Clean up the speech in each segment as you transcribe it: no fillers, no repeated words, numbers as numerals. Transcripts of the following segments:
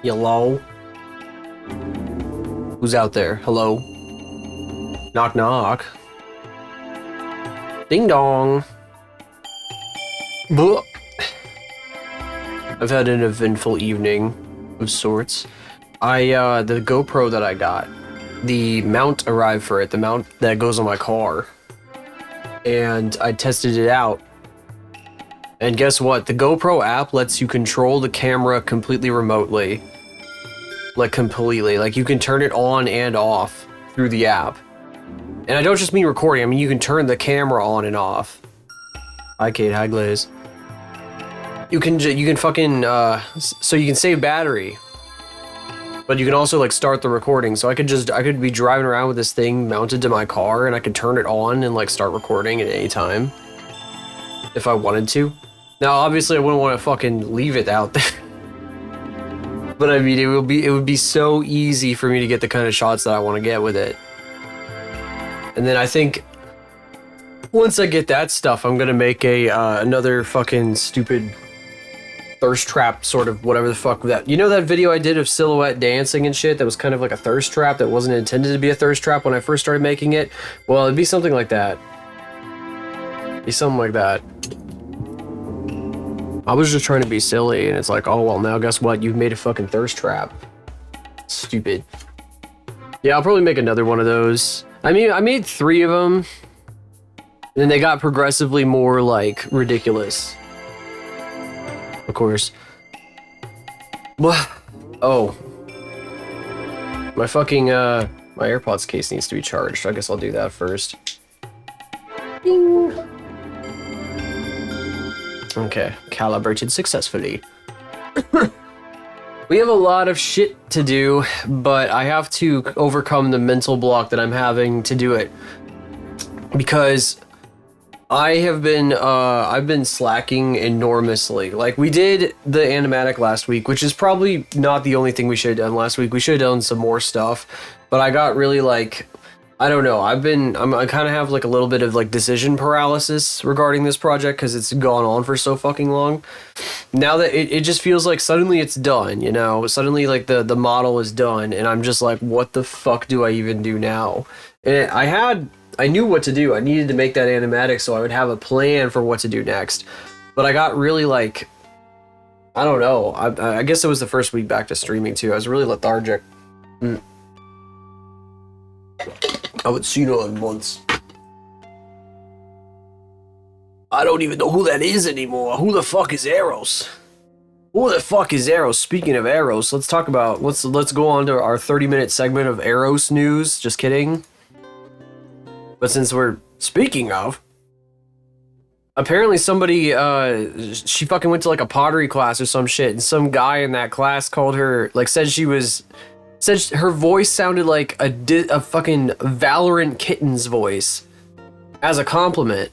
Hello? Who's out there? Hello? Knock knock. Ding dong. Blah. I've had an eventful evening of sorts. The GoPro that I got, the mount arrived for it, the mount that goes on my car. And I tested it out. And guess what? The GoPro app lets you control the camera completely remotely. Like completely. Like you can turn it on and off through the app. And I don't just mean recording, I mean you can turn the camera on and off. Hi Kate, hi Glaze. You can fucking, so you can save battery. But you can also like start the recording. So I could be driving around with this thing mounted to my car and I could turn it on and like start recording at any time. If I wanted to. Now, obviously, I wouldn't want to fucking leave it out there. But I mean, it would be so easy for me to get the kind of shots that I want to get with it. And then I think once I get that stuff, I'm gonna make a another fucking stupid thirst trap sort of whatever the fuck that. You know that video I did of Silhouette dancing and shit that was kind of like a thirst trap that wasn't intended to be a thirst trap when I first started making it? Well, it'd be something like that. Be something like that. I was just trying to be silly, and it's like, oh, well, now guess what? You've made a fucking thirst trap. Stupid. Yeah, I'll probably make another one of those. I mean, I made 3 of them, and then they got progressively more, like, ridiculous. Of course. Oh. My fucking, my AirPods case needs to be charged. I guess I'll do that first. Ding. Okay, calibrated successfully. We have a lot of shit to do, but I have to overcome the mental block that I'm having to do it. Because I have been, I've been slacking enormously. Like, we did the animatic last week, which is probably not the only thing we should have done last week. We should have done some more stuff, but I got really, like, I don't know. I kind of have like a little bit of like decision paralysis regarding this project because it's gone on for so fucking long. Now that it just feels like suddenly it's done, you know? Suddenly like the model is done and I'm just like, what the fuck do I even do now? And I knew what to do. I needed to make that animatic so I would have a plan for what to do next. But I got really like, I don't know. I guess it was the first week back to streaming too. I was really lethargic. I haven't seen her in months. I don't even know who that is anymore. Who the fuck is Eros? Who the fuck is Eros? Speaking of Eros, let's talk about let's go on to our 30-minute segment of Eros news. Just kidding. But since we're speaking of, apparently somebody she fucking went to like a pottery class or some shit, and some guy in that class called her, like, said her voice sounded like a fucking Valorant kitten's voice as a compliment.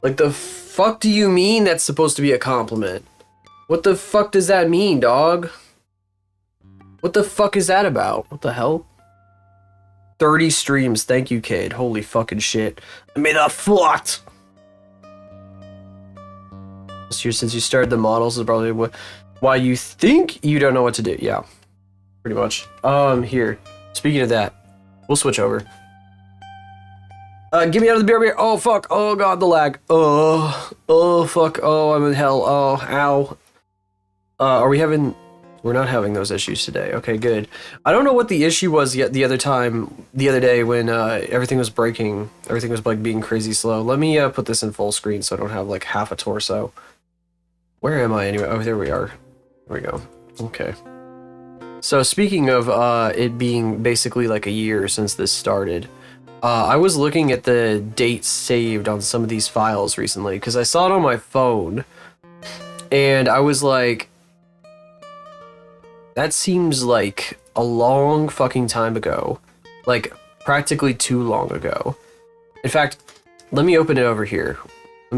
Like, the fuck do you mean that's supposed to be a compliment? What the fuck does that mean, dog? What the fuck is that about? What the hell? 30 streams, thank you, Cade. Holy fucking shit. I made a flat. Since you started the models is probably why you think you don't know what to do. Yeah. Pretty much. Here. Speaking of that, we'll switch over. Get me out of the beer. Oh, fuck. Oh, God, the lag. Oh, fuck. Oh, I'm in hell. Oh, ow. We're not having those issues today. Okay, good. I don't know what the issue was yet the other day when, everything was breaking. Everything was, like, being crazy slow. Let me, put this in full screen so I don't have, like, half a torso. Where am I anyway? Oh, there we are. There we go. Okay. So speaking of it being basically like a year since this started, I was looking at the dates saved on some of these files recently because I saw it on my phone and I was like, that seems like a long fucking time ago, like practically too long ago. In fact, let me open it over here. Let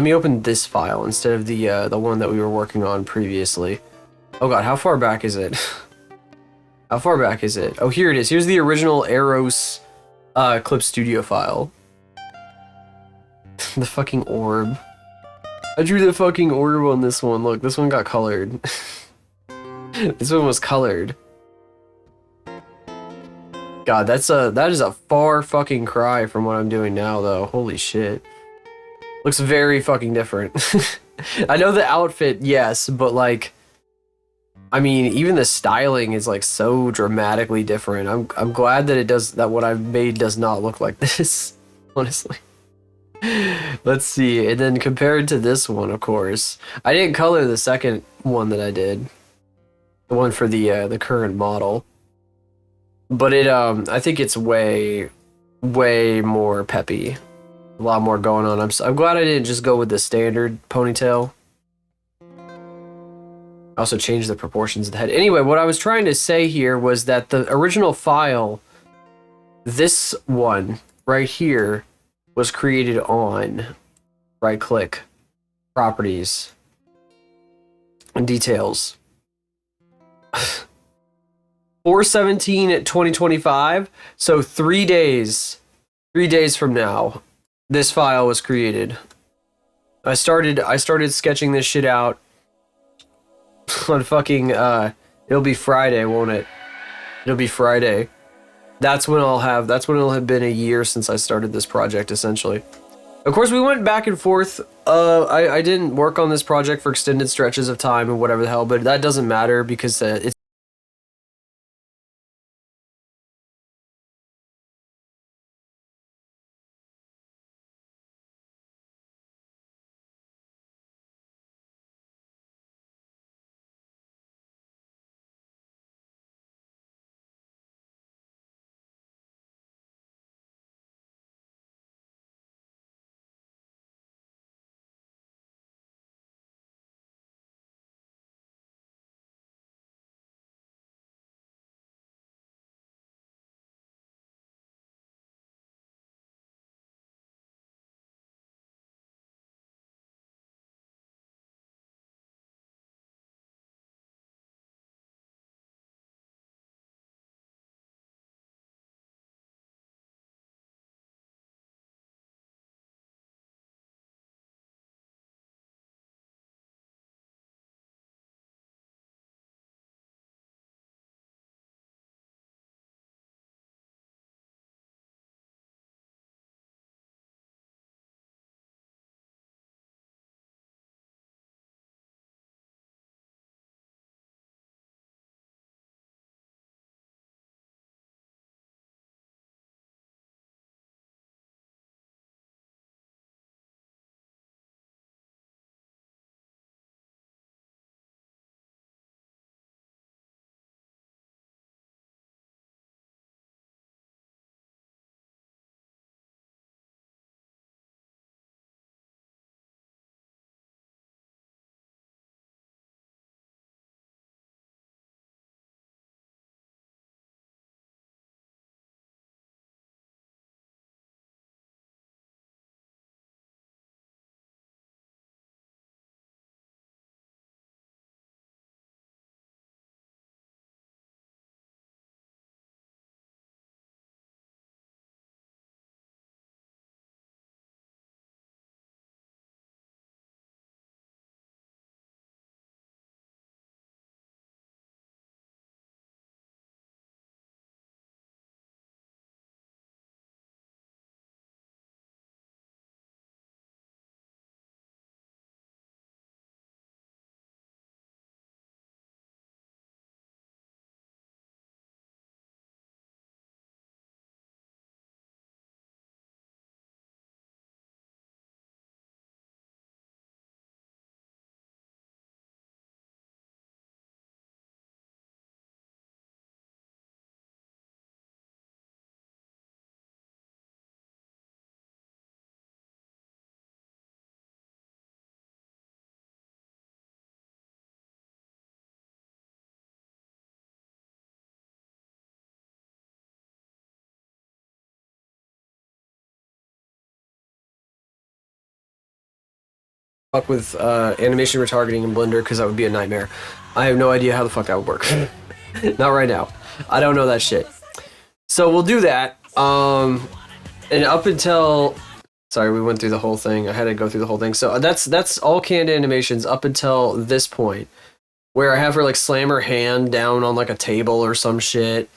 me open this file instead of the one that we were working on previously. Oh God, how far back is it? How far back is it? Oh, here it is. Here's the original Eros Clip Studio file. The fucking orb. I drew the fucking orb on this one. Look, this one got colored. This one was colored. God, that is a far fucking cry from what I'm doing now, though. Holy shit. Looks very fucking different. I know the outfit, yes, but like, I mean, even the styling is like so dramatically different. I'm glad that what I've made does not look like this, honestly. Let's see, and then compared to this one, of course, I didn't color the second one that I did, the one for the current model, but I think it's way more peppy, a lot more going on. I'm glad I didn't just go with the standard ponytail. I also changed the proportions of the head. Anyway, what I was trying to say here was that the original file, this one right here, was created on right-click, properties, Details. 4/17/2025. So 3 days. 3 days from now, this file was created. I started sketching this shit out on fucking it'll be Friday, won't it? It'll be Friday. That's when it'll have been a year since I started this project, essentially. Of course, we went back and forth. I didn't work on this project for extended stretches of time and whatever the hell, but that doesn't matter because it's fuck with animation retargeting in Blender because that would be a nightmare. I have no idea how the fuck that would work. Not right now. I don't know that shit. So we'll do that. And up until, sorry, we went through the whole thing. I had to go through the whole thing. So that's all canned animations up until this point, where I have her like slam her hand down on like a table or some shit.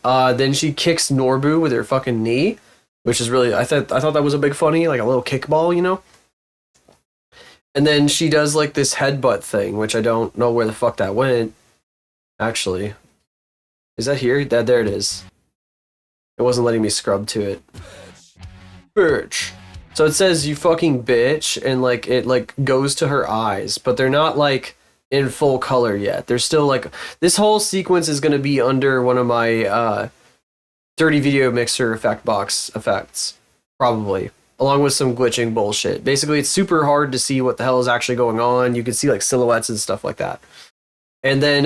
Then she kicks Norbu with her fucking knee, which is really, I thought that was a big funny, like a little kickball, you know. And then she does like this headbutt thing, which I don't know where the fuck that went. Actually, is that here? There it is. It wasn't letting me scrub to it. Bitch. So it says you fucking bitch, and like it like goes to her eyes, but they're not like in full color yet. They're still like, this whole sequence is gonna be under one of my Dirty Video Mixer effect box effects, probably, along with some glitching bullshit. Basically, it's super hard to see what the hell is actually going on. You can see like silhouettes and stuff like that. And then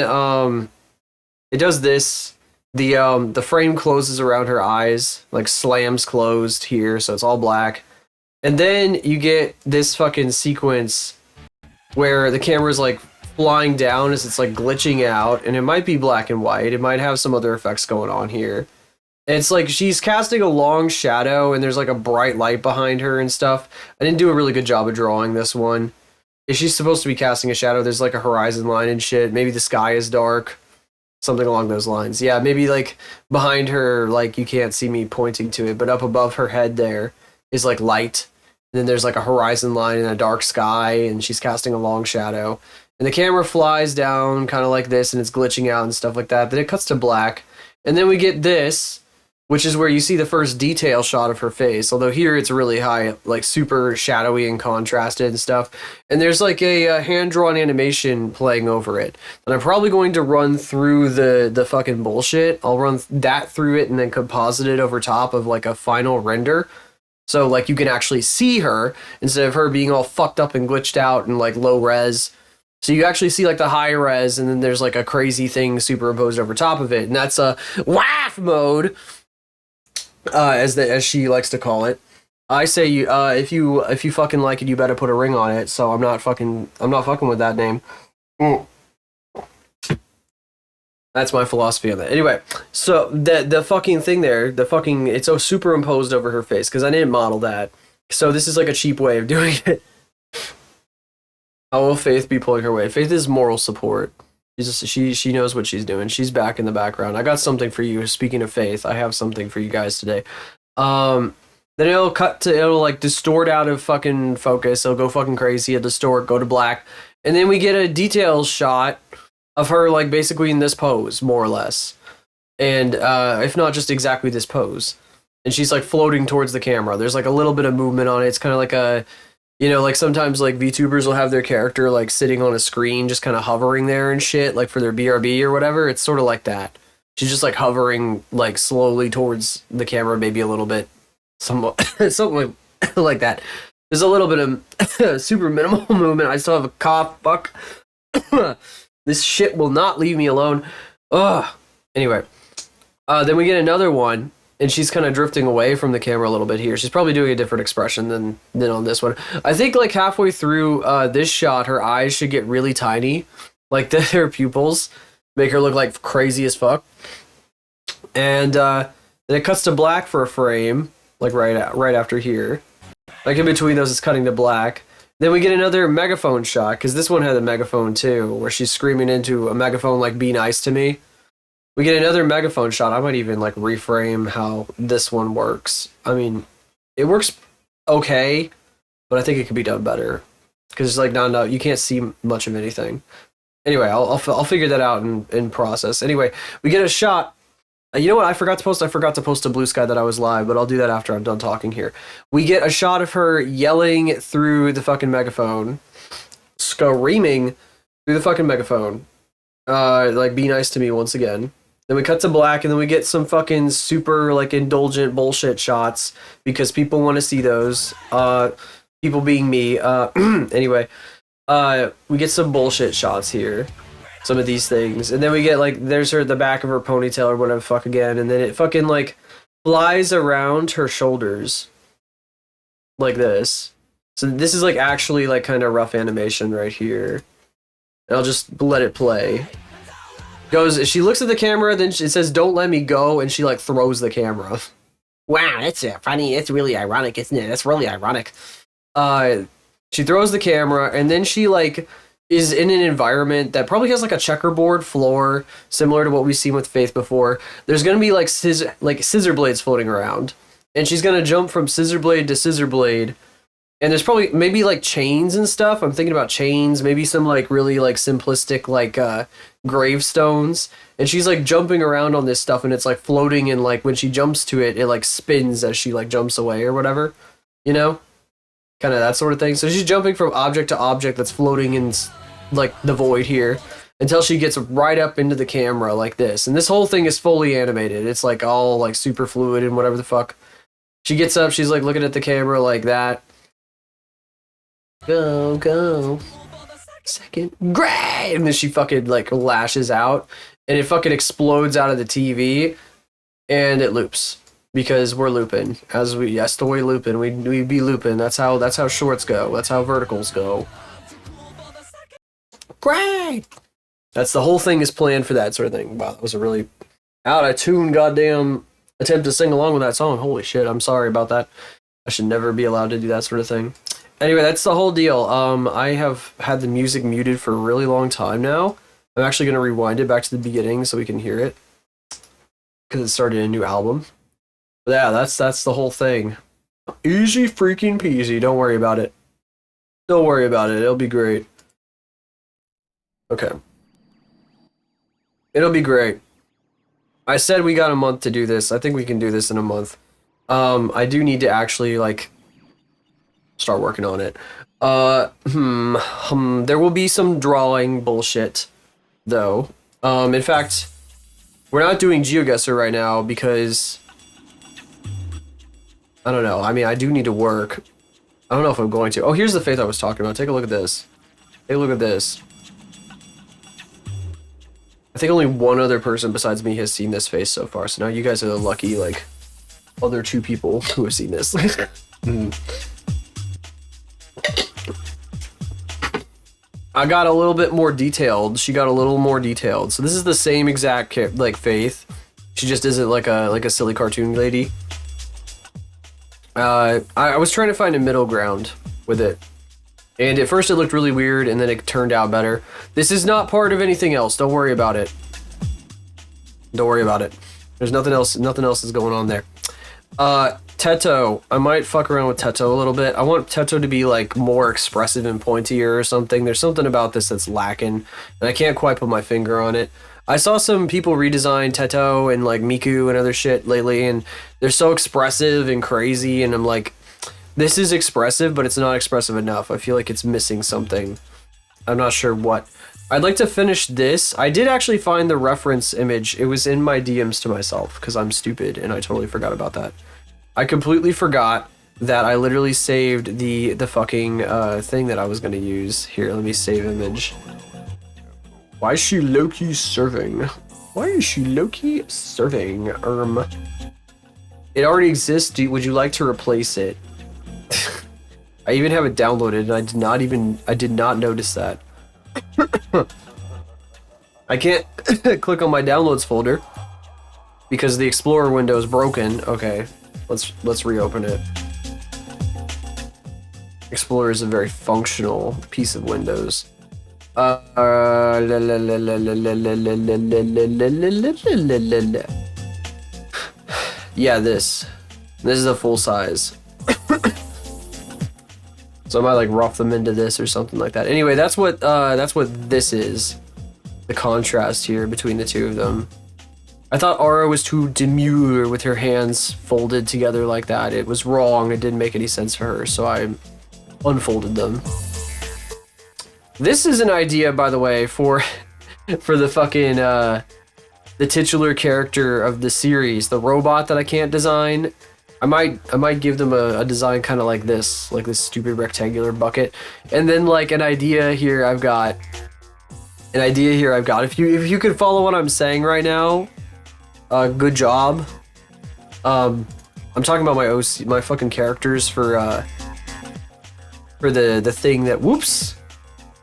it does this. The frame closes around her eyes, like slams closed here, so it's all black. And then you get this fucking sequence where the camera's like flying down as it's like glitching out, and it might be black and white. It might have some other effects going on here. It's like she's casting a long shadow, and there's like a bright light behind her and stuff. I didn't do a really good job of drawing this one. If she's supposed to be casting a shadow, there's like a horizon line and shit. Maybe the sky is dark. Something along those lines. Yeah, maybe like behind her, like you can't see me pointing to it, but up above her head there is like light. And then there's like a horizon line and a dark sky, and she's casting a long shadow. And the camera flies down kind of like this, and it's glitching out and stuff like that. Then it cuts to black. And then we get this, which is where you see the first detail shot of her face. Although here it's really high, like super shadowy and contrasted and stuff. And there's like a hand-drawn animation playing over it. And I'm probably going to run through the fucking bullshit. I'll run that through it and then composite it over top of like a final render. So like you can actually see her instead of her being all fucked up and glitched out and like low res. So you actually see like the high res, and then there's like a crazy thing superimposed over top of it. And that's a WAF mode. As she likes to call it. I say you if you fucking like it, you better put a ring on it. So I'm not fucking with that name. That's my philosophy on that. Anyway, so the fucking thing there, it's so superimposed over her face because I didn't model that. So this is like a cheap way of doing it. How will Faith be pulling her weight? Faith is moral support. She knows what she's doing. She's back in the background. I got something for you. Speaking of Faith, I have something for you guys today. Then it'll like distort out of fucking focus. It'll go fucking crazy. It'll distort, go to black. And then we get a details shot of her like basically in this pose, more or less. And if not just exactly this pose. And she's like floating towards the camera. There's like a little bit of movement on it. It's kind of like a, you know, like sometimes like VTubers will have their character like sitting on a screen, just kind of hovering there and shit, like for their BRB or whatever. It's sort of like that. She's just like hovering like slowly towards the camera, maybe a little bit, somewhat, something like that. There's a little bit of super minimal movement. I still have a cough. Fuck. This shit will not leave me alone. Ugh. Anyway, then we get another one. And she's kind of drifting away from the camera a little bit here. She's probably doing a different expression than on this one. I think like halfway through this shot, her eyes should get really tiny. Like her pupils make her look like crazy as fuck. And then it cuts to black for a frame, like right after here. Like in between those, it's cutting to black. Then we get another megaphone shot, because this one had a megaphone too, where she's screaming into a megaphone like, "Be nice to me." We get another megaphone shot. I might even like reframe how this one works. I mean, it works okay, but I think it could be done better because it's like no, you can't see much of anything. Anyway, I'll figure that out in process. Anyway, we get a shot. You know what? I forgot to post a blue sky that I was live, but I'll do that after I'm done talking here. We get a shot of her yelling through the fucking megaphone, screaming through the fucking megaphone, like "Be nice to me" once again. Then we cut to black, and then we get some fucking super, like, indulgent bullshit shots, because people want to see those. People being me. Anyway, we get some bullshit shots here. Some of these things. And then we get, like, there's the back of her ponytail or whatever fuck again, and then it fucking, like, flies around her shoulders. Like this. So this is, like, actually, like, kind of rough animation right here. And I'll just let it play. She looks at the camera, then it says, "Don't let me go," and she like throws the camera. Wow, that's funny. It's really ironic, isn't it? That's really ironic. She throws the camera, and then she like is in an environment that probably has like a checkerboard floor, similar to what we've seen with Faith before. There's gonna be like scissor blades floating around, and she's gonna jump from scissor blade to scissor blade. And there's probably maybe like chains and stuff. I'm thinking about chains, maybe some like really like simplistic like gravestones. And she's like jumping around on this stuff, and it's like floating, and like when she jumps to it, it like spins as she like jumps away or whatever, you know, kind of that sort of thing. So she's jumping from object to object that's floating in like the void here until she gets right up into the camera like this. And this whole thing is fully animated. It's like all like super fluid and whatever the fuck. She gets up, she's like looking at the camera like that. Go. Second. Great! And then she fucking like lashes out, and it fucking explodes out of the TV, and it loops. Because we're looping. That's the way looping. We be looping. That's how shorts go. That's how verticals go. great. That's the whole thing is planned for that sort of thing. Wow, that was a really out of tune goddamn attempt to sing along with that song. Holy shit, I'm sorry about that. I should never be allowed to do that sort of thing. Anyway, that's the whole deal. I have had the music muted for a really long time now. I'm actually going to rewind it back to the beginning so we can hear it. Because it started a new album. But yeah, that's the whole thing. Easy freaking peasy. Don't worry about it. Don't worry about it. It'll be great. Okay. It'll be great. I said we got a month to do this. I think we can do this in a month. I do need to actually, like, start working on it. There will be some drawing bullshit, though. In fact, we're not doing GeoGuessr right now because... I don't know. I mean, I do need to work. I don't know if I'm going to. Oh, here's the faith I was talking about. Take a look at this. Take a look at this. I think only one other person besides me has seen this face so far. So now you guys are the lucky, like, other 2 people who have seen this. I got a little bit more detailed. She got a little more detailed. So this is the same exact, like, Faith. She just isn't like a silly cartoon lady. I was trying to find a middle ground with it. And at first it looked really weird, and then it turned out better. This is not part of anything else. Don't worry about it. Don't worry about it. There's nothing else is going on there. Teto. I might fuck around with Teto a little bit. I want Teto to be, like, more expressive and pointier or something. There's something about this that's lacking, and I can't quite put my finger on it. I saw some people redesign Teto and, like, Miku and other shit lately, and they're so expressive and crazy, and I'm like, this is expressive, but it's not expressive enough. I feel like it's missing something. I'm not sure what. I'd like to finish this. I did actually find the reference image. It was in my DMs to myself, because I'm stupid, and I totally forgot about that. I completely forgot that I literally saved the fucking thing that I was going to use. Here, let me save image. Why is she low-key serving? Why is she low-key serving? It already exists. Would you like to replace it? I even have it downloaded, and I did not notice that. I can't click on my downloads folder because the Explorer window is broken. Okay, let's reopen it. Explorer is a very functional piece of Windows. Yeah, this is a full size. So I might like rough them into this or something like that. Anyway, that's what this is. The contrast here between the 2 of them. I thought Aura was too demure with her hands folded together like that. It was wrong. It didn't make any sense for her, so I unfolded them. This is an idea, by the way, for the fucking the titular character of the series, the robot that I can't design. I might give them a design kind of like this stupid rectangular bucket, and then like an idea here I've got. If you could follow what I'm saying right now, good job. I'm talking about my OC, my fucking characters for the thing that whoops.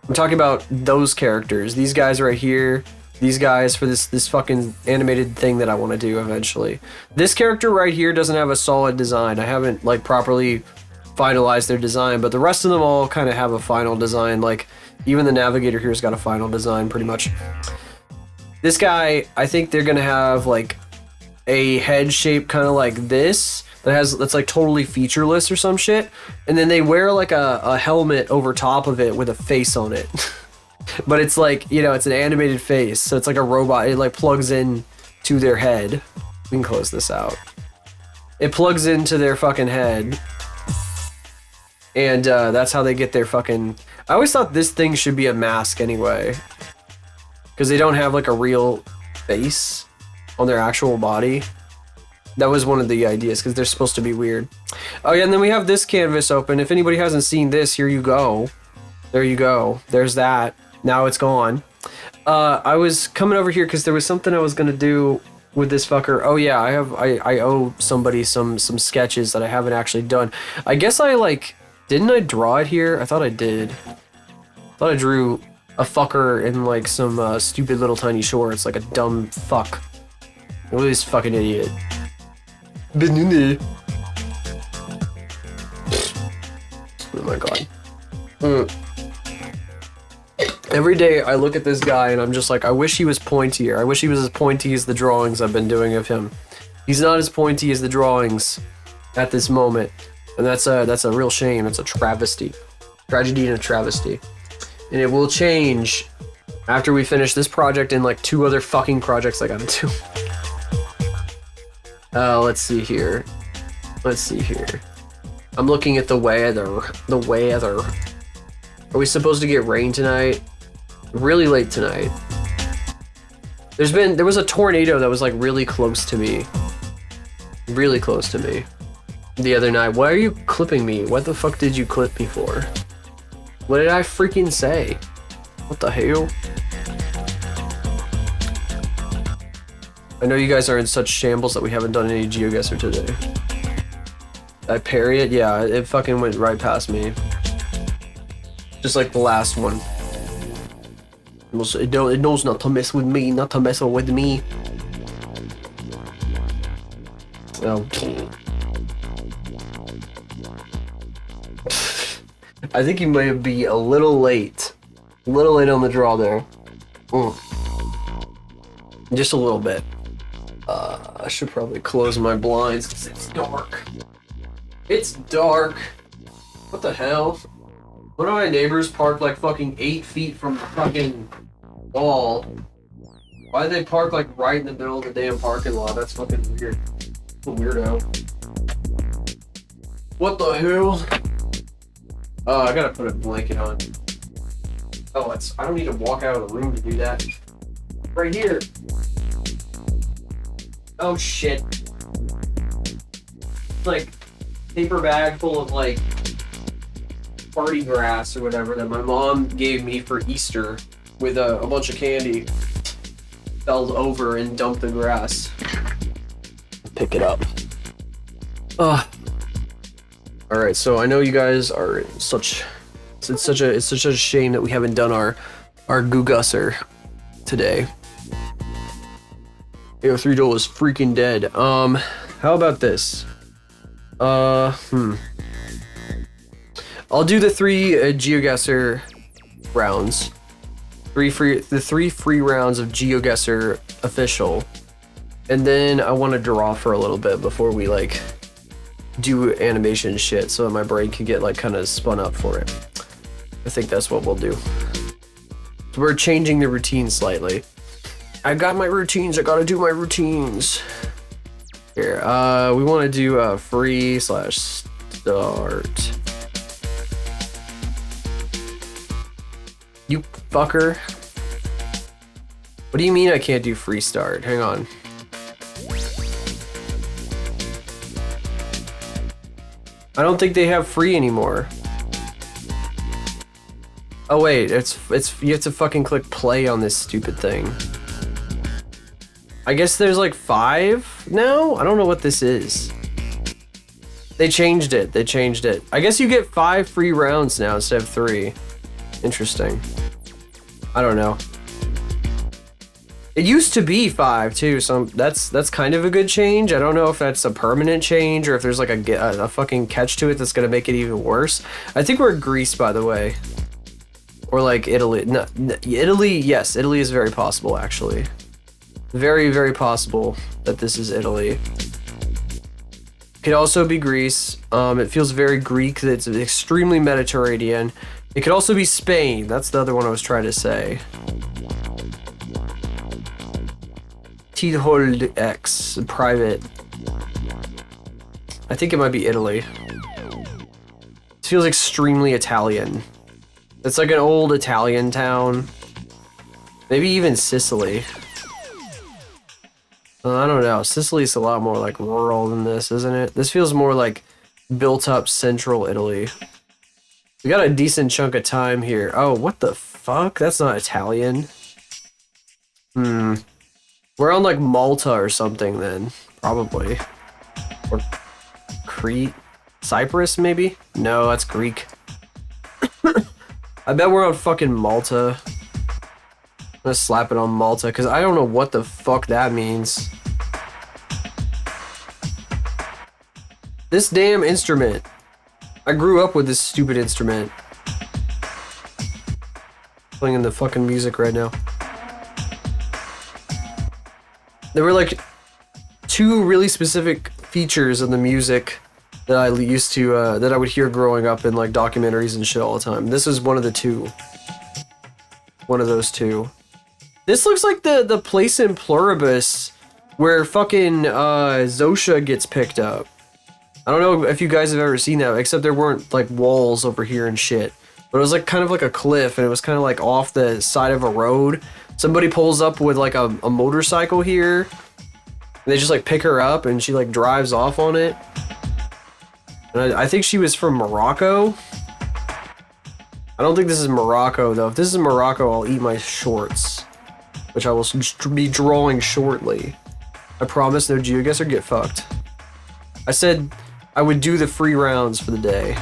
I'm talking about those characters. These guys right here. These guys for this fucking animated thing that I want to do eventually. This character right here doesn't have a solid design. I haven't like properly finalized their design, but the rest of them all kind of have a final design. Like even the navigator here's got a final design pretty much. This guy, I think they're gonna have like a head shape kind of like this that's like totally featureless or some shit, and then they wear like a helmet over top of it with a face on it. But it's like, you know, it's an animated face, so it's like a robot. It like plugs in to their head. We can close this out. It plugs into their fucking head, and that's how they get their fucking... I always thought this thing should be a mask anyway, because they don't have like a real face on their actual body. That was one of the ideas, because they're supposed to be weird. Oh yeah, and then we have this canvas open. If anybody hasn't seen this, here you go. There you go. There's that. Now it's gone. I was coming over here because there was something I was gonna do with this fucker. Oh yeah, I owe somebody some sketches that I haven't actually done. I guess I like, didn't I draw it here? I thought I did. I thought I drew a fucker in like some stupid little tiny shorts, like a dumb fuck. Look at this fucking idiot. Benuni. Oh my god. Every day I look at this guy and I'm just like, I wish he was pointier. I wish he was as pointy as the drawings I've been doing of him. He's not as pointy as the drawings at this moment. And that's a real shame. It's a travesty. Tragedy and a travesty. And it will change after we finish this project and like 2 other fucking projects I gotta do. Let's see here. Let's see here. I'm looking at the weather. The weather. Are we supposed to get rain tonight? Really late tonight. There was a tornado that was like really close to me. Really close to me. The other night. Why are you clipping me? What the fuck did you clip me for? What did I freaking say? What the hell? I know you guys are in such shambles that we haven't done any GeoGuessr today. Did I parry it? Yeah, it fucking went right past me. Just like the last one. It knows not to mess with me, not to mess with me. Oh. I think you might be a little late. A little late on the draw there. Just a little bit. I should probably close my blinds because it's dark. It's dark. What the hell? One of my neighbors parked like fucking 8 feet from the fucking wall. Why did they park like right in the middle of the damn parking lot? That's fucking weird. A weirdo. What the hell? Oh, I gotta put a blanket on. Oh, I don't need to walk out of the room to do that. Right here. Oh shit. Like paper bag full of like party grass or whatever that my mom gave me for Easter with a bunch of candy. Fell over and dumped the grass. Pick it up. Ugh. All right, so I know you guys are such. It's such a shame that we haven't done our GeoGuessr today. AO3 is freaking dead. How about this? I'll do the 3 GeoGuessr rounds. The 3 free rounds of GeoGuessr official, and then I want to draw for a little bit before we like do animation shit, so that my brain can get like kind of spun up for it. I think that's what we'll do. So we're changing the routine slightly. I got my routines. I gotta do my routines. Here, we want to do free/start. You fucker. What do you mean I can't do free start? Hang on. I don't think they have free anymore. Oh wait, it's you have to fucking click play on this stupid thing. I guess there's like 5 now? I don't know what this is. They changed it. They changed it. I guess you get 5 free rounds now instead of 3. Interesting. I don't know. It used to be 5 too, so that's kind of a good change. I don't know if that's a permanent change or if there's like a fucking catch to it that's gonna make it even worse. I think we're Greece, by the way, or like Italy. No, Italy, yes, Italy is very possible actually. Very, very possible that this is Italy. Could also be Greece. It feels very Greek. It's extremely Mediterranean. It could also be Spain. That's the other one I was trying to say. Tidhold X, private. I think it might be Italy. It feels extremely Italian. It's like an old Italian town. Maybe even Sicily. I don't know. Sicily's a lot more like rural than this, isn't it? This feels more like built up central Italy. We got a decent chunk of time here. Oh, what the fuck? That's not Italian. We're on like Malta or something then. Probably. Or Crete? Cyprus maybe? No, that's Greek. I bet we're on fucking Malta. gonna slap it on Malta, because I don't know what the fuck that means. This damn instrument. I grew up with this stupid instrument. Playing in the fucking music right now. There were like two really specific features of the music that I used to, that I would hear growing up in like documentaries and shit all the time. This is one of the two. One of those two. This looks like the place in Pluribus where fucking Zosha gets picked up. I don't know if you guys have ever seen that, except there weren't like walls over here and shit. But it was like kind of like a cliff, and it was kind of like off the side of a road. Somebody pulls up with like a motorcycle here. And they just like pick her up, and she like drives off on it. And I think she was from Morocco. I don't think this is Morocco though. If this is Morocco, I'll eat my shorts, which I will be drawing shortly. I promise, no geoguess or get fucked. I said I would do the free rounds for the day.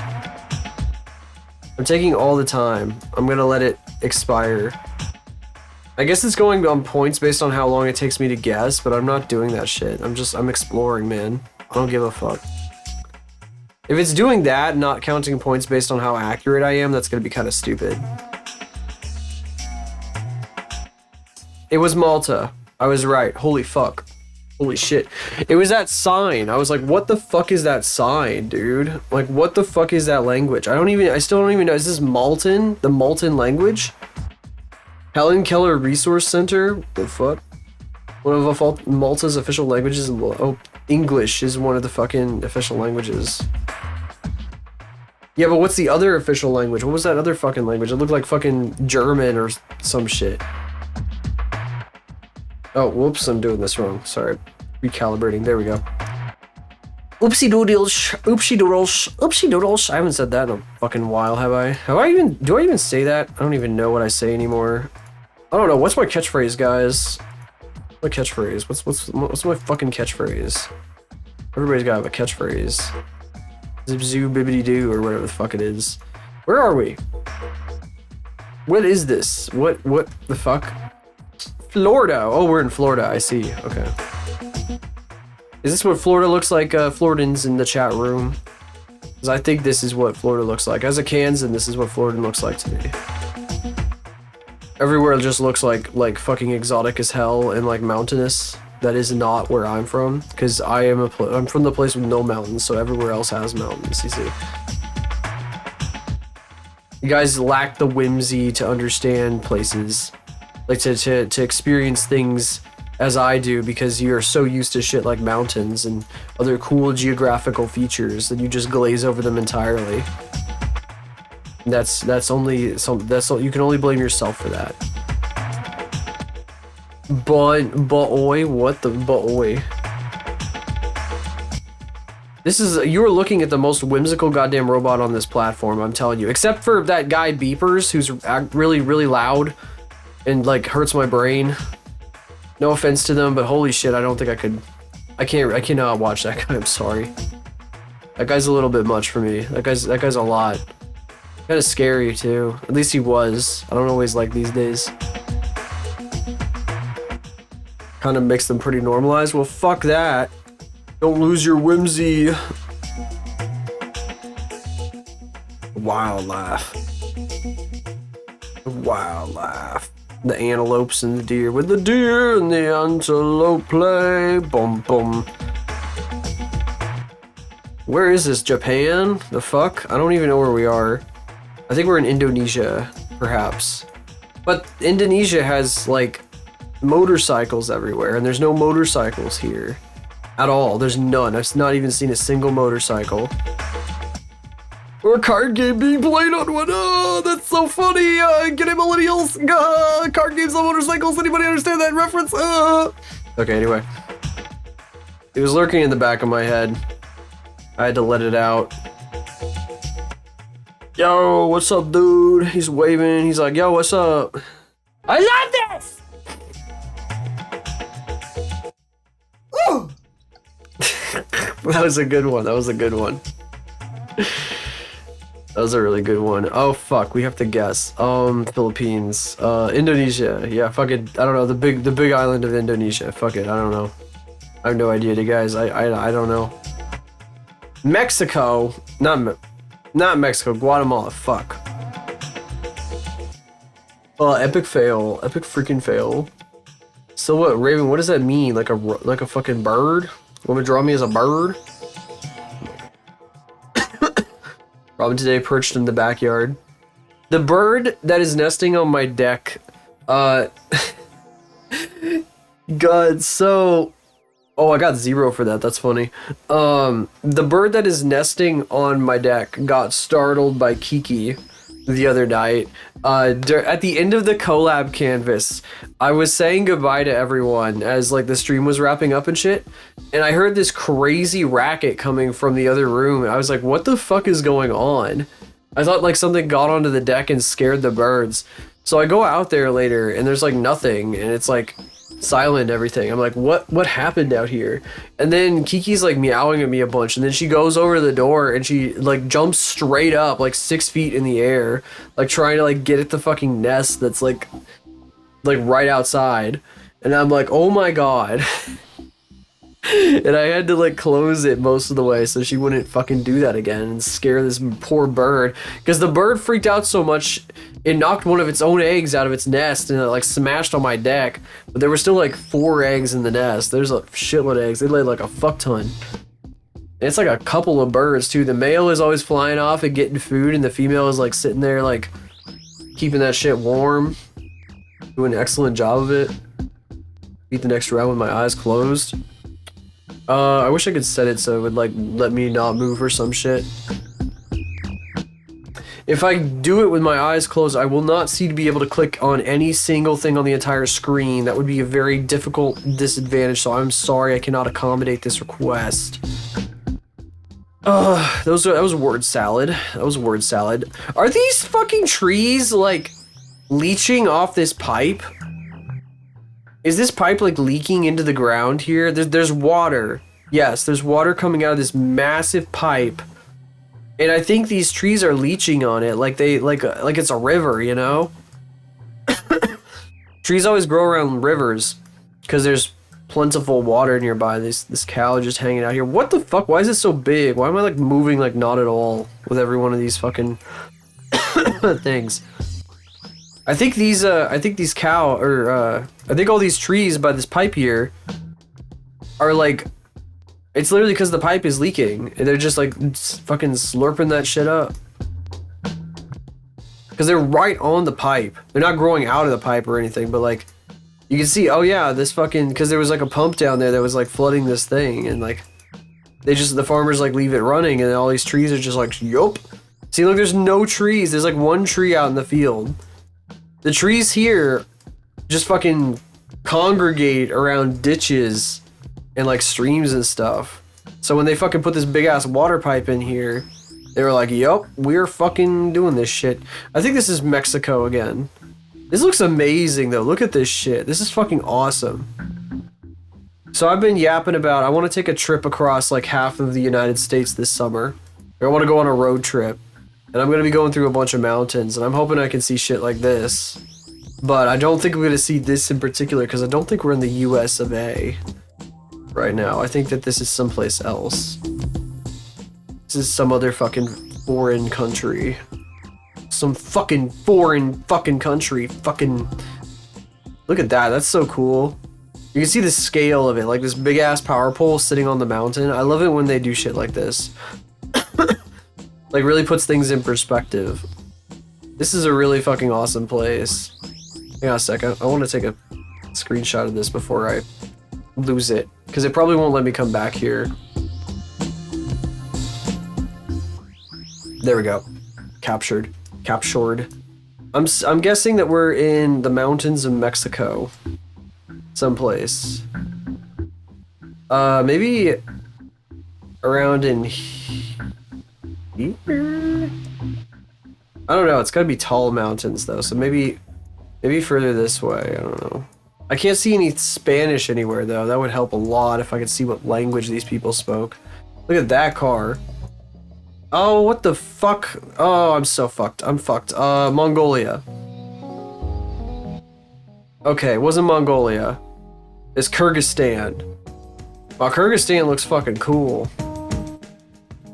I'm taking all the time. I'm gonna let it expire. I guess it's going on points based on how long it takes me to guess, but I'm not doing that shit. I'm exploring, man. I don't give a fuck. If it's doing that, not counting points based on how accurate I am, that's gonna be kind of stupid. It was Malta. I was right. Holy fuck. Holy shit. It was that sign. I was like, what the fuck is that sign, dude? Like, what the fuck is that language? I still don't even know. Is this Malton? The Malton language? Helen Keller Resource Center? The fuck? One of Malta's official languages? Oh, English is one of the fucking official languages. Yeah, but what's the other official language? What was that other fucking language? It looked like fucking German or some shit. Oh, whoops, I'm doing this wrong. Sorry. Recalibrating. There we go. Oopsie doodles. Oopsie doodles. Oopsie doodles. I haven't said that in a fucking while, have I? Do I even say that? I don't even know what I say anymore. I don't know. What's my catchphrase, guys? My catchphrase. What's my fucking catchphrase? Everybody's got a catchphrase. Zip zoo bibbity doo or whatever the fuck it is. Where are we? What is this? What the fuck? Florida. Oh, we're in Florida. I see. Okay. Is this what Florida looks like? Floridans in the chat room. Because I think this is what Florida looks like. As a Kansan, this is what Florida looks like to me. Everywhere just looks like fucking exotic as hell and like mountainous. That is not where I'm from. Because I'm from the place with no mountains, so everywhere else has mountains. You see. You guys lack the whimsy to understand places. Like to experience things as I do, because you're so used to shit like mountains and other cool geographical features that you just glaze over them entirely. That's only you can only blame yourself for that. But-oy, what the but-oy? You're looking at the most whimsical goddamn robot on this platform, I'm telling you. Except for that guy Beepers, who's really, really loud and like hurts my brain. No offense to them, but holy shit, I don't think I could. I cannot watch that guy. I'm sorry. That guy's a little bit much for me. That guy's a lot. Kind of scary too. At least he was. I don't always like these days. Kind of makes them pretty normalized. Well, fuck that. Don't lose your whimsy. Wildlife. Wildlife. The antelopes and the deer. With the deer and the antelope play. Boom, boom. Where is this? Japan? The fuck? I don't even know where we are. I think we're in Indonesia, perhaps. But Indonesia has, like, motorcycles everywhere, and there's no motorcycles here. At all. There's none. I've not even seen a single motorcycle. Or a card game being played on one. Oh, that's so funny. Get it, millennials. Card games on motorcycles. Anybody understand that reference? Okay, anyway. It was lurking in the back of my head. I had to let it out. Yo, what's up, dude? He's waving. He's like, yo, what's up? I love this! Woo! That was a good one. That was a good one. That was a really good one. Oh fuck, we have to guess. Philippines. Indonesia. Yeah, fuck it. I don't know. The big island of Indonesia. Fuck it. I don't know. I have no idea, guys. I don't know. Mexico. Not Mexico. Guatemala. Fuck. Epic fail. Epic freaking fail. So what, Raven? What does that mean? Like a fucking bird? Want to draw me as a bird? Robin today perched in the backyard. The bird that is nesting on my deck. God, so... Oh, I got 0 for that. That's funny. The bird that is nesting on my deck got startled by Kiki the other night. At the end of the collab canvas, I was saying goodbye to everyone as like the stream was wrapping up and shit, and I heard this crazy racket coming from the other room. I was like, what the fuck is going on? I thought like something got onto the deck and scared the birds. So I go out there later and there's like nothing, and it's like silent, everything. I'm like, what happened out here? And then Kiki's like meowing at me a bunch, and then she goes over to the door and she like jumps straight up like 6 feet in the air, like trying to like get at the fucking nest that's like right outside. And I'm like, oh my god. And I had to like close it most of the way so she wouldn't fucking do that again and scare this poor bird, because the bird freaked out so much it knocked one of its own eggs out of its nest and it like smashed on my deck. But there were still like 4 eggs in the nest. There's a shitload of eggs. They laid like a fuck ton. And it's like a couple of birds too. The male is always flying off and getting food, and the female is like sitting there like keeping that shit warm, doing an excellent job of it. Eat the next round with my eyes closed. I wish I could set it so it would like let me not move or some shit. If I do it with my eyes closed, I will not seem to be able to click on any single thing on the entire screen. That would be a very difficult disadvantage, so I'm sorry I cannot accommodate this request. That was word salad. That was word salad. Are these fucking trees like leaching off this pipe? Is this pipe like leaking into the ground here? There's water. Yes, there's water coming out of this massive pipe. And I think these trees are leaching on it like it's a river, you know? Trees always grow around rivers because there's plentiful water nearby. This cow just hanging out here. What the fuck? Why is it so big? Why am I like moving like not at all with every one of these fucking things? I think these cow, or I think all these trees by this pipe here are like, it's literally because the pipe is leaking. And they're just like fucking slurping that shit up. Because they're right on the pipe. They're not growing out of the pipe or anything, but like, you can see, oh yeah, this fucking, because there was like a pump down there that was like flooding this thing, and like, the farmers like leave it running, and all these trees are just like, yup. See, look, there's no trees. There's like one tree out in the field. The trees here just fucking congregate around ditches and like streams and stuff. So when they fucking put this big ass water pipe in here, they were like, yup, we're fucking doing this shit. I think this is Mexico again. This looks amazing though. Look at this shit. This is fucking awesome. So I've been yapping about, I want to take a trip across like half of the United States this summer. I want to go on a road trip. And I'm going to be going through a bunch of mountains, and I'm hoping I can see shit like this. But I don't think I'm going to see this in particular, because I don't think we're in the US of A right now. I think that this is someplace else. This is some other fucking foreign country. Some fucking foreign fucking country. Fucking... Look at that. That's so cool. You can see the scale of it, like this big ass power pole sitting on the mountain. I love it when they do shit like this. Like really puts things in perspective. This is a really fucking awesome place. Hang on a second. I want to take a screenshot of this before I lose it, because it probably won't let me come back here. There we go. Captured. I'm guessing that we're in the mountains of Mexico. Someplace. Maybe around in here? I don't know, it's gotta be tall mountains though, so maybe further this way, I don't know. I can't see any Spanish anywhere though. That would help a lot if I could see what language these people spoke. Look at that car. Oh, what the fuck? Oh, I'm so fucked. I'm fucked. Mongolia. Okay, it wasn't Mongolia. It's Kyrgyzstan. Wow, Kyrgyzstan looks fucking cool.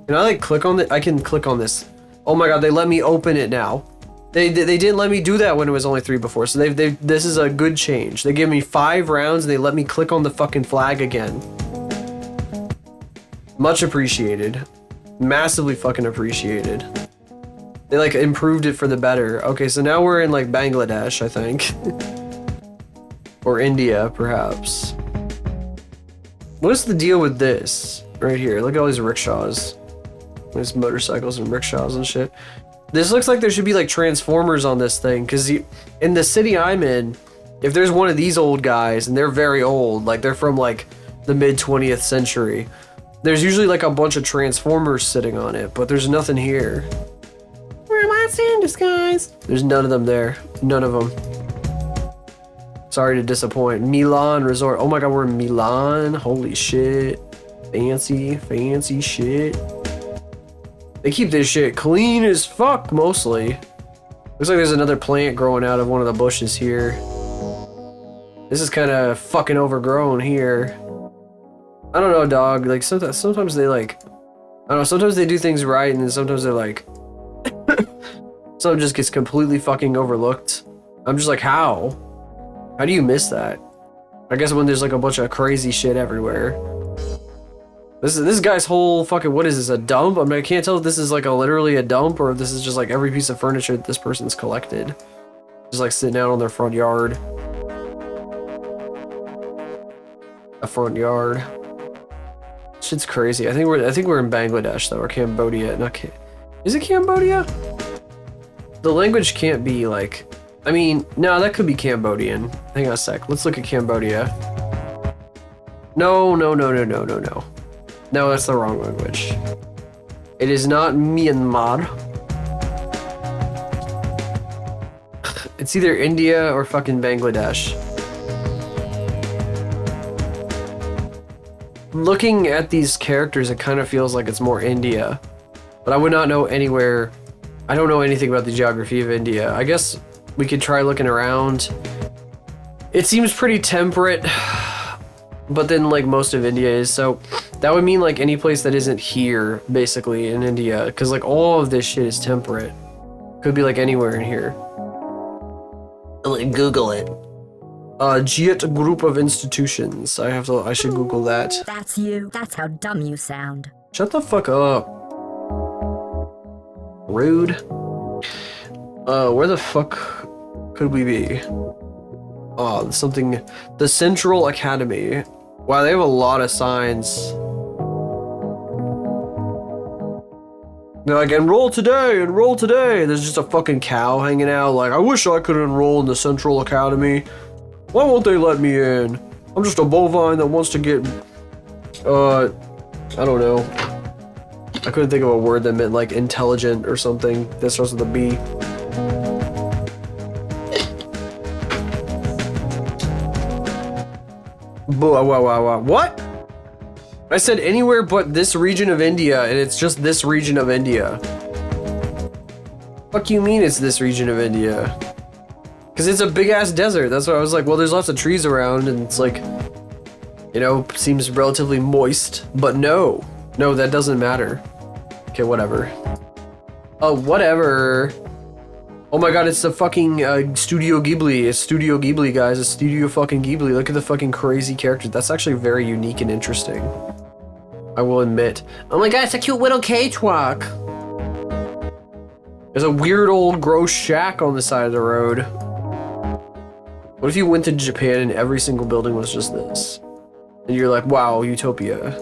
Can I like click on it? I can click on this. Oh my god, they let me open it now. They didn't let me do that when it was only 3 before, so this is a good change. They gave me 5 rounds and they let me click on the fucking flag again. Much appreciated. Massively fucking appreciated. They like improved it for the better. Okay, so now we're in like Bangladesh, I think. Or India, perhaps. What is the deal with this? Right here, look at all these rickshaws. There's motorcycles and rickshaws and shit. This looks like there should be like transformers on this thing, because in the city I'm in, if there's one of these old guys, and they're very old, like they're from like the mid 20th century, there's usually like a bunch of transformers sitting on it, but there's nothing here. Where am I seeing this, guys? There's none of them there. None of them. Sorry to disappoint. Milan Resort. Oh my god, we're in Milan. Holy shit. Fancy, fancy shit. They keep this shit clean as fuck, mostly. Looks like there's another plant growing out of one of the bushes here. This is kind of fucking overgrown here. I don't know, dog. Like, sometimes they like... I don't know, sometimes they do things right, and then sometimes they're like... something just gets completely fucking overlooked. I'm just like, how? How do you miss that? I guess when there's like a bunch of crazy shit everywhere. This guy's whole fucking, what is this, a dump? I mean, I can't tell if this is like literally a dump or if this is just like every piece of furniture that this person's collected. Just like sitting out on their front yard. A front yard. Shit's crazy. I think we're in Bangladesh though, or Cambodia. Not is it Cambodia? The language can't be like, I mean, no, that could be Cambodian. Hang on a sec. Let's look at Cambodia. No. No, that's the wrong language. It is not Myanmar. It's either India or fucking Bangladesh. Looking at these characters, it kind of feels like it's more India. But I would not know anywhere. I don't know anything about the geography of India. I guess we could try looking around. It seems pretty temperate. But then like most of India is, so that would mean like any place that isn't here basically in India, because like all of this shit is temperate. Could be like anywhere in here. Like Google it. Jiat Group of Institutions. I should Google that. That's you. That's how dumb you sound. Shut the fuck up. Rude. Where the fuck could we be? Oh, something. The Central Academy. Wow, they have a lot of signs. They're like, enroll today, enroll today. There's just a fucking cow hanging out. Like, I wish I could enroll in the Central Academy. Why won't they let me in? I'm just a bovine that wants to get, I don't know. I couldn't think of a word that meant like intelligent or something that starts with a B. What? I said anywhere but this region of India, and it's just this region of India. Fuck you mean it's this region of India? Because it's a big ass desert. That's why I was like, well, there's lots of trees around, and it's like, you know, seems relatively moist. But no, that doesn't matter. Okay, whatever. Whatever. Oh my god, it's the fucking Studio Ghibli. It's Studio Ghibli, guys. It's Studio fucking Ghibli. Look at the fucking crazy characters. That's actually very unique and interesting. I will admit. Oh my god, it's a cute little cakewalk. There's a weird old gross shack on the side of the road. What if you went to Japan and every single building was just this? And you're like, wow, utopia.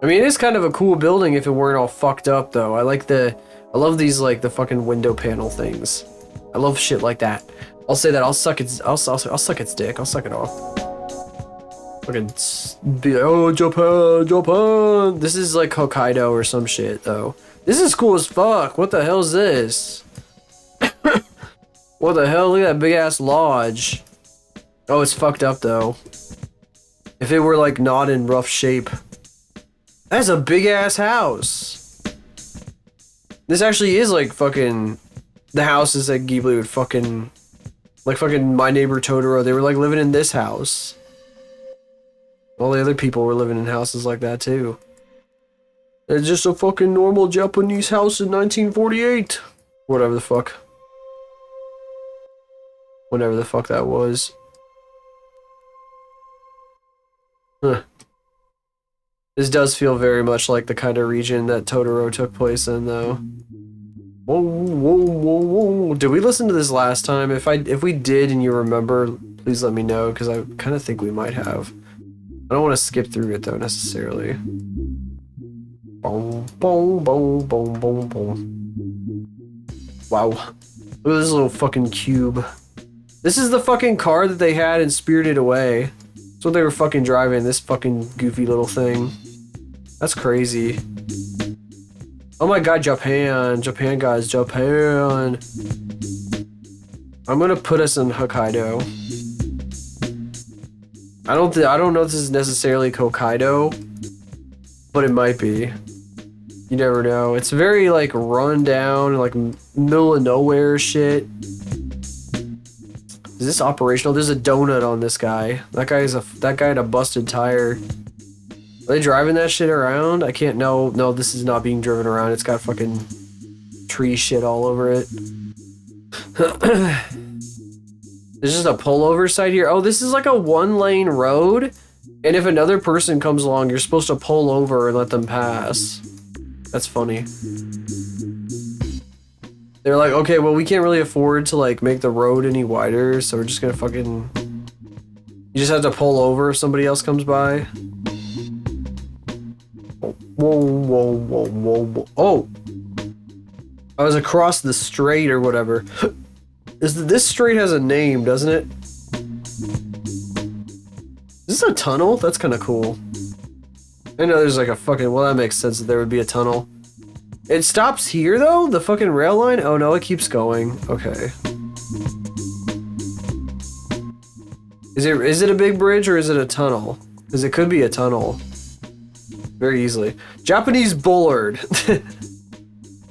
I mean, it is kind of a cool building if it weren't all fucked up, though. I love these, like, the fucking window panel things. I love shit like that. I'll say that. I'll suck its dick. I'll suck it off. Fucking be like, oh, Japan. This is like Hokkaido or some shit, though. This is cool as fuck. What the hell is this? What the hell? Look at that big ass lodge. Oh, it's fucked up, though. If it were, like, not in rough shape. That's a big ass house. This actually is like fucking the houses that Ghibli would fucking like fucking My Neighbor Totoro. They were like living in this house. All the other people were living in houses like that too. It's just a fucking normal Japanese house in 1948. Whatever the fuck. Whatever the fuck that was. Huh. This does feel very much like the kind of region that Totoro took place in, though. Whoa, whoa, whoa, whoa. Did we listen to this last time? If we did and you remember, please let me know, because I kind of think we might have. I don't want to skip through it, though, necessarily. Boom, boom, boom, boom, boom, boom. Wow. Look at this little fucking cube. This is the fucking car that they had in Spirited Away. That's what they were fucking driving, this fucking goofy little thing. That's crazy. Oh my god, Japan. Japan, guys. Japan. I'm gonna put us in Hokkaido. I don't know if this is necessarily Hokkaido, but it might be. You never know. It's very like run down, like middle of nowhere shit. Is this operational? There's a donut on this guy. That guy had a busted tire. Are they driving that shit around? I can't know. No, this is not being driven around. It's got fucking tree shit all over it. There's just a pullover site here. Oh, this is like a one-lane road. And if another person comes along, you're supposed to pull over and let them pass. That's funny. They're like, okay, well, we can't really afford to like make the road any wider, so we're just gonna fucking... You just have to pull over if somebody else comes by. Whoa, whoa, whoa, whoa, whoa. Oh! I was across the strait or whatever. This strait has a name, doesn't it? Is this a tunnel? That's kind of cool. I know there's like a fucking... Well, that makes sense that there would be a tunnel. It stops here, though? The fucking rail line? Oh, no, it keeps going. Okay. Is it a big bridge or is it a tunnel? Because it could be a tunnel. Very easily. Japanese bollard.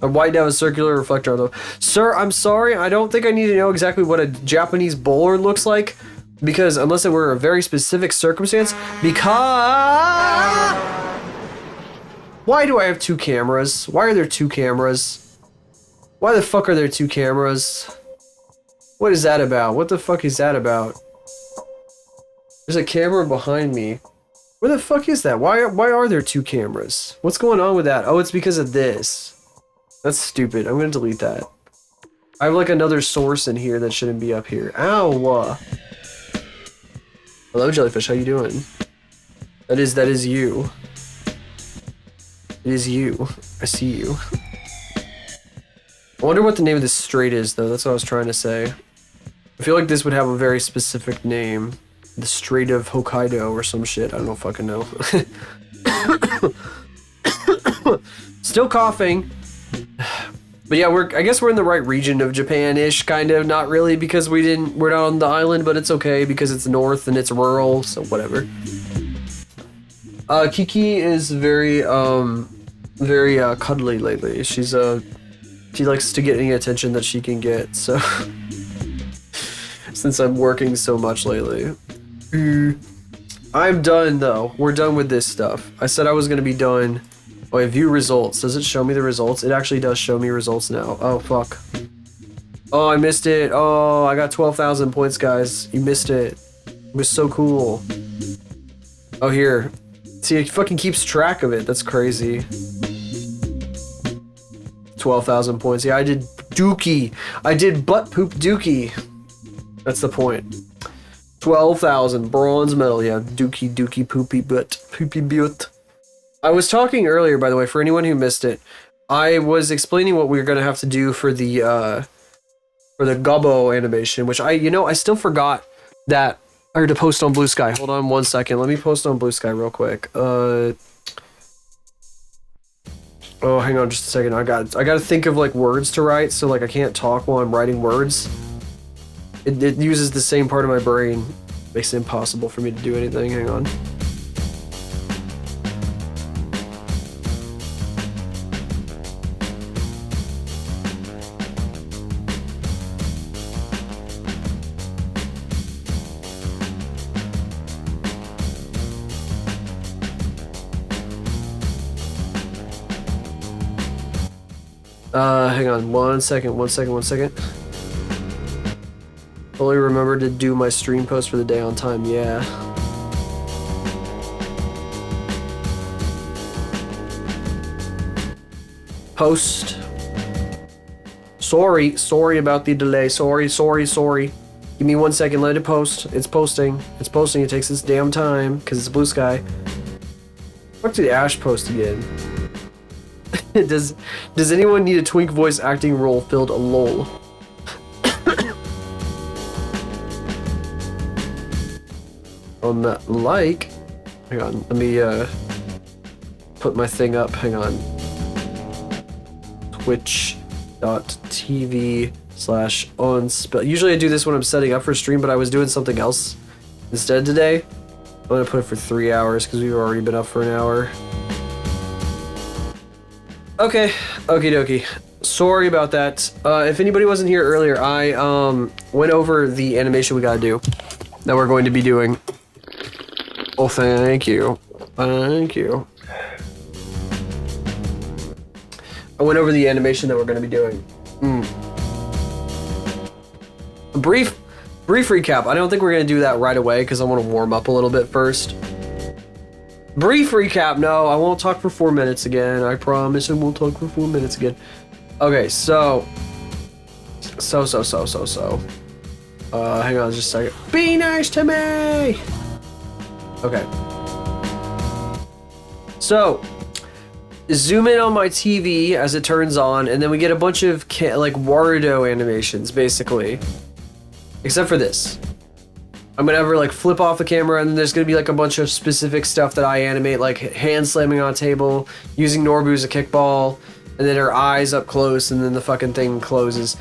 A white down a circular reflector on the... Sir, I'm sorry. I don't think I need to know exactly what a Japanese bollard looks like. Because unless it were a very specific circumstance. Because... Why do I have two cameras? Why are there two cameras? Why the fuck are there two cameras? What is that about? What the fuck is that about? There's a camera behind me. Where the fuck is that? Why are there two cameras? What's going on with that? Oh, it's because of this. That's stupid. I'm gonna delete that. I have like another source in here that shouldn't be up here. Ow! Hello, jellyfish. How you doing? That is you. It is you. I see you. I wonder what the name of this strait is, though. That's what I was trying to say. I feel like this would have a very specific name. The Strait of Hokkaido or some shit. I don't fucking know. Still coughing. But yeah, I guess we're in the right region of Japan-ish, kind of. Not really, because we're not on the island, but it's okay because it's north and it's rural, so whatever. Kiki is very cuddly lately. She likes to get any attention that she can get, so since I'm working so much lately. I'm done though. We're done with this stuff. I said I was gonna be done. Oh, I view results. Does it show me the results? It actually does show me results now. Oh fuck. Oh, I missed it. Oh, I got 12,000 points, guys. You missed it. It was so cool. Oh, here. See, it fucking keeps track of it. That's crazy. 12,000 points. Yeah, I did dookie. I did butt poop dookie. That's the point. 12,000 bronze medal. Yeah, dookie poopy butt poopy butt. I was talking earlier, by the way, for anyone who missed it. I was explaining what we were gonna have to do for the Gobbo animation, which I still forgot that I had to post on Blue Sky. Hold on 1 second. Let me post on Blue Sky real quick. Oh, hang on just a second. I gotta think of like words to write, so like I can't talk while I'm writing words. It uses the same part of my brain. Makes it impossible for me to do anything. Hang on. Hang on, one second. Only remember to do my stream post for the day on time, yeah. Post. Sorry about the delay. Sorry. Give me 1 second, let it post. It's posting. It takes its damn time, because it's blue sky. What did Ash post again? Does anyone need a twink voice acting role filled a lol? On that like, hang on, let me put my thing up, hang on. Twitch.tv/onspell. Usually I do this when I'm setting up for stream, but I was doing something else instead today. I'm gonna put it for 3 hours because we've already been up for an hour. Okay, okie dokie. Sorry about that. If anybody wasn't here earlier, I went over the animation we gotta do that we're going to be doing. Oh, thank you. I went over the animation that we're going to be doing. A brief recap. I don't think we're going to do that right away because I want to warm up a little bit first. Brief recap. No, I won't talk for 4 minutes again. I promise I won't talk for 4 minutes again. Okay, so. Hang on just a second. Be nice to me! Okay. So, zoom in on my TV as it turns on, and then we get a bunch of like Warudo animations, basically. Except for this. I'm gonna have her like flip off the camera, and then there's gonna be like a bunch of specific stuff that I animate, like hand slamming on a table, using Norbu as a kickball, and then her eyes up close, and then the fucking thing closes.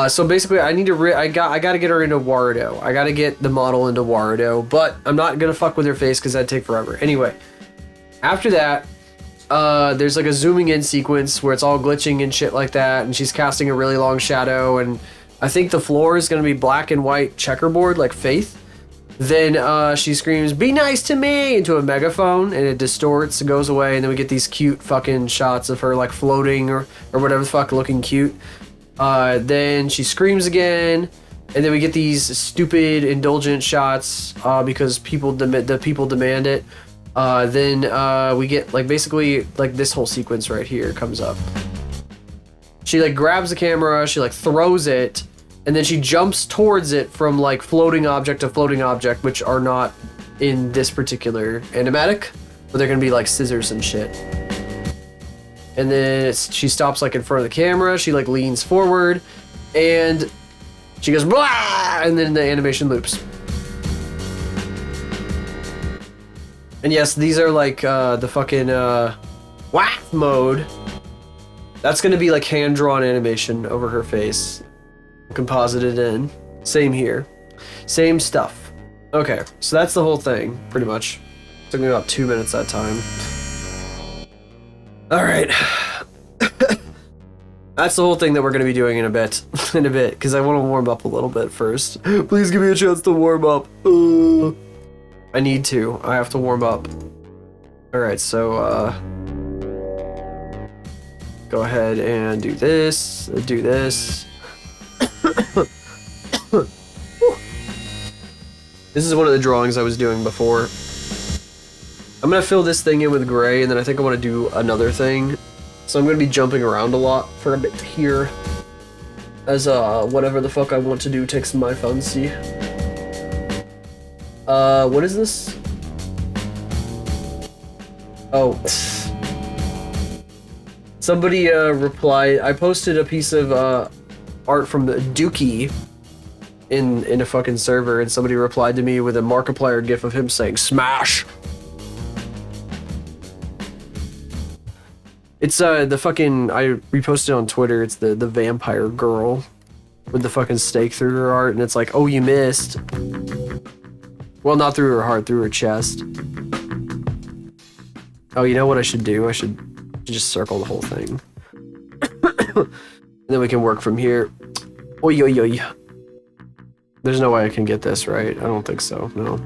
So basically, I need to I gotta get her into Warudo. I gotta get the model into Warudo, but I'm not gonna fuck with her face because that'd take forever. Anyway, after that, there's like a zooming in sequence where it's all glitching and shit like that, and she's casting a really long shadow, and I think the floor is gonna be black and white checkerboard like Faith. Then she screams, "Be nice to me!" into a megaphone, and it distorts and goes away, and then we get these cute fucking shots of her like floating or whatever the fuck, looking cute. Then she screams again, and then we get these stupid indulgent shots because the people demand it. Then we get like basically like this whole sequence right here comes up. She like grabs the camera, she like throws it, and then she jumps towards it from like floating object to floating object, which are not in this particular animatic, but they're gonna be like scissors and shit. And then she stops like in front of the camera, she like leans forward, and she goes blah, and then the animation loops. And yes, these are like the fucking WAF mode. That's gonna be like hand-drawn animation over her face, composited in. Same here, same stuff. Okay, so that's the whole thing, pretty much. Took me about 2 minutes that time. All right. That's the whole thing that we're going to be doing in a bit, because I want to warm up a little bit first. Please give me a chance to warm up. I need to. I have to warm up. All right, so go ahead and do this. Do this. This is one of the drawings I was doing before. I'm gonna fill this thing in with gray, and then I think I want to do another thing. So I'm gonna be jumping around a lot for a bit here, as whatever the fuck I want to do takes my fancy. What is this? Oh, somebody replied. I posted a piece of art from the Dookie in a fucking server, and somebody replied to me with a Markiplier gif of him saying "Smash." It's the fucking, I reposted on Twitter, it's the vampire girl with the fucking stake through her heart, and it's like, oh, you missed. Well, not through her heart, through her chest. Oh, you know what I should do? I should just circle the whole thing. And then we can work from here. Oi, oi, oi. There's no way I can get this right. I don't think so, no.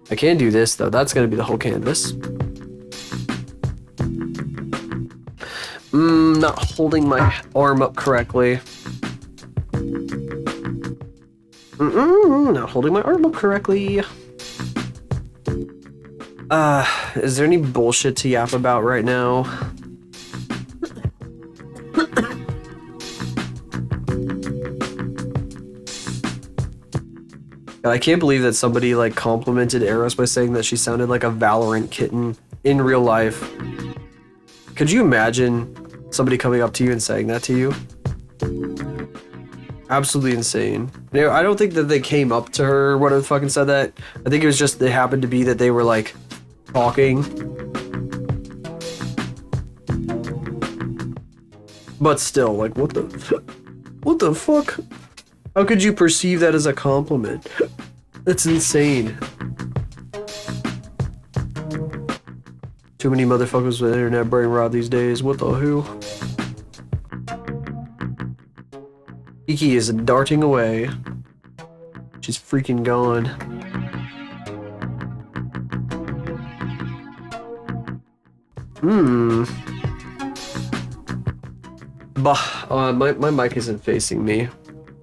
I can do this though. That's gonna be the whole canvas. not holding my arm up correctly. Not holding my arm up correctly. Is there any bullshit to yap about right now? I can't believe that somebody like complimented Eros by saying that she sounded like a Valorant kitten in real life. Could you imagine somebody coming up to you and saying that to you? Absolutely insane. You know, I don't think that they came up to her or whatever the fucking said that. I think it was just, it happened to be that they were like talking. But still, like, what the fuck? How could you perceive that as a compliment? That's insane. Too many motherfuckers with internet brain rot these days. What the who? Kiki is darting away. She's freaking gone. Bah, my mic isn't facing me.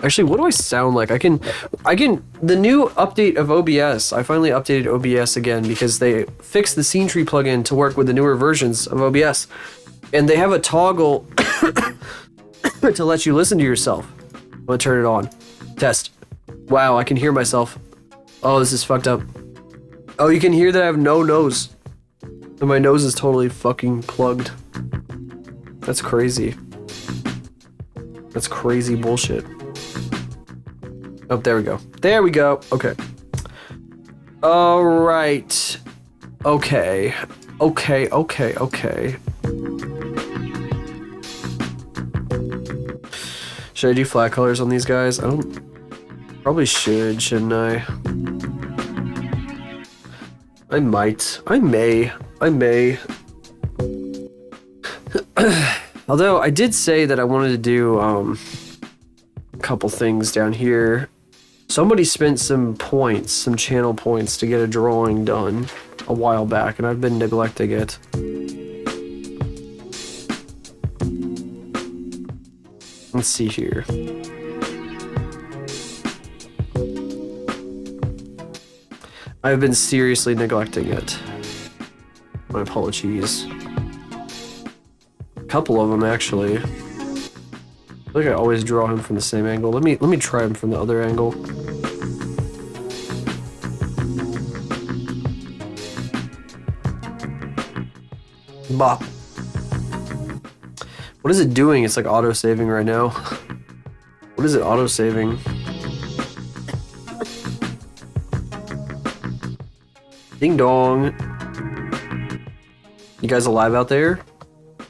Actually, what do I sound like? I can, the new update of OBS, I finally updated OBS again because they fixed the Scene Tree plugin to work with the newer versions of OBS. And they have a toggle to let you listen to yourself. I'm gonna turn it on. Test. Wow, I can hear myself. Oh, this is fucked up. Oh, you can hear that I have no nose. And my nose is totally fucking plugged. That's crazy. That's crazy bullshit. Oh, there we go. There we go. Okay. All right. Okay. Okay. Should I do flat colors on these guys? I don't... Probably should, shouldn't I? I might. I may. Although, I did say that I wanted to do, a couple things down here. Somebody spent some points, some channel points to get a drawing done a while back, and I've been neglecting it. Let's see here. I've been seriously neglecting it. My apologies. A couple of them, actually. I think I always draw him from the same angle. Let me try him from the other angle. Bop. What is it doing? It's like auto-saving right now. What is it auto-saving? Ding dong. You guys alive out there?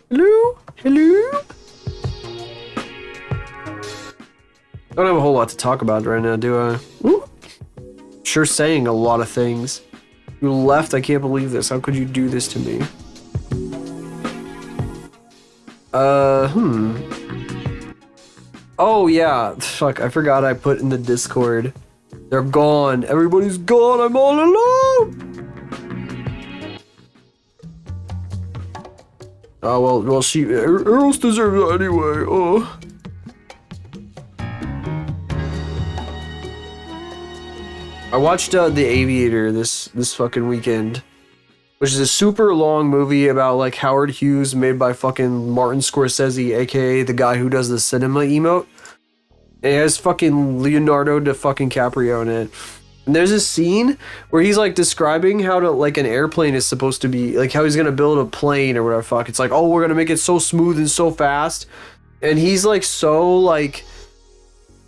Hello? Hello? I don't have a whole lot to talk about right now, do I? Ooh. Sure saying a lot of things. You left, I can't believe this. How could you do this to me? Oh yeah, fuck, I forgot I put in the Discord. They're gone. Everybody's gone, I'm all alone! Oh, well, Eros deserves it anyway, oh. I watched The Aviator this fucking weekend, which is a super long movie about like Howard Hughes made by fucking Martin Scorsese, aka the guy who does the cinema emote. And it has fucking Leonardo DiCaprio in it. And there's a scene where he's like describing how to like an airplane is supposed to be, like how he's gonna build a plane or whatever fuck. It's like, oh, we're gonna make it so smooth and so fast. And he's like so like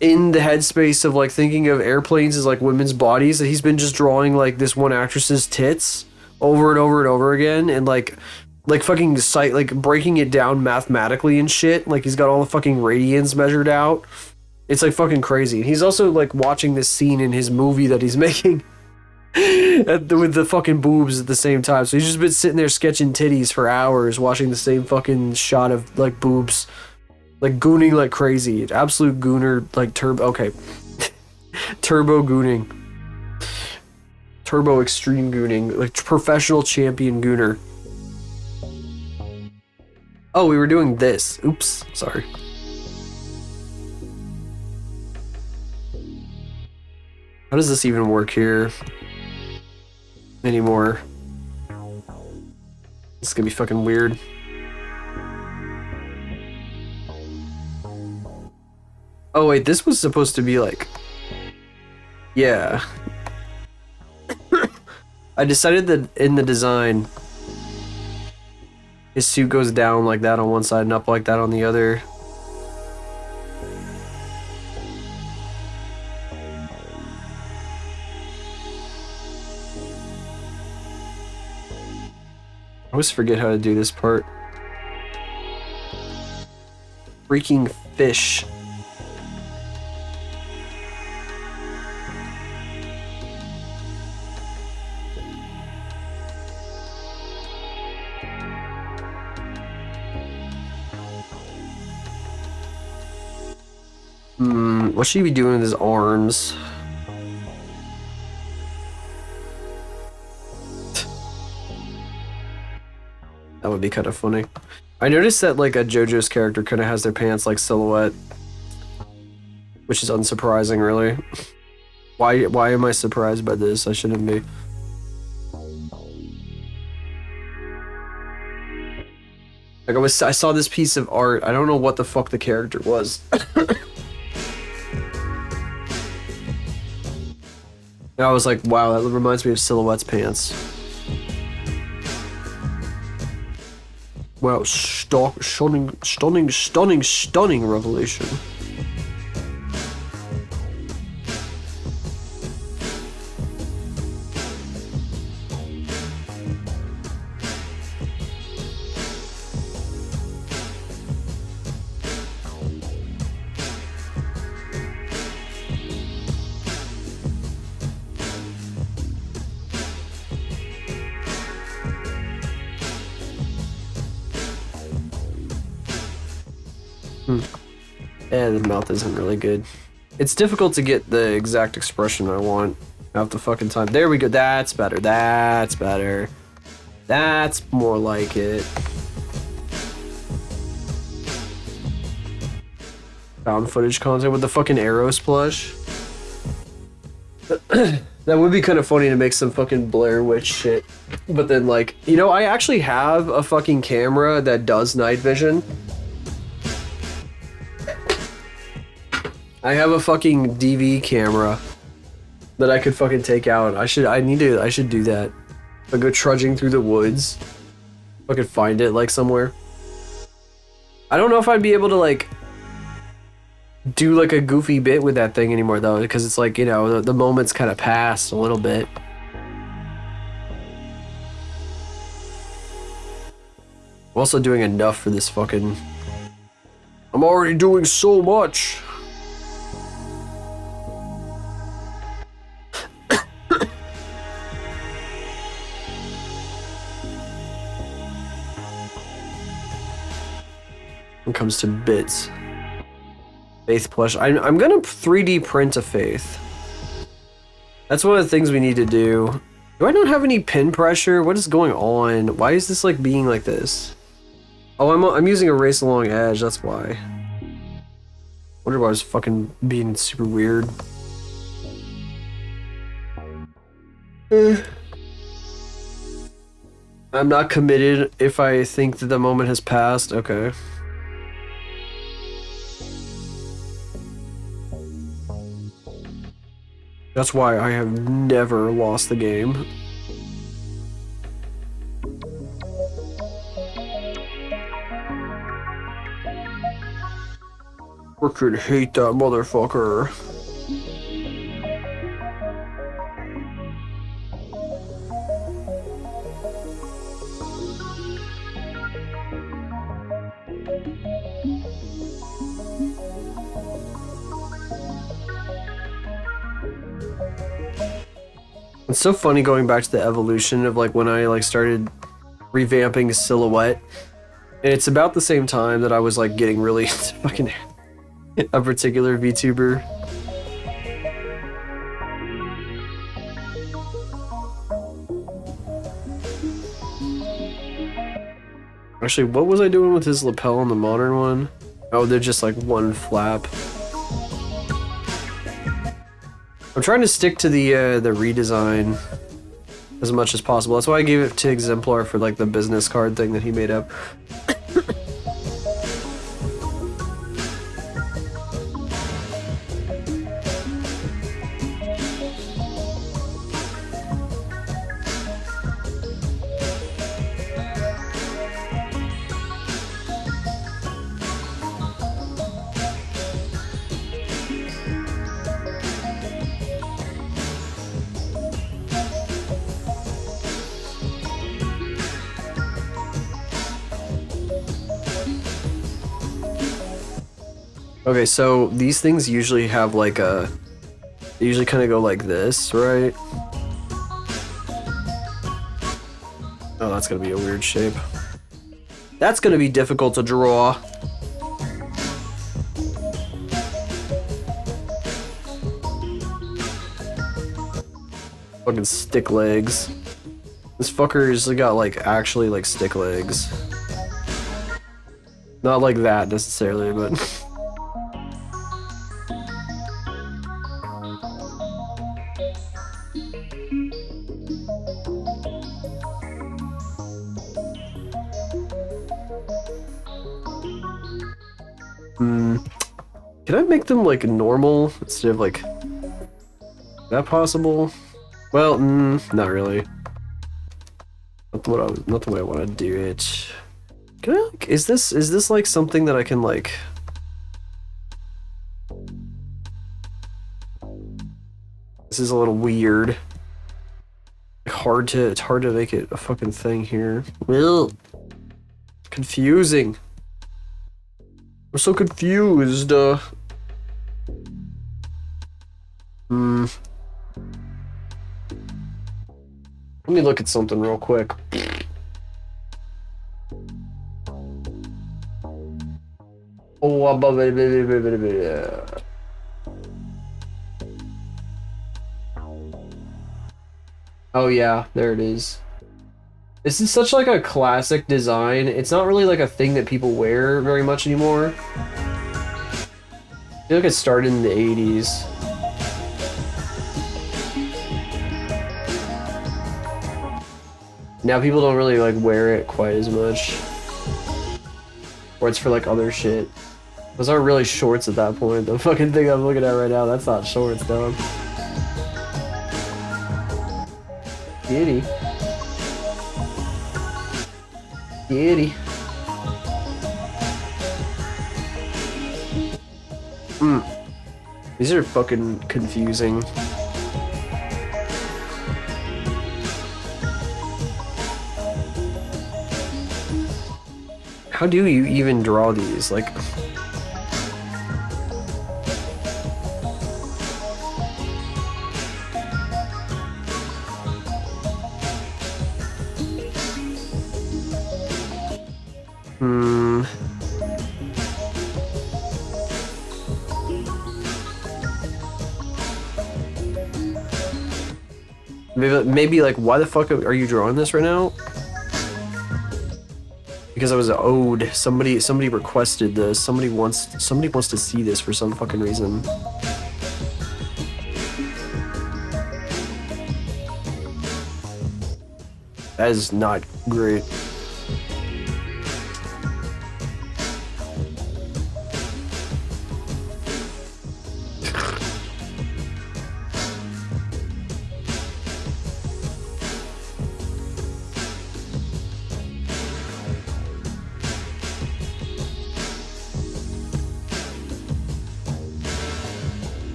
in the headspace of like thinking of airplanes as like women's bodies that he's been just drawing like this one actress's tits over and over and over again, and like fucking like breaking it down mathematically and shit. Like he's got all the fucking radians measured out. It's like fucking crazy. He's also like watching this scene in his movie that he's making with the fucking boobs at the same time. So he's just been sitting there sketching titties for hours, watching the same fucking shot of like boobs, like gooning like crazy. Absolute gooner, like turbo. Okay, turbo gooning, turbo extreme gooning, like professional champion gooner. Oh, we were doing this. Oops, sorry. How does this even work here anymore? This is gonna be fucking weird. Oh wait, this was supposed to be like... Yeah. I decided that in the design, his suit goes down like that on one side and up like that on the other. I always forget how to do this part. Freaking fish. What should he be doing with his arms? That would be kind of funny. I noticed that like a JoJo's character kind of has their pants like silhouette, which is unsurprising, really. Why am I surprised by this? I shouldn't be. Like I saw this piece of art. I don't know what the fuck the character was. And I was like, wow, that reminds me of Silhouette's pants. Wow, stunning revelation. Yeah, the mouth isn't really good. It's difficult to get the exact expression I want half the fucking time. There we go. That's better. That's better. That's more like it. Found footage content with the fucking Arrows plush. That would be kind of funny to make some fucking Blair Witch shit. But then, like, you know, I actually have a fucking camera that does night vision. I have a fucking DV camera that I could fucking take out. I should do that. I go trudging through the woods. If I could find it like somewhere. I don't know if I'd be able to like do like a goofy bit with that thing anymore though, because it's like, you know, the moment's kind of passed a little bit. I'm also doing enough for this fucking... I'm already doing so much. When it comes to bits. Faith plush. I'm gonna 3D print a Faith. That's one of the things we need to do. Do I not have any pin pressure? What is going on? Why is this like being like this? Oh, I'm using a race along edge, that's why. Wonder why I was fucking being super weird. I'm not committed if I think that the moment has passed. Okay. That's why I have never lost the game. We could hate that motherfucker. It's so funny going back to the evolution of like when I like started revamping Silhouette, and it's about the same time that I was like getting really into fucking a particular VTuber. Actually, what was I doing with his lapel on the modern one? Oh, they're just like one flap. I'm trying to stick to the redesign as much as possible. That's why I gave it to Exemplar for like the business card thing that he made up. Okay, so these things usually have like a... They usually kind of go like this, right? Oh, that's gonna be a weird shape. That's gonna be difficult to draw. Fucking stick legs. This fucker's got like actually like stick legs. Not like that necessarily, but... Can I make them like normal instead of like... Is that possible? Well, not really. Not the way I want to do it. Can I, like, is this like something that I can like... This is a little weird. It's hard to make it a fucking thing here. Ugh. Confusing. I'm so confused. Let me look at something real quick. Oh yeah, there it is. This is such like a classic design. It's not really like a thing that people wear very much anymore. I feel like it started in the 80s. Now people don't really like wear it quite as much. Or it's for like other shit. Those aren't really shorts at that point. The fucking thing I'm looking at right now, that's not shorts, dog. Kitty. Kitty. These are fucking confusing. How do you even draw these? Like... Maybe like, why the fuck are you drawing this right now? Because I was owed. Somebody requested this. Somebody wants to see this for some fucking reason. That is not great.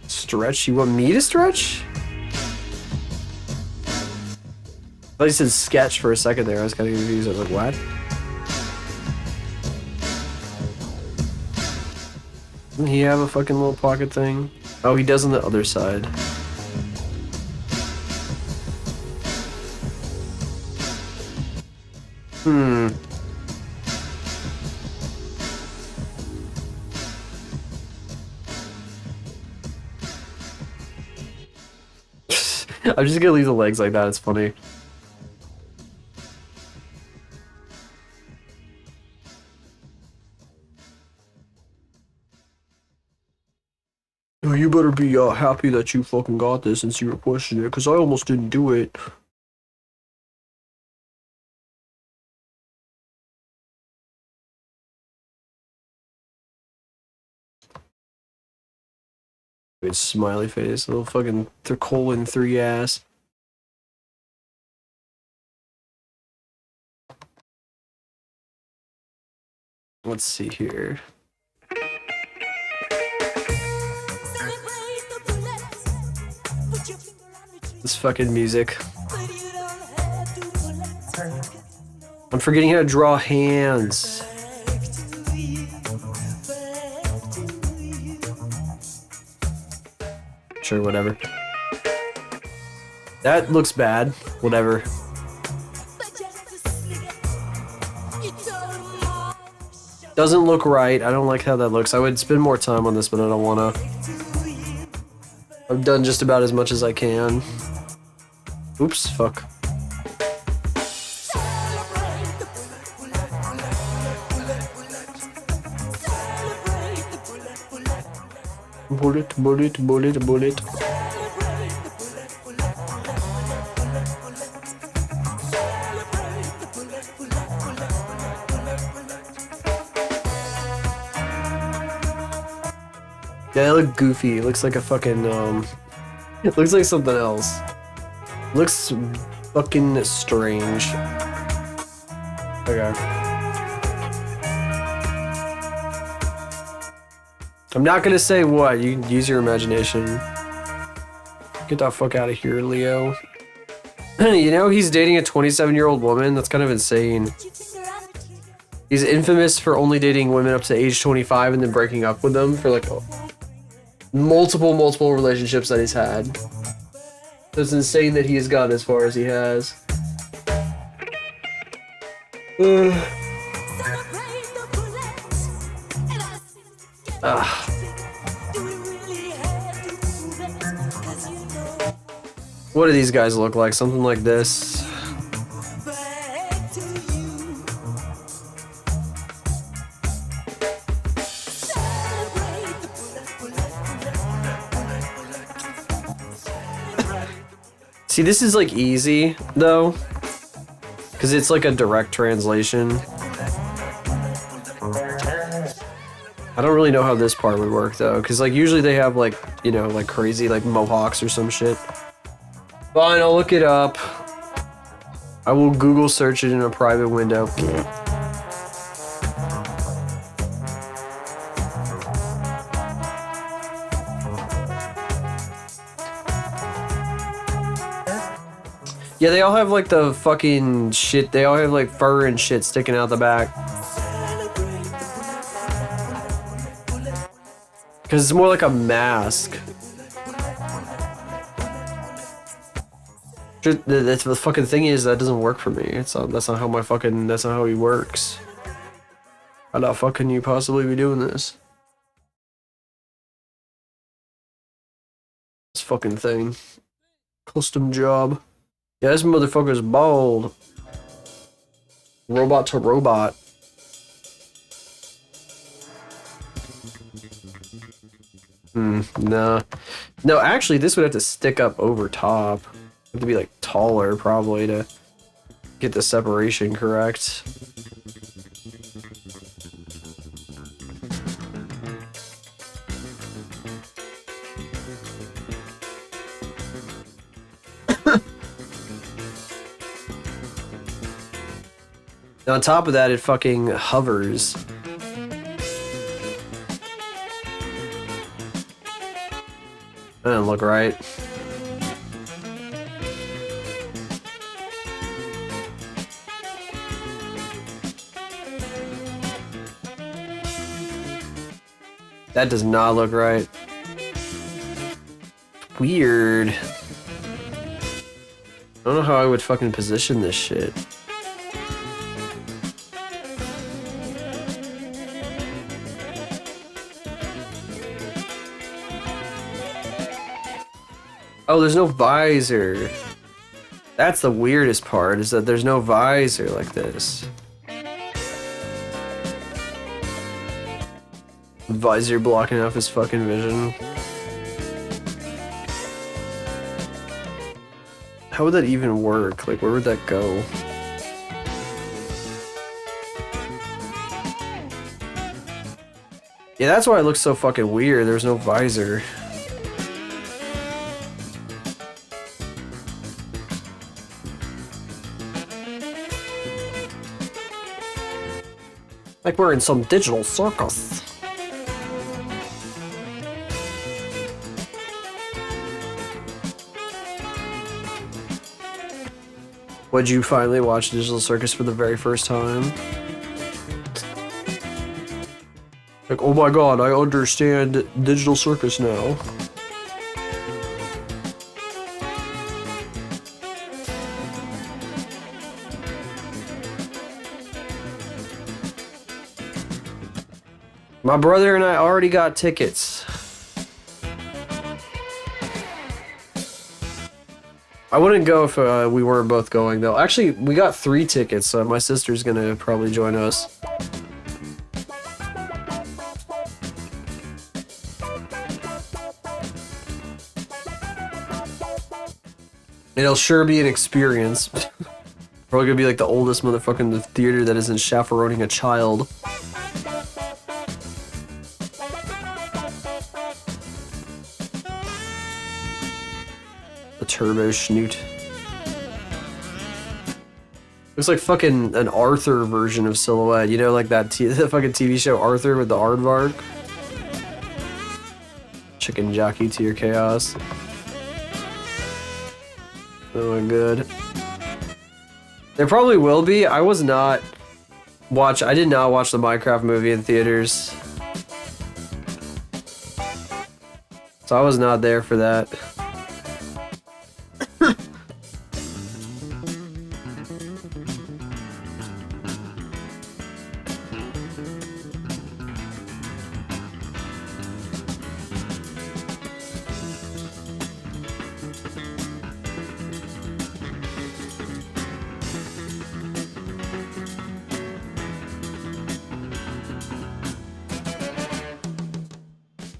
Stretch? You want me to stretch? I thought you said sketch for a second there. I was kind of confused. I was like, what? Doesn't he have a fucking little pocket thing? Oh, he does on the other side. I'm just gonna leave the legs like that, it's funny. Oh, you better be happy that you fucking got this since you were questioning it, because I almost didn't do it. Wait, smiley face, little fucking colon 3 ass. Let's see here. This fucking music. I'm forgetting how to draw hands. Sure, whatever. That looks bad. Whatever. Doesn't look right. I don't like how that looks. I would spend more time on this, but I don't wanna. I've done just about as much as I can. Oops, fuck. Bullet, bullet, bullet, bullet. Yeah, it look goofy. It looks like a fucking, it looks like something else. Looks fucking strange. Okay. I'm not gonna say what. You can use your imagination. Get the fuck out of here, Leo. You know, he's dating a 27-year-old woman? That's kind of insane. He's infamous for only dating women up to age 25 and then breaking up with them for like multiple relationships that he's had. It's insane that he has gotten as far as he has. What do these guys look like? Something like this. See, this is like easy though, because it's like a direct translation. I don't really know how this part would work though, because like usually they have like, you know, like crazy like mohawks or some shit. Fine, I'll look it up. I will Google search it in a private window. Yeah, they all have like the fucking shit. They all have like fur and shit sticking out the back. Because it's more like a mask. That's the fucking thing is that doesn't work for me. That's not how my fucking, that's not how he works. How the fuck can you possibly be doing this? This fucking thing. Custom job. Yeah, this motherfucker's bald. Robot to robot. Nah. No, actually, this would have to stick up over top. Have to be like taller, probably, to get the separation correct. And on top of that, it fucking hovers. That doesn't look right. That does not look right. Weird. I don't know how I would fucking position this shit. Oh, there's no visor. That's the weirdest part, is that there's no visor like this. Visor blocking off his fucking vision. How would that even work? Like, where would that go? Yeah, that's why it looks so fucking weird. There's no visor. Like we're in some digital circus. Would you finally watch Digital Circus for the very first time? Like, oh my god, I understand Digital Circus now. My brother and I already got tickets. I wouldn't go if we weren't both going, though. Actually, we got 3 tickets, so my sister's gonna probably join us. It'll sure be an experience. Probably gonna be like the oldest motherfucker in the theater that isn't chaperoning a child. Turbo Schnoot. Looks like fucking an Arthur version of Silhouette. You know, like that the fucking TV show Arthur with the aardvark? Chicken jockey to your chaos. Oh my god. There probably will be. I did not watch the Minecraft movie in theaters. So I was not there for that.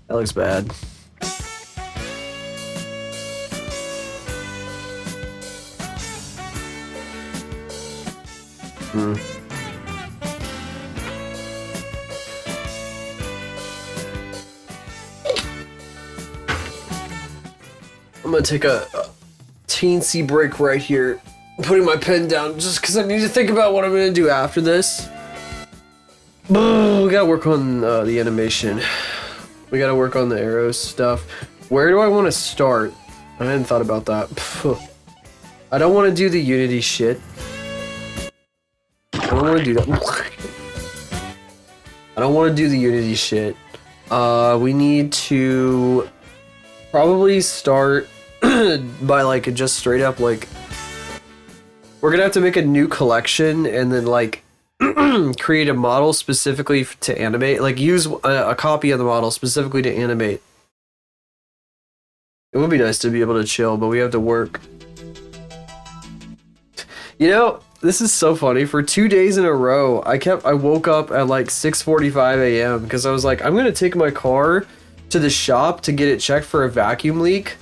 That looks bad. I'm gonna take a teensy break right here. I'm putting my pen down just because I need to think about what I'm gonna do after this. We gotta work on the animation. We gotta work on the arrows stuff. Where do I want to start? I hadn't thought about that. I don't want to do the Unity shit. I don't want to do that. I don't want to do the Unity shit. We need to probably start by like just straight up like we're gonna have to make a new collection and then like create a model specifically to animate, like use a copy of the model specifically to animate. It would be nice to be able to chill, but we have to work. You know, this is so funny. For 2 days in a row, I woke up at like 6:45 a.m. because I was like, I'm gonna take my car to the shop to get it checked for a vacuum leak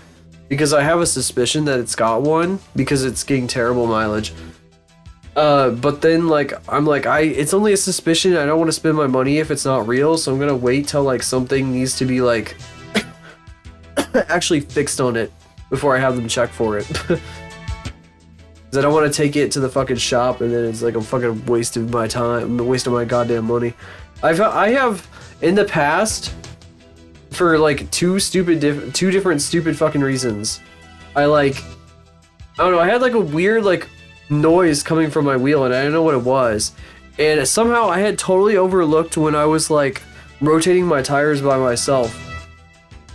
because I have a suspicion that it's got one because it's getting terrible mileage. But then like I'm like it's only a suspicion. I don't want to spend my money if it's not real, so I'm gonna wait till like something needs to be like actually fixed on it before I have them check for it. Because I don't want to take it to the fucking shop and then it's like I'm fucking wasting my time, wasting my goddamn money. I have in the past for like two different stupid fucking reasons. I don't know. I had like a weird like noise coming from my wheel and I didn't know what it was, and somehow I had totally overlooked when I was like rotating my tires by myself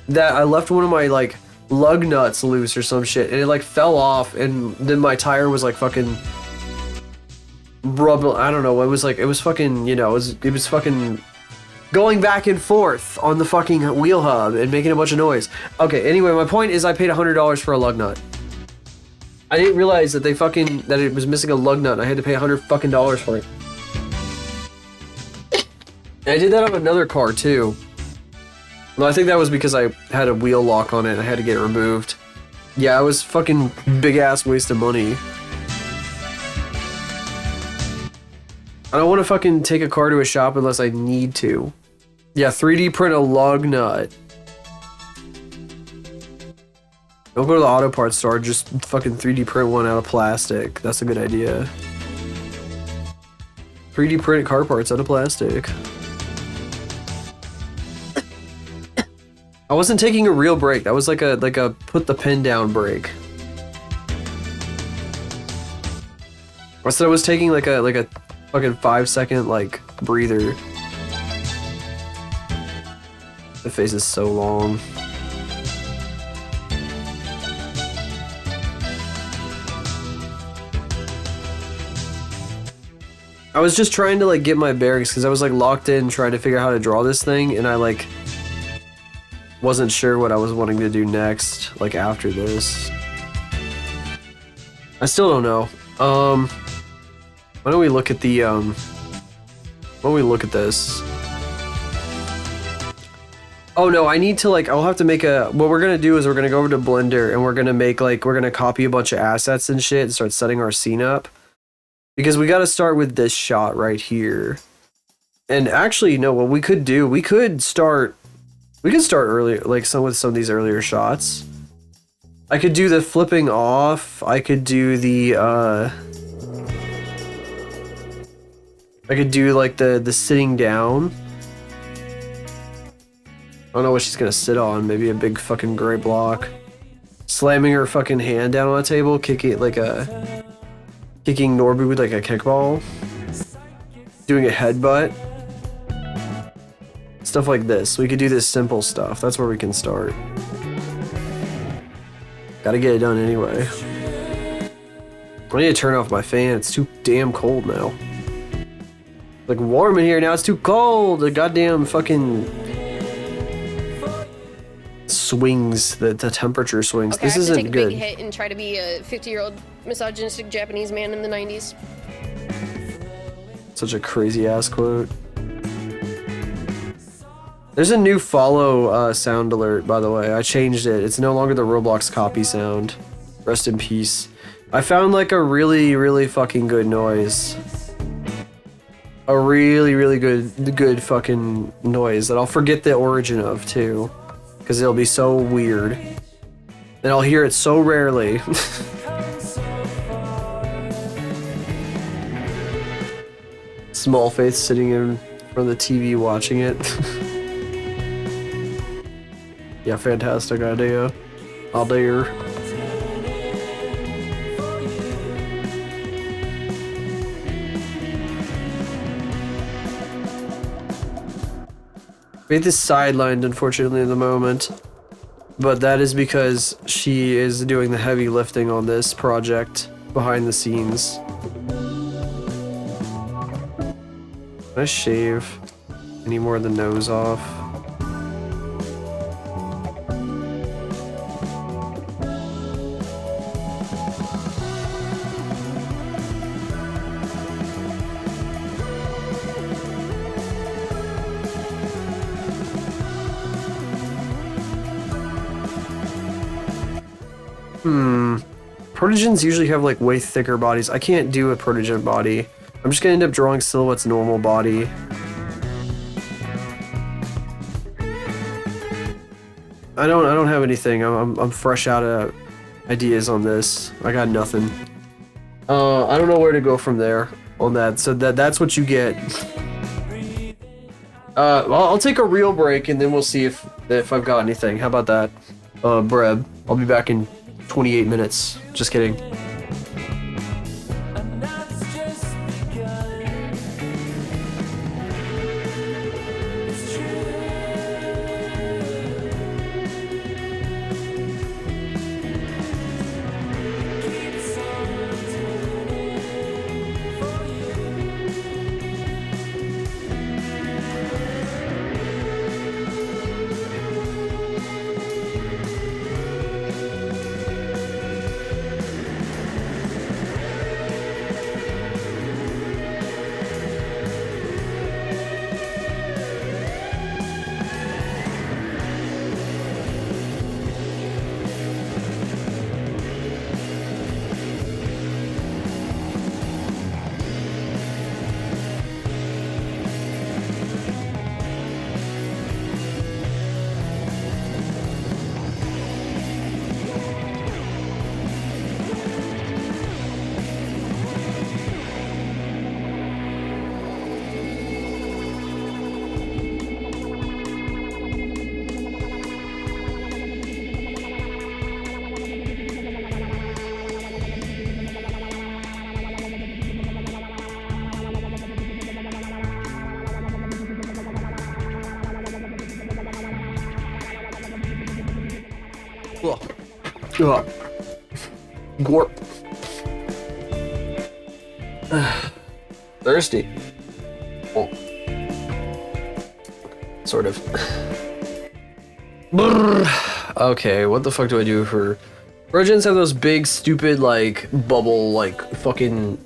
that I left one of my like lug nuts loose or some shit and it like fell off and then my tire was like fucking I don't know, it was fucking, you know, it was fucking going back and forth on the fucking wheel hub and making a bunch of noise. Okay, anyway, my point is I paid $100 for a lug nut. I didn't realize that that it was missing a lug nut and I had to pay $100 fucking for it. And I did that on another car too. Well, I think that was because I had a wheel lock on it and I had to get it removed. Yeah, it was fucking big ass waste of money. I don't want to fucking take a car to a shop unless I need to. Yeah, 3D print a lug nut. Don't go to the auto parts store, just fucking 3D print one out of plastic. That's a good idea. 3D print car parts out of plastic. I wasn't taking a real break. That was like a put the pen down break. I said I was taking like a fucking 5-second like breather. The face is so long. I was just trying to like get my bearings because I was like locked in trying to figure out how to draw this thing, and I like wasn't sure what I was wanting to do next, like after this. I still don't know. Why don't we look at the why don't we look at this? Oh no, I need to like, I'll have to make what we're gonna do is we're gonna go over to Blender and we're gonna make like, we're gonna copy a bunch of assets and shit and start setting our scene up. Because we gotta start with this shot right here. And actually, no, what we could do, we could start earlier, like with some of these earlier shots. I could do the flipping off, I could do the, I could do like the sitting down. I don't know what she's gonna sit on. Maybe a big fucking gray block. Slamming her fucking hand down on a table, kicking Norby with like a kickball. Doing a headbutt. Stuff like this. We could do this simple stuff. That's where we can start. Gotta get it done anyway. I need to turn off my fan. It's too damn cold now. Like warm in here now. It's too cold. The goddamn fucking swings. The temperature swings. Okay, this I have to isn't take a good. big hit and try to be a 50-year-old misogynistic Japanese man in the 90s. Such a crazy ass quote. There's a new follow sound alert, by the way. I changed it. It's no longer the Roblox copy sound. Rest in peace. I found like a really, really fucking good noise. A really, really good fucking noise that I'll forget the origin of too. Because it'll be so weird. And I'll hear it so rarely. Small Faith sitting in front of the TV watching it. Yeah, fantastic idea. I'll dare. Faith is sidelined, unfortunately, in the moment. But that is because she is doing the heavy lifting on this project behind the scenes. Can I shave any more of the nose off? Protogens usually have like way thicker bodies. I can't do a protogen body. I'm just gonna end up drawing Silhouette's normal body. I don't have anything. I'm fresh out of ideas on this. I got nothing. I don't know where to go from there on that. So that's what you get. I'll take a real break and then we'll see if I've got anything. How about that? Breb. I'll be back in 28 minutes. Just kidding. Ugh. Ugh. Gorp. Thirsty. Oh. Sort of. Brrr. Okay, what the fuck do I do for... Virgins have those big, stupid, like, bubble, like, fucking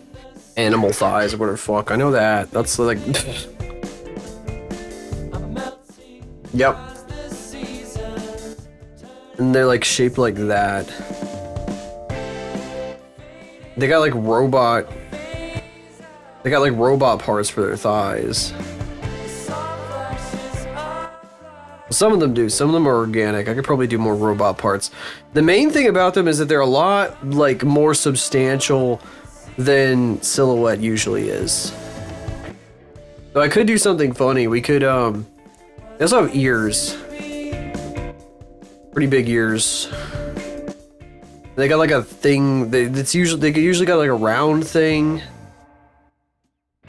animal thighs or whatever the fuck. I know that. That's like... Yep. And they're, like, shaped like that. They got, like, robot... They got, like, robot parts for their thighs. Some of them do. Some of them are organic. I could probably do more robot parts. The main thing about them is that they're a lot, like, more substantial than Silhouette usually is. So I could do something funny. We could, they also have ears. Pretty big ears. They got, like, a thing. They usually got, like, a round thing.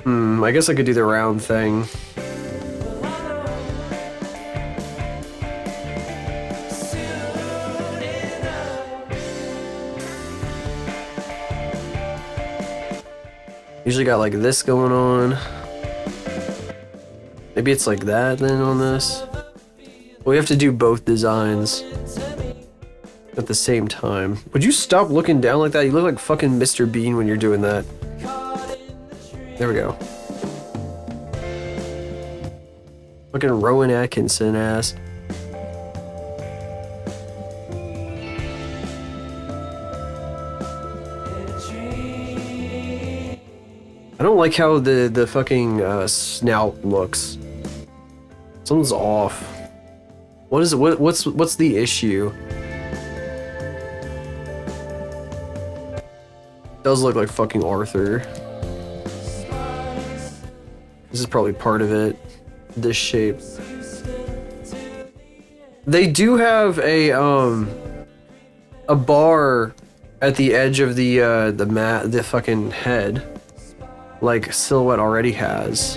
I guess I could do the round thing. Usually got like this going on. Maybe it's like that then on this. Well, we have to do both designs at the same time. Would you stop looking down like that? You look like fucking Mr. Bean when you're doing that. There we go. Fucking Rowan Atkinson ass. I don't like how the fucking snout looks. Something's off. What is it? What's the issue? Does look like fucking Arthur. This is probably part of it. This shape. They do have a bar at the edge of the fucking head. Like Silhouette already has.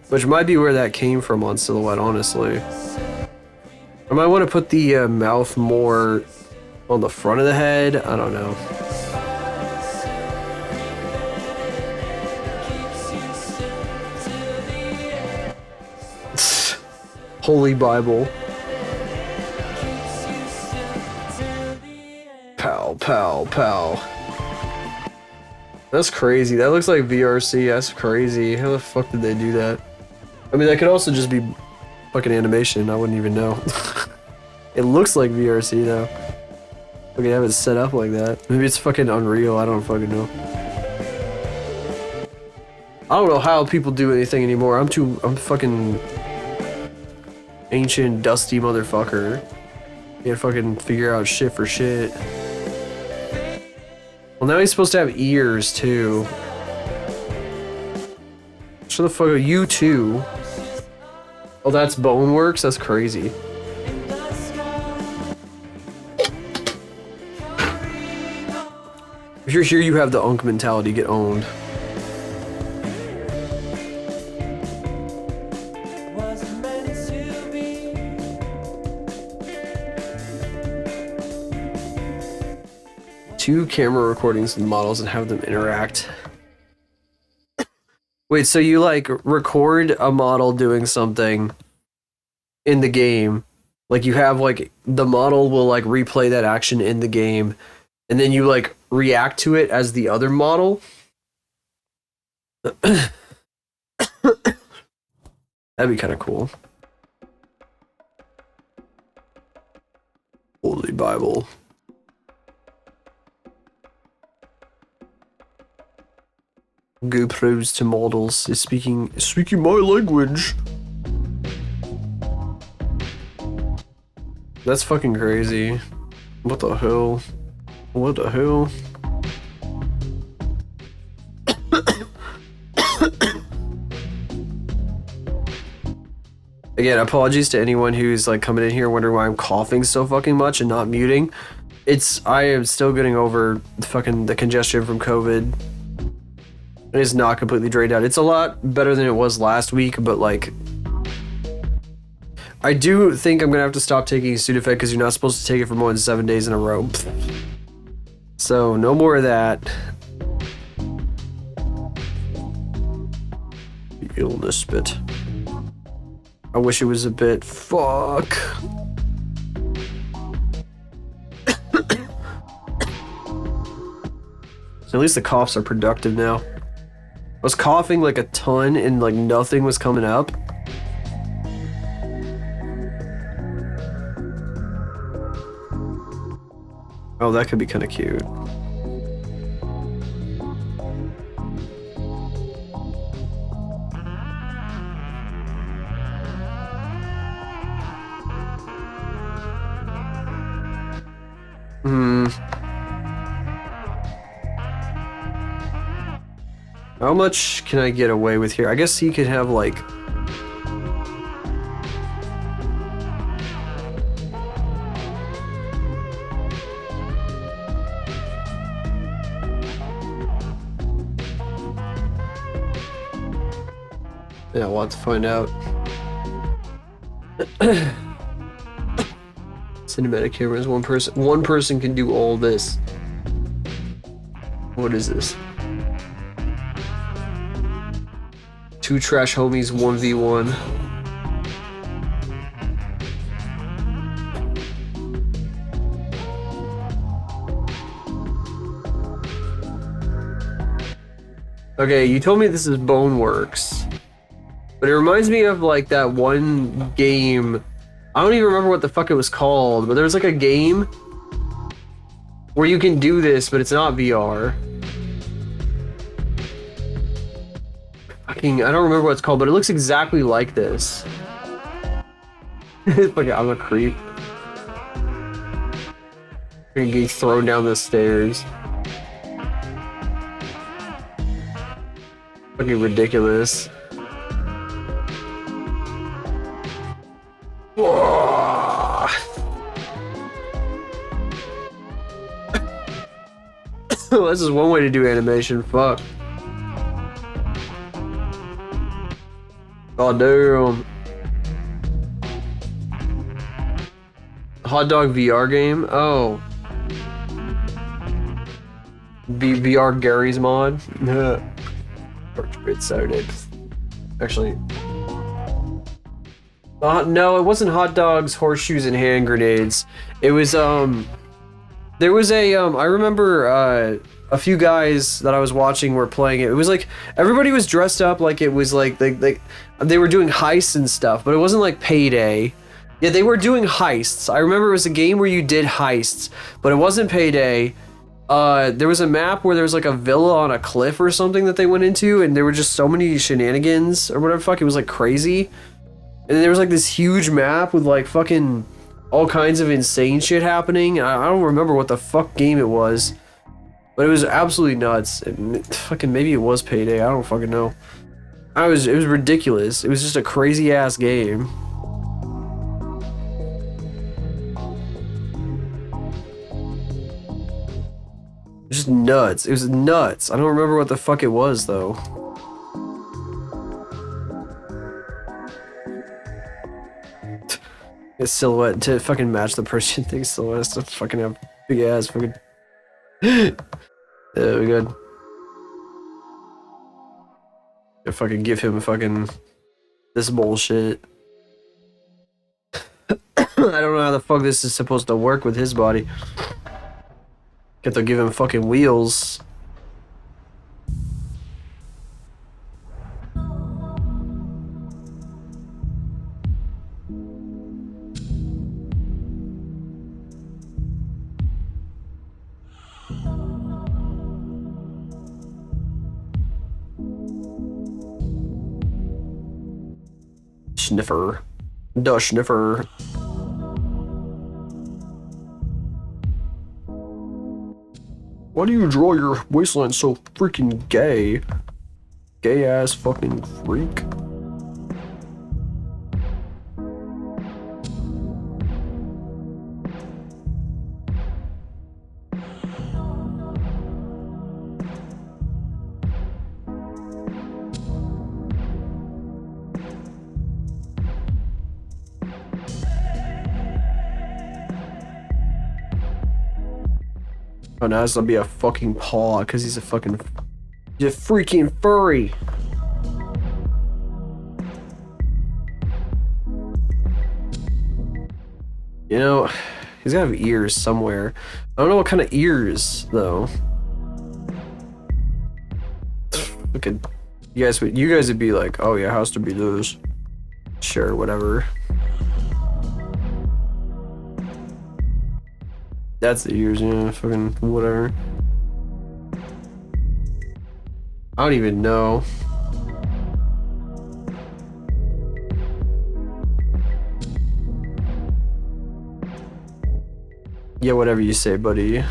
Which might be where that came from on Silhouette, honestly. I might want to put the mouth more on the front of the head. I don't know. Holy Bible. Pow, pow, pow. That's crazy. That looks like VRC. That's crazy. How the fuck did they do that? I mean, that could also just be fucking animation. I wouldn't even know. It looks like VRC though. Okay, have it set up like that. Maybe it's fucking Unreal. I don't fucking know. I don't know how people do anything anymore. I'm fucking ancient, dusty motherfucker. Can't fucking figure out shit for shit. Well, now he's supposed to have ears, too. Shut the fuck up. You, too. Oh, that's Boneworks? That's crazy. If you're here, you have the Unk mentality. Get owned. Two camera recordings of the models and have them interact. Wait, so you like record a model doing something in the game, like you have like the model will like replay that action in the game, and then you like react to it as the other model? That'd be kind of cool. Holy Bible. GoPros to models is speaking my language. That's fucking crazy. What the hell? What the hell? Again, apologies to anyone who's like coming in here wondering why I'm coughing so fucking much and not muting. I am still getting over the congestion from COVID. It is not completely drained out. It's a lot better than it was last week, but like I do think I'm gonna have to stop taking Sudafed because you're not supposed to take it for more than 7 days in a row. So no more of that. The illness bit. I wish it was a bit. Fuck. So at least the coughs are productive now. I was coughing like a ton and like nothing was coming up. Oh, that could be kind of cute. How much can I get away with here? I guess he could have like... Yeah, we'll have to find out. Cinematic cameras, one person can do all this. What is this? Two trash homies 1v1. Okay, you told me this is Boneworks. But it reminds me of like that one game. I don't even remember what the fuck it was called, but there was like a game where you can do this, but it's not VR. Fucking, I don't remember what it's called, but it looks exactly like this. Fucking, I'm a creep. You're gonna get thrown down the stairs. Fucking ridiculous. This is one way to do animation. Fuck. Oh damn. Hot dog VR game? Oh. VR Gary's mod? Great Saturday. Actually. No, it wasn't hot dogs, horseshoes, and hand grenades. It was, there was a, I remember, a few guys that I was watching were playing it. It was like, everybody was dressed up like it was like, they were doing heists and stuff, but it wasn't like Payday. Yeah, they were doing heists. I remember it was a game where you did heists, but it wasn't Payday. There was a map where there was like a villa on a cliff or something that they went into, and there were just so many shenanigans or whatever fuck, it was like crazy. And then there was like this huge map with like fucking all kinds of insane shit happening. I don't remember what the fuck game it was, but it was absolutely nuts. Fucking maybe it was Payday. I don't fucking know. It was ridiculous. It was just a crazy ass game. Just nuts. It was nuts. I don't remember what the fuck it was though. A silhouette to fucking match the Persian thing silhouette to fucking have big ass fucking. Yeah, we good. I fucking give him fucking this bullshit. I don't know how the fuck this is supposed to work with his body. Get to give him fucking wheels. Sniffer. Duh, sniffer. Why do you draw your waistline so freaking gay? Gay ass fucking freak. Oh, now it's gonna be a fucking paw because he's a freaking furry. You know, he's gotta have ears somewhere. I don't know what kind of ears though. Look at you guys would be like, oh yeah, has to be those. Sure, whatever. That's the ears, yeah, fucking whatever. I don't even know. Yeah, whatever you say, buddy.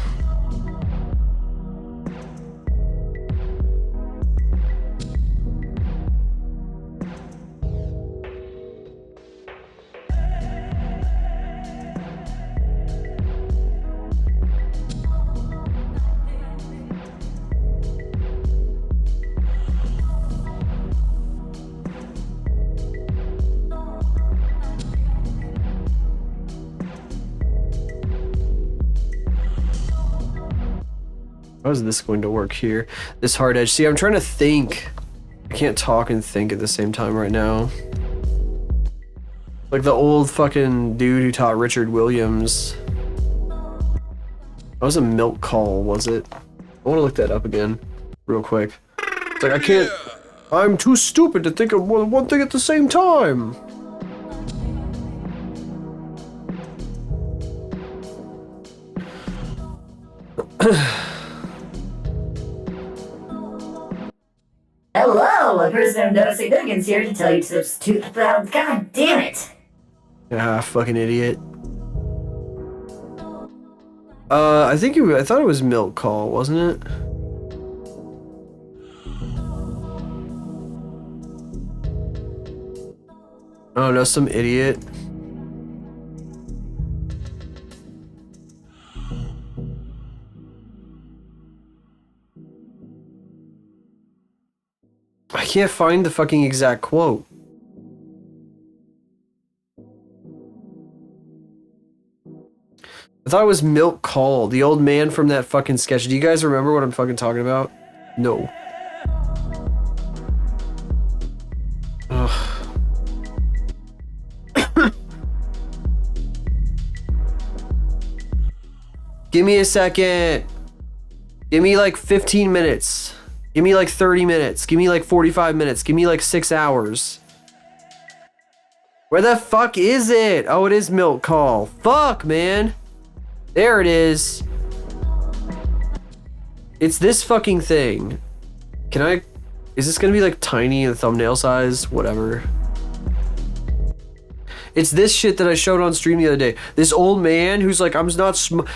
How is this going to work here? This hard edge. See, I'm trying to think. I can't talk and think at the same time right now. Like the old fucking dude who taught Richard Williams. That was a milk call, was it? I want to look that up again real quick. It's like, I can't. I'm too stupid to think of more than one thing at the same time. Hello, a prisoner of no significance here to tell you to substitute the cloud. God damn it! Ah, fucking idiot. I thought it was milk call, wasn't it? Oh no, some idiot. I can't find the fucking exact quote. I thought it was Milk Call, the old man from that fucking sketch. Do you guys remember what I'm fucking talking about? No. Ugh. Give me a second. Give me like 15 minutes. Give me like 30 minutes. Give me like 45 minutes. Give me like 6 hours. Where the fuck is it? Oh, it is Milk Call. Fuck, man. There it is. It's this fucking thing. Can I... Is this gonna be like tiny and thumbnail size? Whatever. It's this shit that I showed on stream the other day. This old man who's like, I'm not smart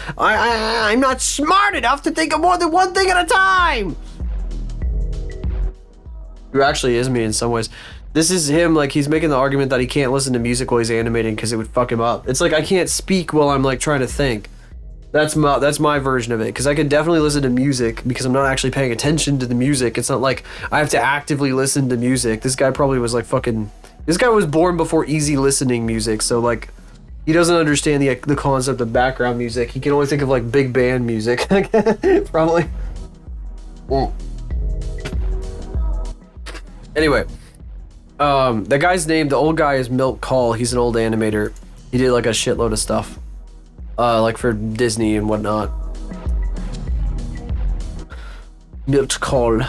enough to think of more than one thing at a time. Who actually is me in some ways. This is him, like, he's making the argument that he can't listen to music while he's animating because it would fuck him up. It's like I can't speak while I'm like trying to think. That's my version of it, because I can definitely listen to music because I'm not actually paying attention to the music. It's not like I have to actively listen to music. This guy probably was like fucking... This guy was born before easy listening music, so like he doesn't understand the concept of background music. He can only think of like big band music. Probably. Anyway, the guy's name, the old guy, is Milk Call. He's an old animator. He did like a shitload of stuff, like for Disney and whatnot. Milk Call.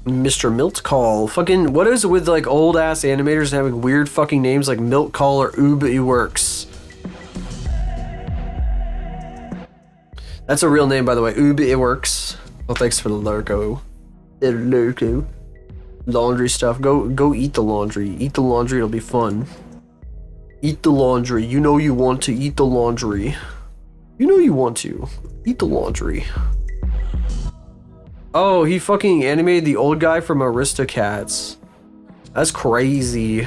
Mr. Milk Call. Fucking, what is it with like old ass animators having weird fucking names like Milk Call or Ubi Works? That's a real name, by the way. Ubi Works. Well, thanks for the logo. Laundry stuff. Go eat the laundry. Eat the laundry, it'll be fun. Eat the laundry. You know you want to eat the laundry. You know you want to. Eat the laundry. Oh, he fucking animated the old guy from Aristocats. That's crazy.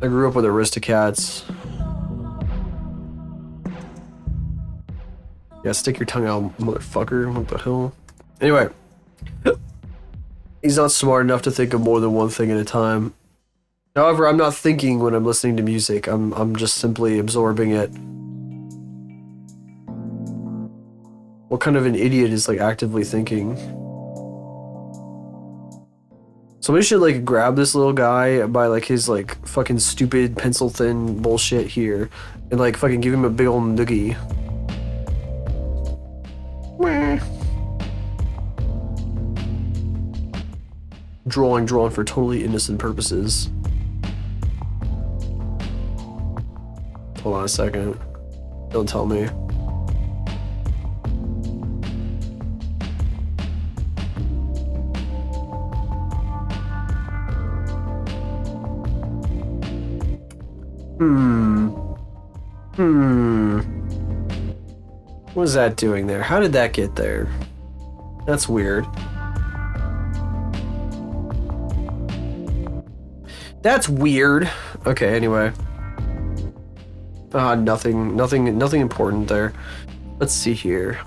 I grew up with Aristocats. Yeah, stick your tongue out, motherfucker. What the hell? Anyway. He's not smart enough to think of more than one thing at a time. However, I'm not thinking when I'm listening to music. I'm just simply absorbing it. What kind of an idiot is like actively thinking? Somebody should like grab this little guy by like his like fucking stupid pencil thin bullshit here and like fucking give him a big old noogie. Meh. Drawn for totally innocent purposes. Hold on a second. Don't tell me. What is that doing there? How did that get there? That's weird. That's weird. Okay, anyway. Nothing important there. Let's see here.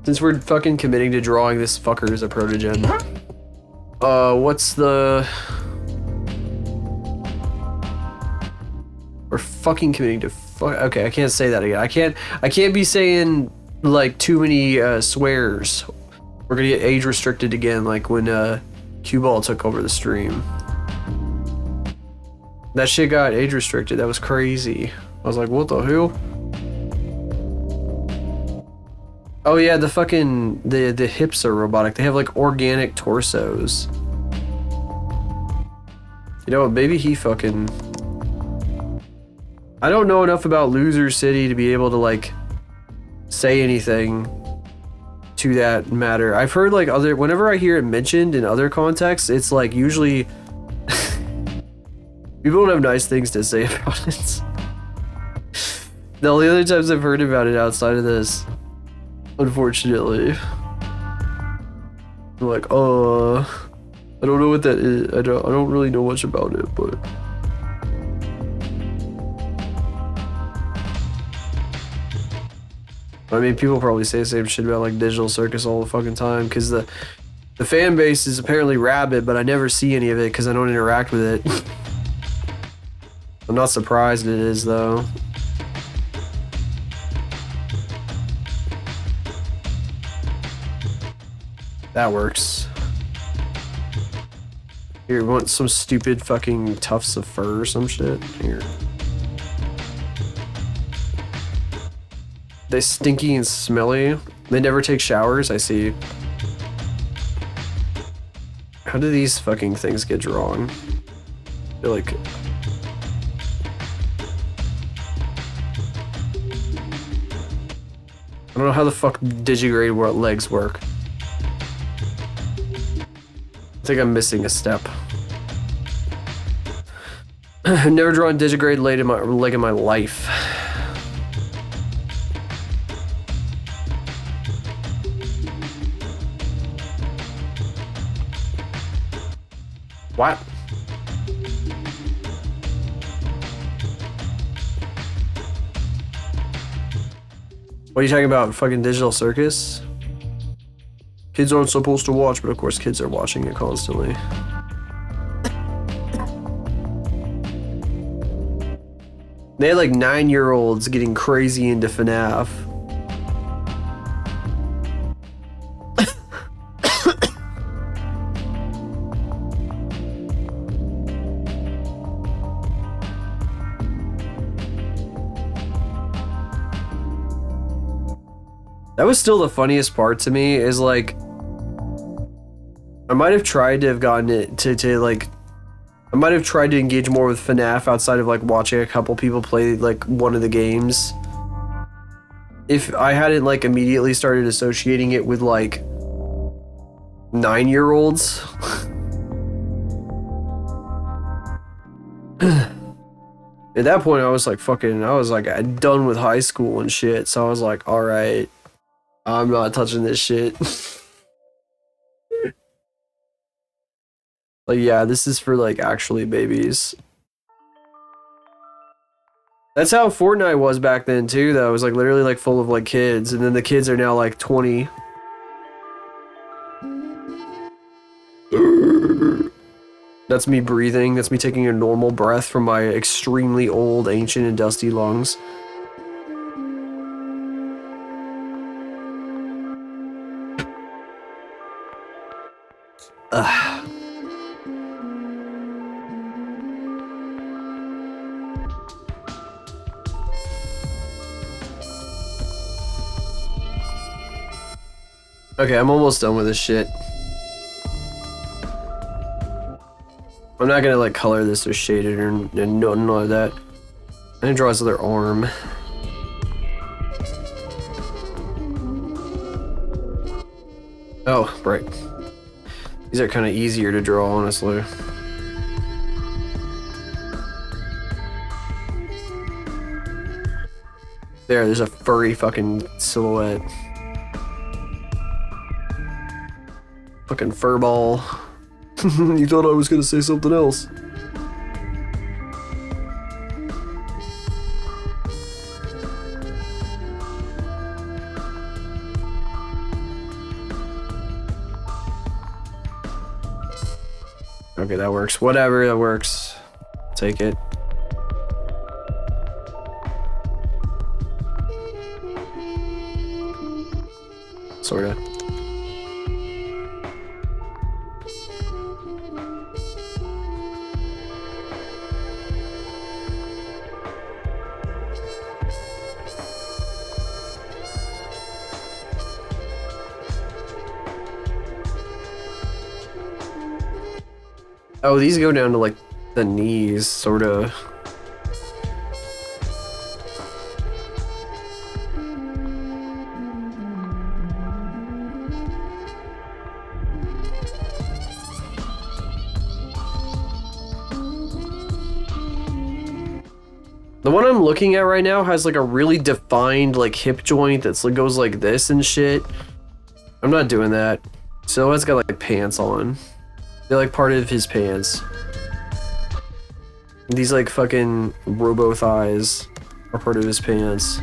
Since we're fucking committing to drawing this fucker as a protogen. What's the... We're fucking committing to okay, I can't say that again. I can't be saying like too many swears. We're gonna get age restricted again, like when Q-Ball took over the stream. That shit got age restricted. That was crazy. I was like, what the hell? Oh yeah, the fucking the hips are robotic. They have like organic torsos. You know what? Maybe he fucking... I don't know enough about Loser City to be able to like say anything to that matter. I've heard like whenever I hear it mentioned in other contexts, it's like usually people don't have nice things to say about it. The only other times I've heard about it outside of this, unfortunately, I'm like, I don't know what that is. I don't really know much about it, but. I mean, people probably say the same shit about like Digital Circus all the fucking time because the fan base is apparently rabid, but I never see any of it because I don't interact with it. I'm not surprised it is though. That works. Here, you want some stupid fucking tufts of fur or some shit? Here. They stinky and smelly. They never take showers, I see. How do these fucking things get drawn? They're like... I don't know how the fuck digigrade legs work. I think I'm missing a step. I've never drawn digigrade leg in my life. What? What are you talking about? Fucking Digital Circus? Kids aren't supposed to watch, but of course kids are watching it constantly. They had like 9-year-olds getting crazy into FNAF. That was still the funniest part to me, is like, I might have tried to have gotten it to like, I might have tried to engage more with FNAF outside of like watching a couple people play like one of the games. If I hadn't like immediately started associating it with like 9-year-olds. At that point I was like done with high school and shit, so I was like, alright, I'm not touching this shit. Like, yeah, this is for like actually babies. That's how Fortnite was back then too, though. It was like literally like full of like kids, and then the kids are now like 20. That's That's me breathing. That's me taking a normal breath from my extremely old, ancient, and dusty lungs. Ugh. Okay, I'm almost done with this shit. I'm not gonna like color this or shade it or none of that. I'm gonna draw his other arm. Oh, right. These are kind of easier to draw, honestly. There's a furry fucking silhouette. Fucking furball. You thought I was gonna say something else. Okay, that works. Whatever, that works. Take it. Sorta. Oh, these go down to like the knees, sorta. The one I'm looking at right now has like a really defined like hip joint that's like goes like this and shit. I'm not doing that. So it's got like pants on. They're like part of his pants. These like fucking robo thighs are part of his pants.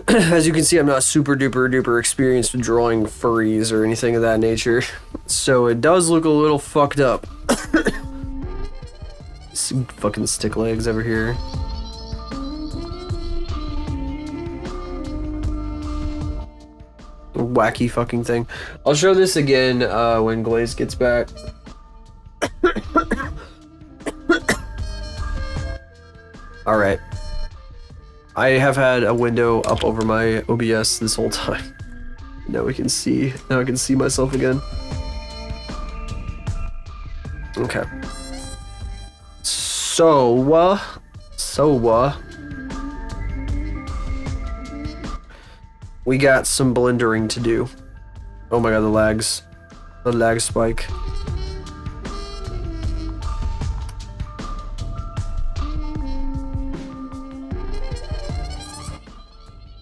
As you can see, I'm not super duper duper experienced with drawing furries or anything of that nature, so it does look a little fucked up. Some fucking stick legs over here. Wacky fucking thing. I'll show this again when Glaze gets back. Alright. I have had a window up over my OBS this whole time. Now we can see. Now I can see myself again. Okay. So, we got some blendering to do. Oh my god, the lags. The lag spike.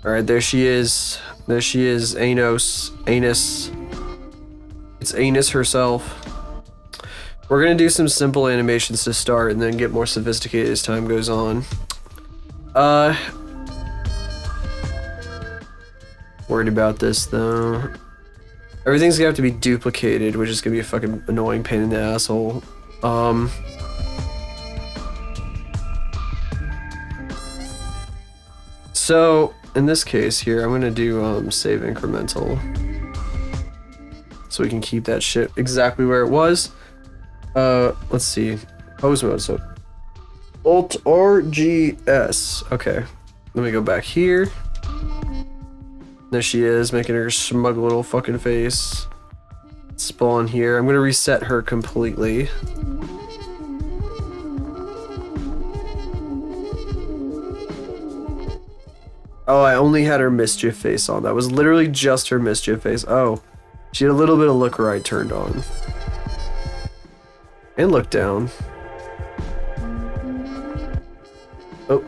Alright, there she is. There she is, Anus. It's Anus herself. We're gonna do some simple animations to start and then get more sophisticated as time goes on. Worried about this though. Everything's gonna have to be duplicated, which is gonna be a fucking annoying pain in the asshole. So, in this case here, I'm gonna do save incremental. So we can keep that shit exactly where it was. Let's see. Pose mode, so Alt RGS. Okay. Let me go back here. There she is, making her smug little fucking face. Spawn here. I'm gonna reset her completely. Oh, I only had her mischief face on. That was literally just her mischief face. Oh, she had a little bit of look right turned on. And look down. Oh.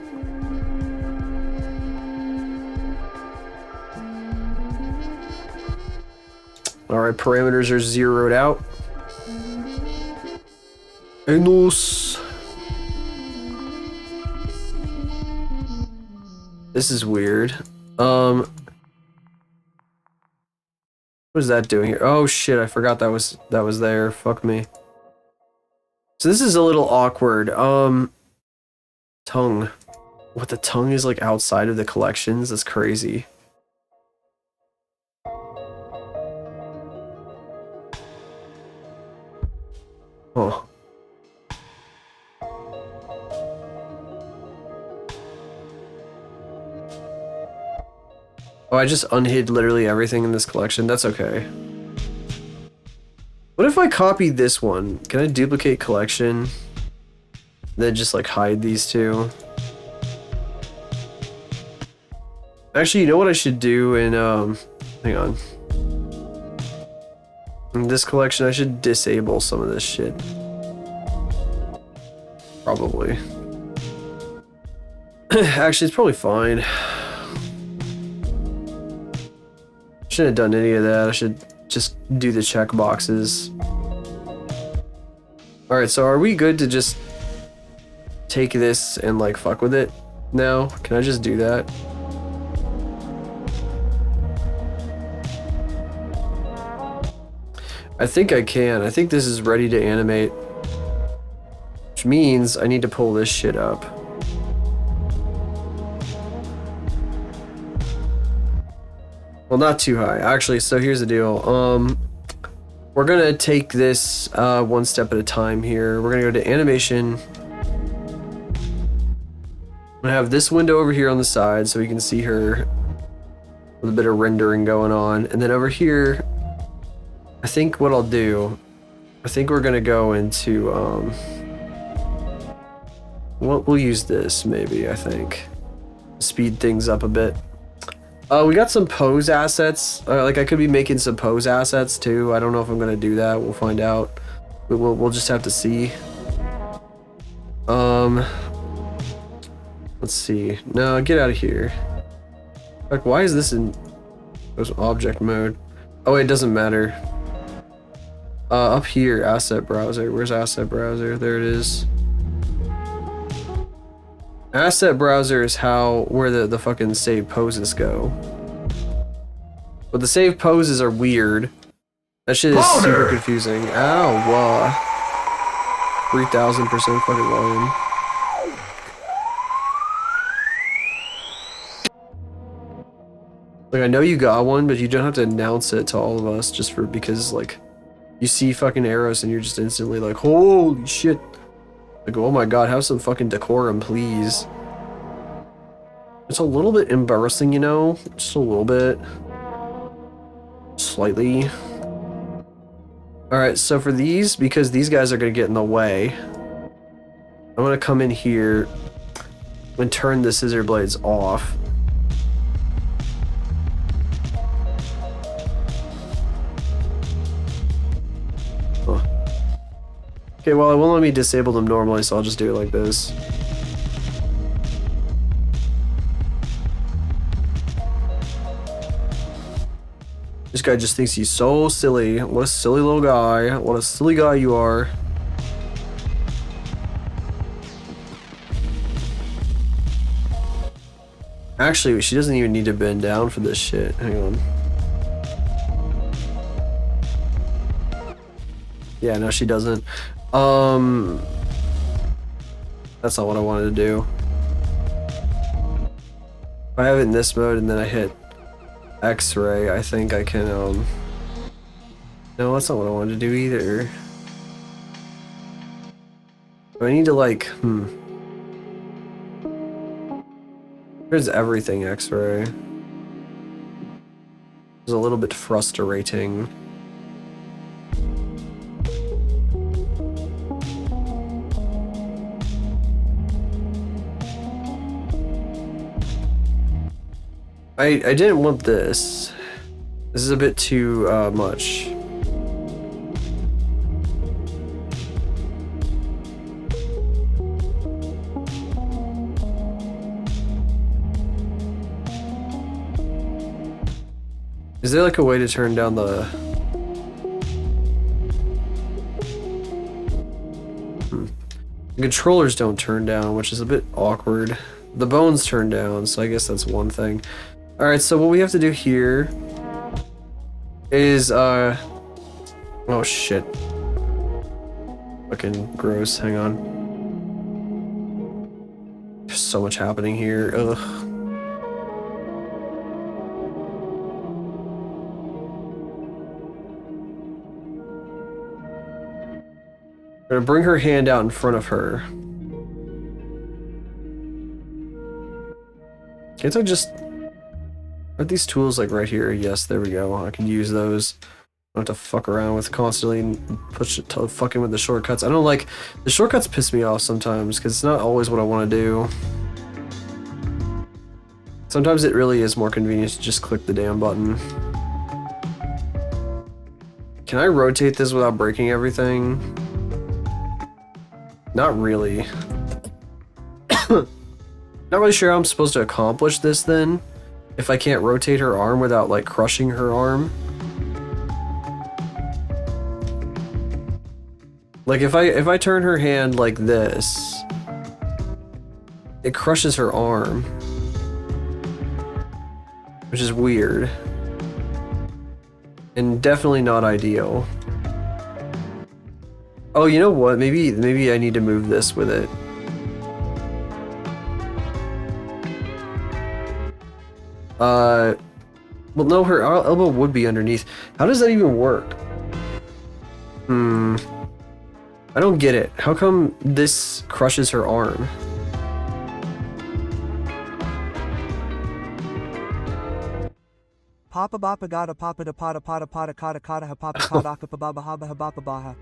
Alright, parameters are zeroed out. Anus. This is weird. What is that doing here? Oh shit, I forgot that was there. Fuck me. So this is a little awkward. Tongue. What, the tongue is like outside of the collections? That's crazy. Oh. Oh, I just unhid literally everything in this collection. That's okay. What if I copied this one? Can I duplicate collection? Then just like hide these two? Actually, you know what I should do in, hang on. In this collection, I should disable some of this shit. Probably. Actually, it's probably fine. Shouldn't have done any of that. I should just do the check boxes. Alright, so are we good to just take this and like fuck with it now? Can I just do that? I think I can. I think this is ready to animate. Which means I need to pull this shit up. Well, not too high. Actually, so here's the deal. We're gonna take this one step at a time here. We're gonna go to animation. I'm gonna have this window over here on the side so we can see her with a bit of rendering going on. And then over here, I think what I'll do, I think we're gonna go into, we'll use this maybe, I think. Speed things up a bit. We got some pose assets. Like I could be making some pose assets too. I don't know if I'm gonna do that. We'll find out. We'll just have to see. Let's see. No, get out of here. Like, why is this in object mode? Oh, it doesn't matter. Up here, asset browser. Where's asset browser? There it is. Asset browser is where the fucking save poses go. But the save poses are weird. That shit is super confusing. Ow, 3000% fucking volume. Like, I know you got one, but you don't have to announce it to all of us just because like you see fucking arrows and you're just instantly like, holy shit. Like, oh my god, have some fucking decorum, please. It's a little bit embarrassing, you know? Just a little bit. Slightly. Alright, so for these, because these guys are gonna get in the way, I'm gonna come in here and turn the scissor blades off. Okay, well, it won't let me disable them normally, so I'll just do it like this. This guy just thinks he's so silly. What a silly little guy. What a silly guy you are. Actually, she doesn't even need to bend down for this shit. Hang on. Yeah, no, she doesn't. That's not what I wanted to do. If I have it in this mode and then I hit X-ray, I think I can, no, that's not what I wanted to do either. Do I need to, like, There's everything X-ray. It's a little bit frustrating. I didn't want this. This is a bit too much. Is there like a way to turn down the... The controllers don't turn down, which is a bit awkward. The bones turn down, so I guess that's one thing. Alright, so what we have to do here is, oh shit. Fucking gross, hang on. There's so much happening here, ugh. I'm gonna bring her hand out in front of her. Can't I just... Aren't these tools like right here? Yes, there we go. I can use those. I don't have to fuck around with constantly fucking with the shortcuts. I don't like... The shortcuts piss me off sometimes because it's not always what I want to do. Sometimes it really is more convenient to just click the damn button. Can I rotate this without breaking everything? Not really. Not really sure how I'm supposed to accomplish this then. If I can't rotate her arm without like crushing her arm. Like if I turn her hand like this, it crushes her arm. Which is weird. And definitely not ideal. Oh, you know what? Maybe I need to move this with it. Well, no, her elbow would be underneath. How does that even work? I don't get it. How come this crushes her arm? Papa bapa gada papa da pada pada pada kata kata ha papa pada ka baba haba ha bapa baha.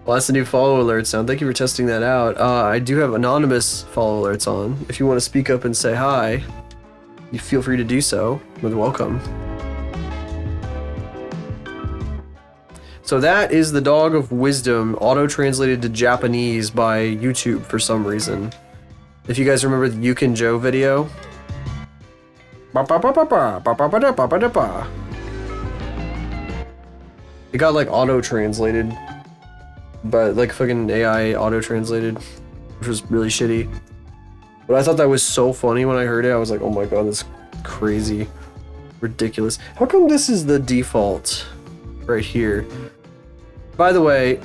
Well, that's a new follow alert sound. Thank you for testing that out. I do have anonymous follow alerts on. If you want to speak up and say hi, you feel free to do so. You're welcome. So that is the Dog of Wisdom, auto-translated to Japanese by YouTube for some reason. If you guys remember the Yukin Joe video. It got like auto-translated. But like fucking AI auto-translated, which was really shitty. But I thought that was so funny when I heard it. I was like, oh my god, that's crazy. Ridiculous. How come this is the default right here? By the way,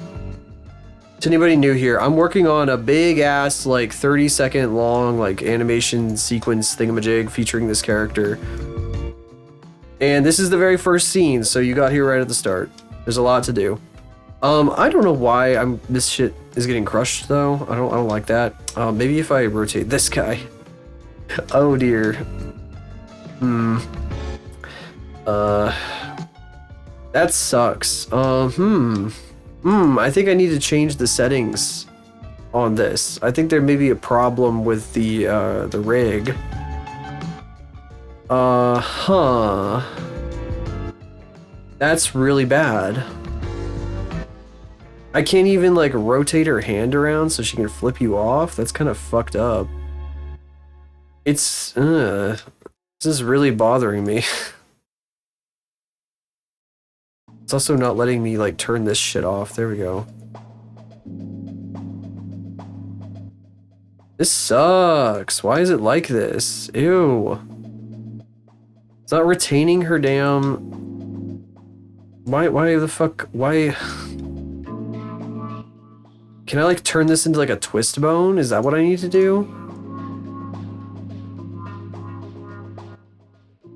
to anybody new here, I'm working on a big ass like 30-second long like animation sequence thingamajig featuring this character. And this is the very first scene, so you got here right at the start. There's a lot to do. I don't know why this shit is getting crushed though. I don't like that. Maybe if I rotate this guy. Oh dear. That sucks. I think I need to change the settings on this. I think there may be a problem with the rig. That's really bad. I can't even like rotate her hand around so she can flip you off. That's kind of fucked up. This is really bothering me. It's also not letting me like turn this shit off. There we go. This sucks. Why is it like this? Ew. It's not retaining her damn... Why the fuck? Why... Can I like turn this into like a twist bone? Is that what I need to do?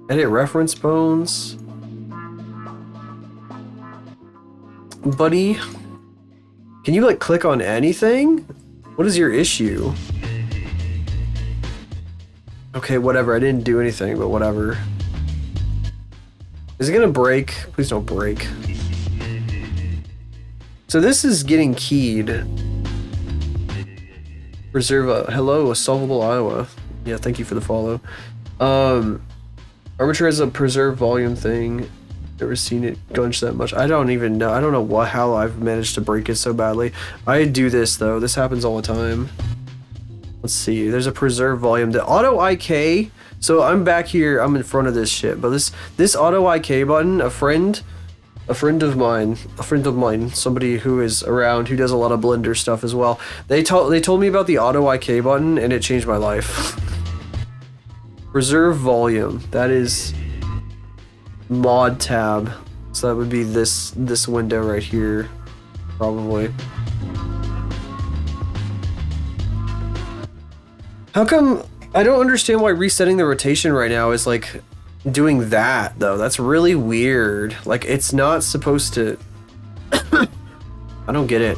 Edit reference bones. Buddy, can you like click on anything? What is your issue? Okay, whatever. I didn't do anything, but whatever. Is it gonna break? Please don't break. So this is getting keyed. Reserve a hello, a solvable Iowa. Yeah, thank you for the follow. Armature has a preserve volume thing. Never seen it gunch that much. I don't even know. I don't know how I've managed to break it so badly. I do this though. This happens all the time. Let's see. There's a preserve volume. The auto IK. So I'm back here. I'm in front of this shit. But this auto IK button, a friend a friend of mine, somebody who is around who does a lot of Blender stuff as well. They told me about the auto IK button and it changed my life. Reserve volume. That is mod tab. So that would be this window right here, probably. How come I don't understand why resetting the rotation right now is like doing that though? That's really weird. Like it's not supposed to. I don't get it.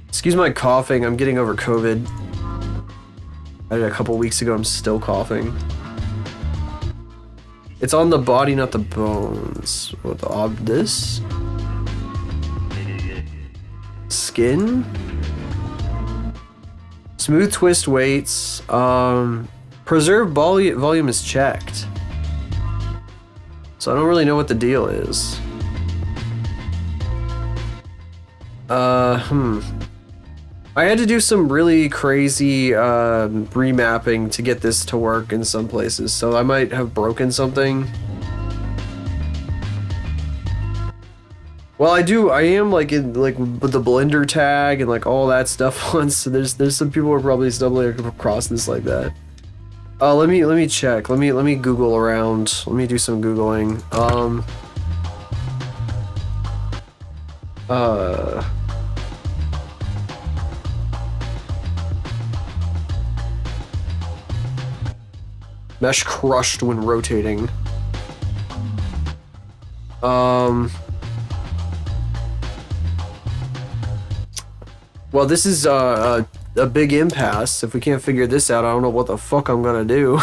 Excuse my coughing. I'm getting over COVID. I did a couple weeks ago. I'm still coughing. It's on the body, not the bones. What this? Skin? Smooth twist weights. Preserve volume is checked. So I don't really know what the deal is. I had to do some really crazy remapping to get this to work in some places, so I might have broken something. Well, I am like in with the Blender tag and like all that stuff on, so there's some people who are probably stumbling across this like that. Let me check. Let me Google around. Let me do some Googling. Mesh crushed when rotating. Well, this is a big impasse. If we can't figure this out, I don't know what the fuck I'm gonna do.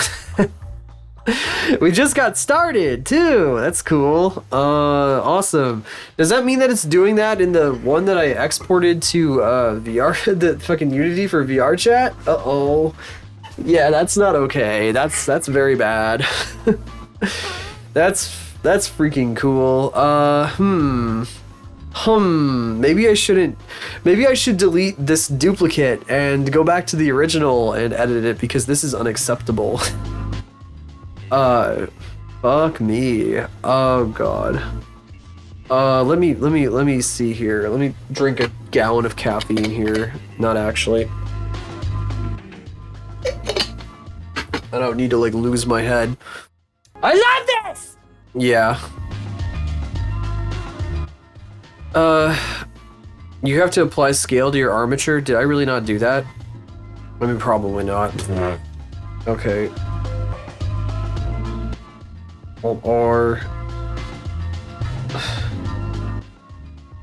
We just got started too. That's cool. Awesome. Does that mean that it's doing that in the one that I exported to VR, the fucking Unity for VR chat? Uh-oh. Yeah, that's not okay. That's very bad. That's freaking cool. Maybe I shouldn't. Maybe I should delete this duplicate and go back to the original and edit it because this is unacceptable. Fuck me. Oh god. Let me see here. Let me drink a gallon of caffeine here. Not actually. I don't need to like lose my head. I love this! Yeah. You have to apply scale to your armature. Did I really not do that? I mean, probably not. Okay. Alt R.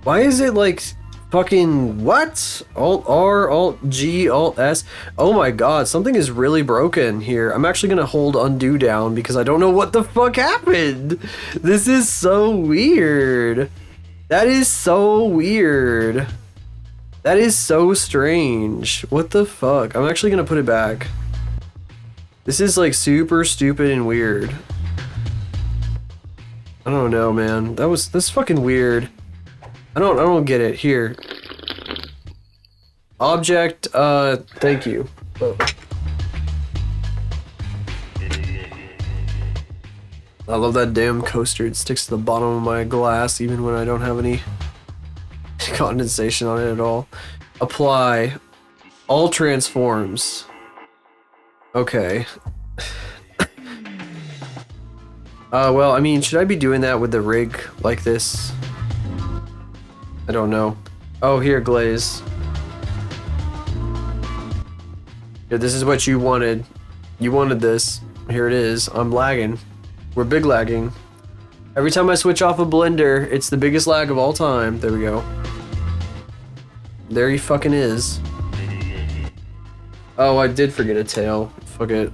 Why is it like fucking what? Alt R, Alt G, Alt S. Oh my god, something is really broken here. I'm actually gonna hold undo down because I don't know what the fuck happened. This is so weird. That is so weird. That is so strange. What the fuck? I'm actually gonna put it back. This is like super stupid and weird. I don't know, man. That's fucking weird. I don't get it. Here. Object, thank you. Oh. I love that damn coaster. It sticks to the bottom of my glass even when I don't have any condensation on it at all. Apply. All transforms. Okay. Well, I mean, should I be doing that with the rig like this? I don't know. Oh, here, glaze. Yeah, this is what you wanted. You wanted this. Here it is. I'm lagging. We're big lagging. Every time I switch off a Blender, it's the biggest lag of all time. There we go. There he fucking is. Oh, I did forget a tail. Fuck it.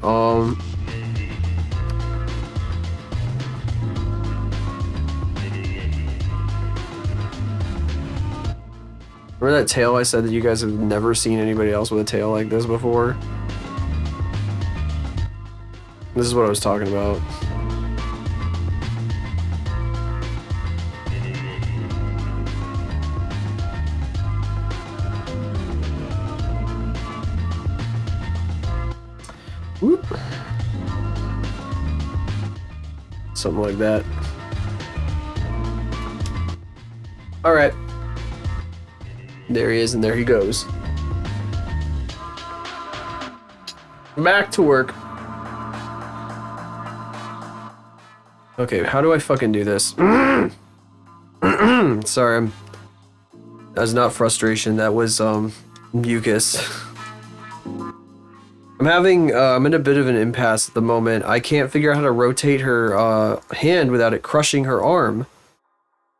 Remember that tail I said that you guys have never seen anybody else with a tail like this before? This is what I was talking about. Whoop. Something like that. Alright. There he is, and there he goes. Back to work. Okay, how do I fucking do this? Sorry, that was not frustration, that was, mucus. I'm in a bit of an impasse at the moment. I can't figure out how to rotate her, hand without it crushing her arm.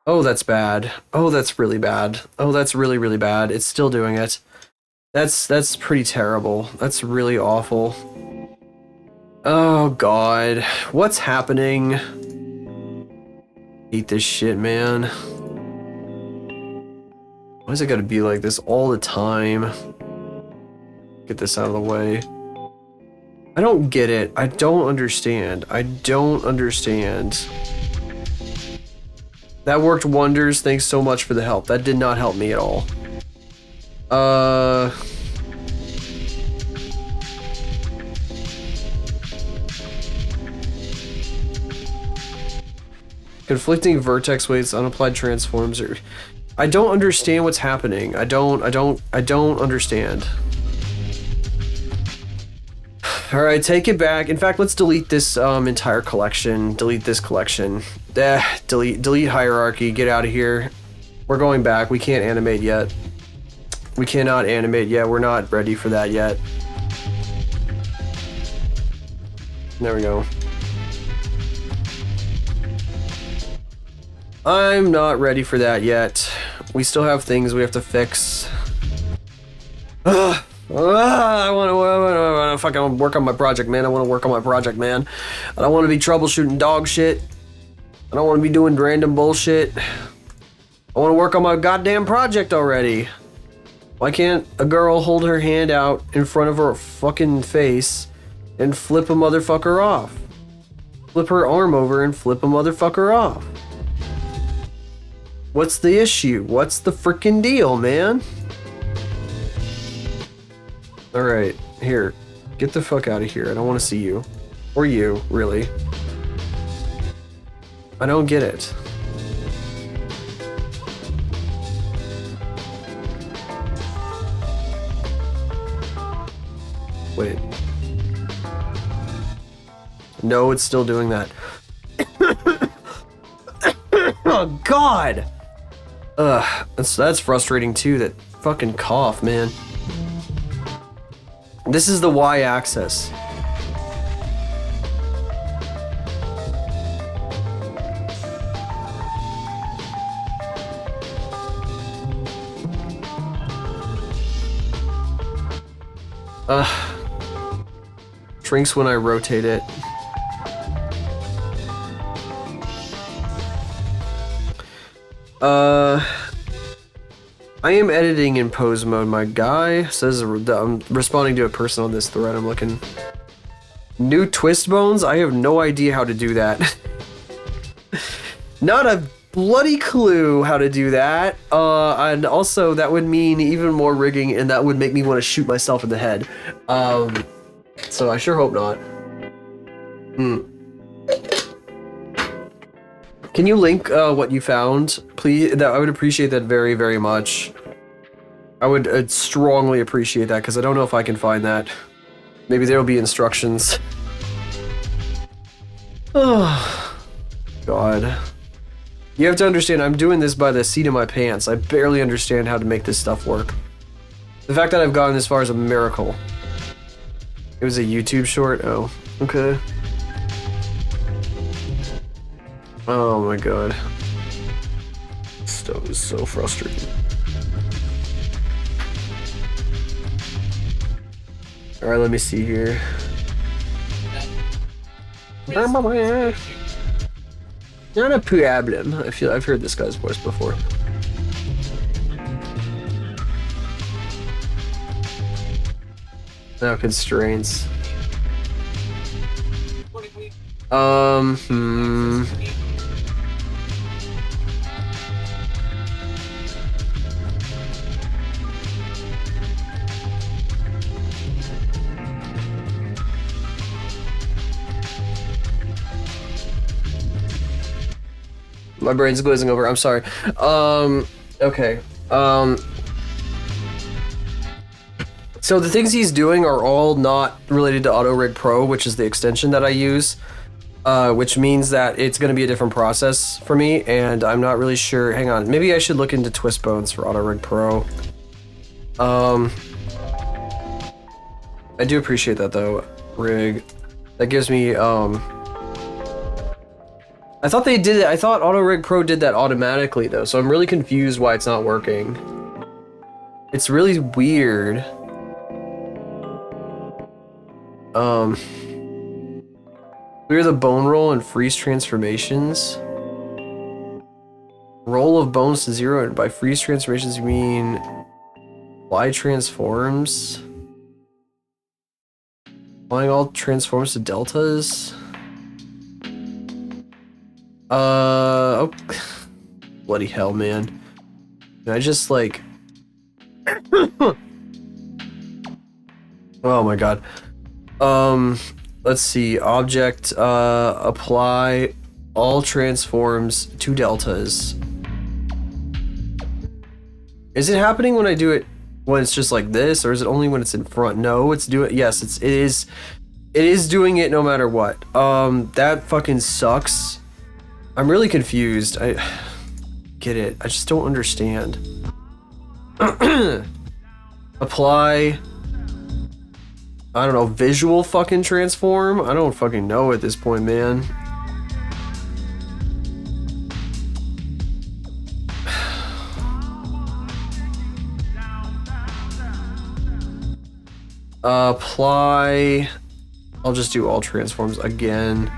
Oh, that's bad. Oh, that's really bad. Oh, that's really, really bad. It's still doing it. That's pretty terrible. That's really awful. Oh, God. What's happening? Hate this shit, man. Why is it gotta be like this all the time? Get this out of the way. I don't get it. I don't understand. I don't understand. That worked wonders. Thanks so much for the help. That did not help me at all. Conflicting vertex weights, unapplied transforms, or I don't understand what's happening. I don't understand. All right, take it back. In fact, let's delete this entire collection. Delete this collection. Delete hierarchy. Get out of here. We're going back. We can't animate yet. We cannot animate yet. We're not ready for that yet. There we go. I'm not ready for that yet. We still have things we have to fix. I want to fucking work on my project, man. I want to work on my project, man. I don't want to be troubleshooting dog shit. I don't want to be doing random bullshit. I want to work on my goddamn project already. Why can't a girl hold her hand out in front of her fucking face and flip a motherfucker off? Flip her arm over and flip a motherfucker off. What's the issue? What's the freaking deal, man? Alright, here. Get the fuck out of here. I don't want to see you. Or you, really. I don't get it. Wait. No, it's still doing that. Oh, God! Ugh, that's frustrating too, that fucking cough, man. This is the Y-axis. Shrinks when I rotate it. I am editing in pose mode. My guy says I'm responding to a person on this thread. I'm looking. New twist bones? I have no idea how to do that. Not a bloody clue how to do that. And also that would mean even more rigging, and that would make me want to shoot myself in the head. So I sure hope not. Can you link what you found, please? I would appreciate that very, very much. I would strongly appreciate that, because I don't know if I can find that. Maybe there'll be instructions. Oh, God. You have to understand, I'm doing this by the seat of my pants. I barely understand how to make this stuff work. The fact that I've gotten this far is a miracle. It was a YouTube short? Oh, okay. Oh my God. This stuff is so frustrating. Alright, let me see here. Not a problem. I've heard this guy's voice before. Now constraints. My brain's glazing over. I'm sorry. Okay. So the things he's doing are all not related to AutoRig Pro, which is the extension that I use, which means that it's going to be a different process for me, and I'm not really sure. Hang on. Maybe I should look into Twist Bones for AutoRig Pro. I do appreciate that, though, Rig. That gives me, I thought they did it. I thought AutoRig Pro did that automatically, though, so I'm really confused why it's not working. It's really weird. Clear the bone roll and freeze transformations. Roll of bones to 0, and by freeze transformations you mean Y transforms? Applying all transforms to deltas? Oh. Bloody hell, man. Can I just like... Oh my god. Let's see. Object, apply all transforms to deltas. Is it happening when I do it when it's just like this, or is it only when it's in front? No, it's doing, yes, it is doing it no matter what. That fucking sucks. I'm really confused. I get it. I just don't understand. Apply, I don't know, visual fucking transform? I don't fucking know at this point, man. Apply, I'll just do all transforms again.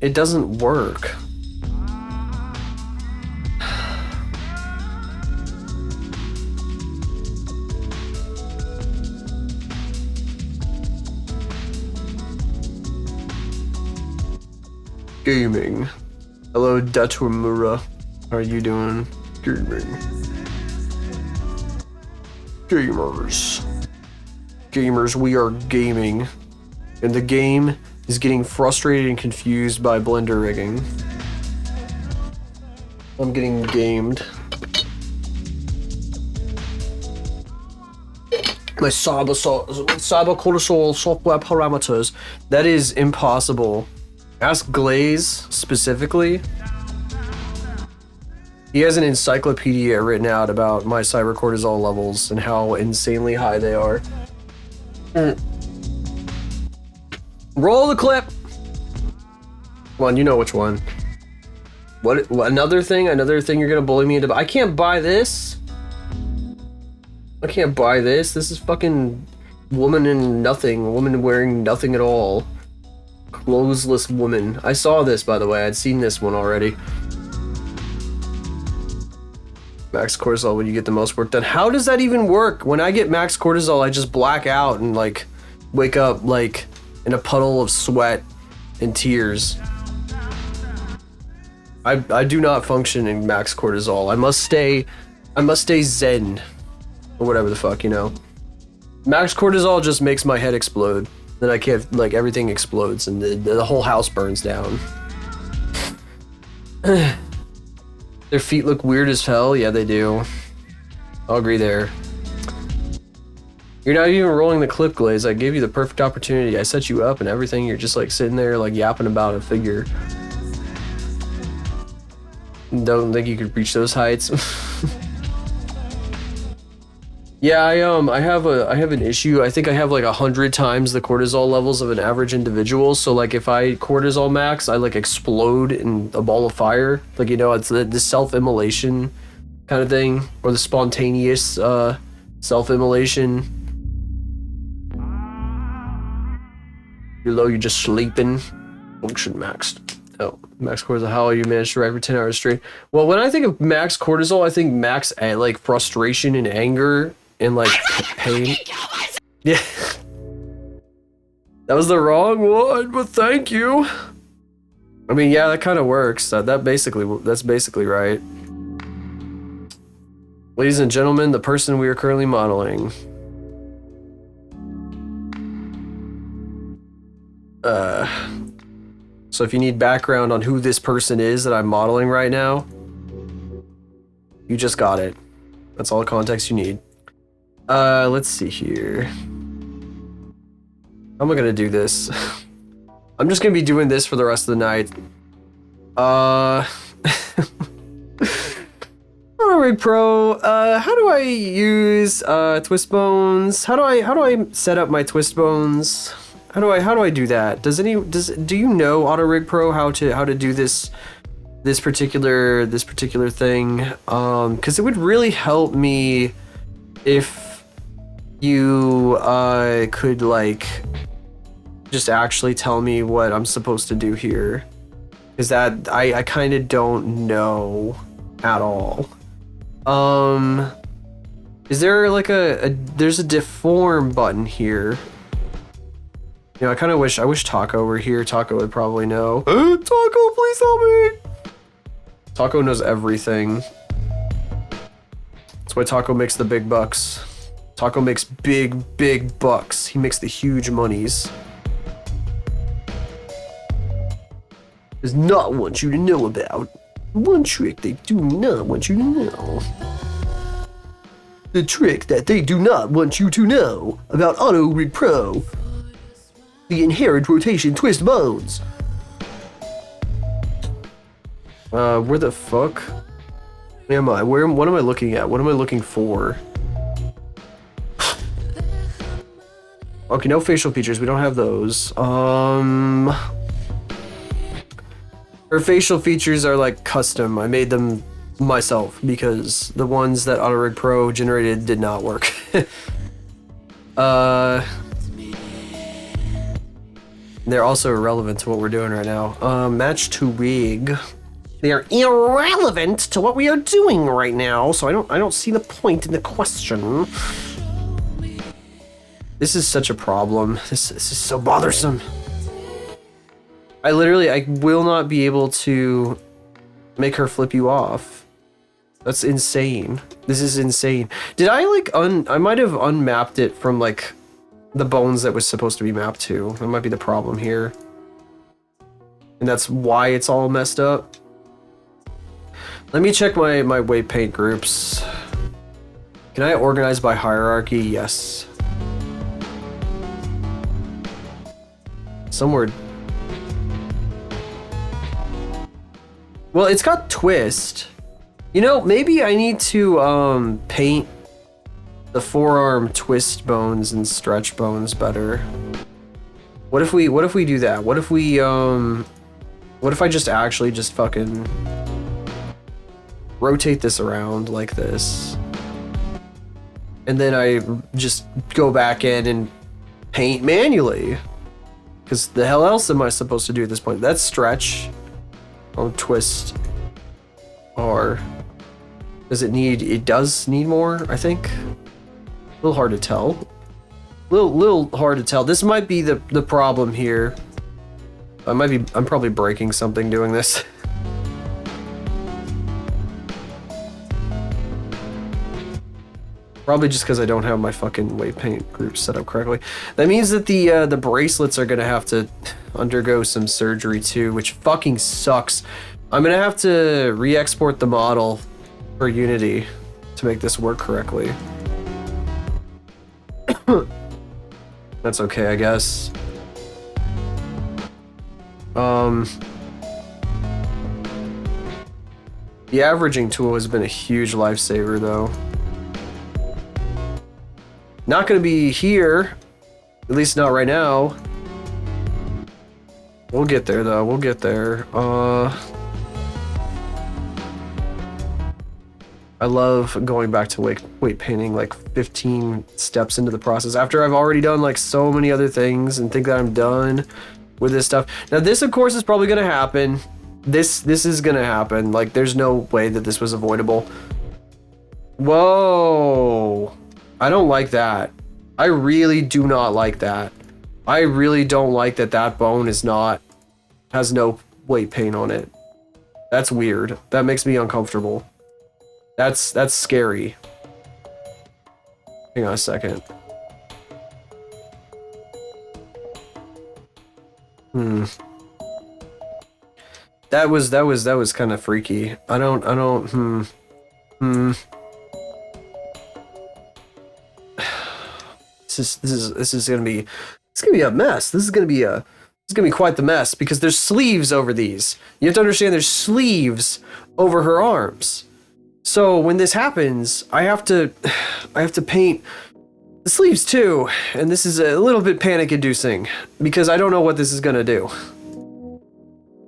It doesn't work. Gaming. Hello, Datumura. How are you doing? Gaming. Gamers. Gamers, we are gaming. And the game is getting frustrated and confused by blender rigging. I'm getting gamed. My cybercortisol software parameters. That is impossible. Ask Glaze specifically. He has an encyclopedia written out about my cybercortisol levels and how insanely high they are. Roll the clip. Come on, you know which one. What another thing you're gonna bully me into? I can't buy this. I can't buy this. This is fucking woman in nothing. A woman wearing nothing at all. Clothesless woman. I saw this, by the way. I'd seen this one already. Max cortisol when you get the most work done. How does that even work? When I get max cortisol, I just black out and like wake up like in a puddle of sweat and tears. I do not function in max cortisol. I must stay zen or whatever the fuck, you know. Max cortisol just makes my head explode. Then I can't, like, everything explodes and the whole house burns down. Their feet look weird as hell. Yeah, they do. I'll agree there. You're not even rolling the clip, Glaze. I gave you the perfect opportunity. I set you up and everything. You're just like sitting there like yapping about a figure. Don't think you could reach those heights. Yeah, I have an issue. I think I have like 100 times the cortisol levels of an average individual. So like if I cortisol max, I like explode in a ball of fire. Like, you know, it's the self-immolation kind of thing, or the spontaneous self-immolation. You're low, you're just sleeping. Function maxed. Oh, max cortisol. How you managed to ride for 10 hours straight? Well, when I think of max cortisol, I think max like frustration and anger. And like pain. Yeah. That was the wrong one, but thank you. I mean, yeah, that kind of works. That's basically right. Ladies and gentlemen, the person we are currently modeling. So if you need background on who this person is that I'm modeling right now, you just got it. That's all the context you need. Let's see here. How am I gonna do this? I'm just gonna be doing this for the rest of the night. Rig Pro, how do I use twist bones? How do I set up my twist bones? How do I do that? Do you know Autorig Pro how to do this particular thing? Cuz it would really help me if you could like just actually tell me what I'm supposed to do here. Cuz that I kind of don't know at all. Is there like there's a deform button here? You know, I wish Taco were here. Taco would probably know. Taco, please help me! Taco knows everything. That's why Taco makes the big bucks. Taco makes big bucks. He makes the huge monies. Does not want you to know about. One trick they do not want you to know. The trick that they do not want you to know about Autorig Pro. The inherent rotation twist bones. Where the fuck am I? What am I looking at? What am I looking for? Okay, no facial features. We don't have those. Her facial features are like custom. I made them myself because the ones that Autorig Pro generated did not work. They're also irrelevant to what we're doing right now. Match to rig. They are irrelevant to what we are doing right now, so I don't see the point in the question. This is such a problem. This is so bothersome. I will not be able to make her flip you off. That's insane. This is insane. Did I like I might have unmapped it from like the bones that was supposed to be mapped to. That might be the problem here. And that's why it's all messed up. Let me check my weight paint groups. Can I organize by hierarchy? Yes. Somewhere. Well, it's got twist. You know, maybe I need to paint the forearm twist bones and stretch bones better. What if we do that? What if I just actually just fucking rotate this around like this? And then I just go back in and paint manually. Because the hell else am I supposed to do at this point? That's stretch. Oh, twist. Or does it does need more, I think. A little hard to tell. Little hard to tell. This might be the problem here. I'm probably breaking something doing this. Probably just because I don't have my fucking weight paint group set up correctly. That means that the bracelets are gonna have to undergo some surgery too, which fucking sucks. I'm gonna have to re-export the model for Unity to make this work correctly. That's okay, I guess. The averaging tool has been a huge lifesaver though. Not gonna be here, at least not right now. We'll get there though, we'll get there. I love going back to weight painting like 15 steps into the process after I've already done like so many other things and think that I'm done with this stuff. Now this of course is probably gonna happen. This is gonna happen. Like there's no way that this was avoidable. Whoa. I don't like that. I really do not like that. I really don't like that that bone has no weight paint on it. That's weird. That makes me uncomfortable. That's scary. Hang on a second. That was kind of freaky. I don't. This is gonna be a mess. This is gonna be quite the mess because there's sleeves over these. You have to understand there's sleeves over her arms. So when this happens, I have to paint the sleeves too, and this is a little bit panic-inducing because I don't know what this is gonna do.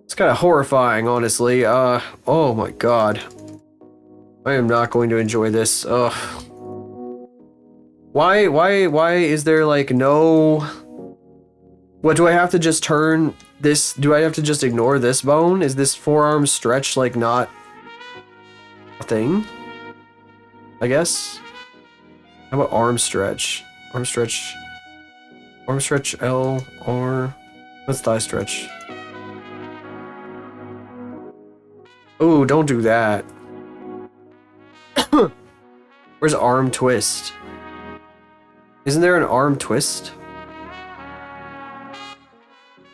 It's kind of horrifying, honestly. Oh my god. I am not going to enjoy this. Ugh. Why is there like no... What, do I have to just turn this... Do I have to just ignore this bone? Is this forearm stretch like not a thing? I guess? How about arm stretch? Arm stretch L, R... What's thigh stretch? Oh, don't do that. Where's arm twist? Isn't there an arm twist?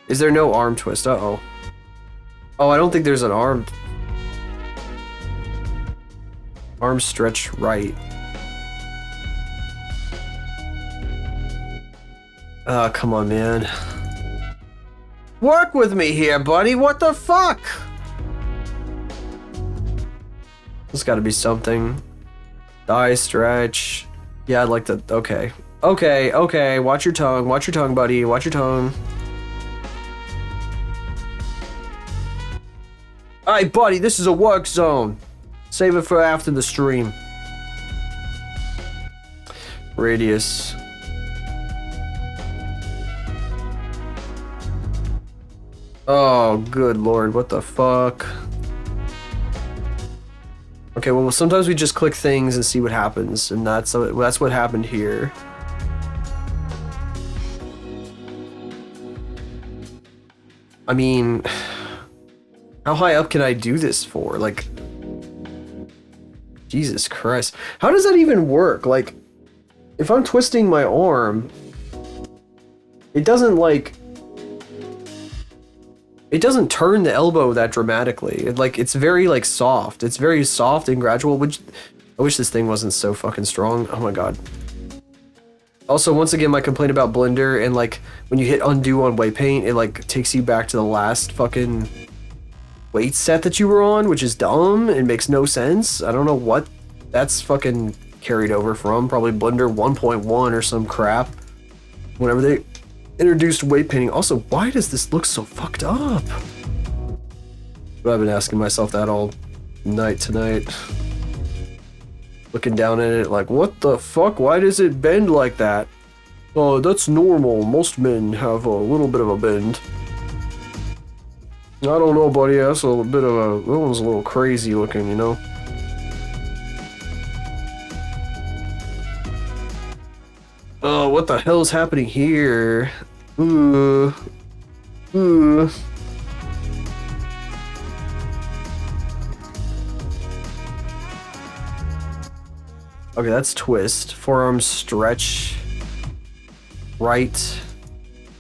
Is there no arm twist? Uh-oh. Oh, I don't think there's an arm... Arm stretch right. Come on, man. Work with me here, buddy. What the fuck? There's gotta be something. Thigh stretch. Yeah, I'd like to... Okay. Okay. Watch your tongue, buddy. Watch your tongue. Alright, buddy, this is a work zone. Save it for after the stream. Radius. Oh, good lord, what the fuck? Okay, well, sometimes we just click things and see what happens, and that's what happened here. I mean, how high up can I do this for? Like, Jesus Christ. How does that even work? Like, if I'm twisting my arm, it doesn't, like... It doesn't turn the elbow that dramatically. It's very, like, soft. It's very soft and gradual, which... I wish this thing wasn't so fucking strong. Oh my god. Also, once again, my complaint about Blender, and, like, when you hit undo on weight paint, it, like, takes you back to the last fucking weight set that you were on, which is dumb. It makes no sense. I don't know what that's fucking carried over from. Probably Blender 1.1 or some crap. Whenever they introduced weight painting. Also, why does this look so fucked up? But I've been asking myself that all night tonight. Looking down at it like, what the fuck? Why does it bend like that? Oh, that's normal. Most men have a little bit of a bend. I don't know, buddy. That's a bit of a... That one's a little crazy looking, you know? Oh, what the hell's happening here? Okay, that's twist. Forearm stretch. Right.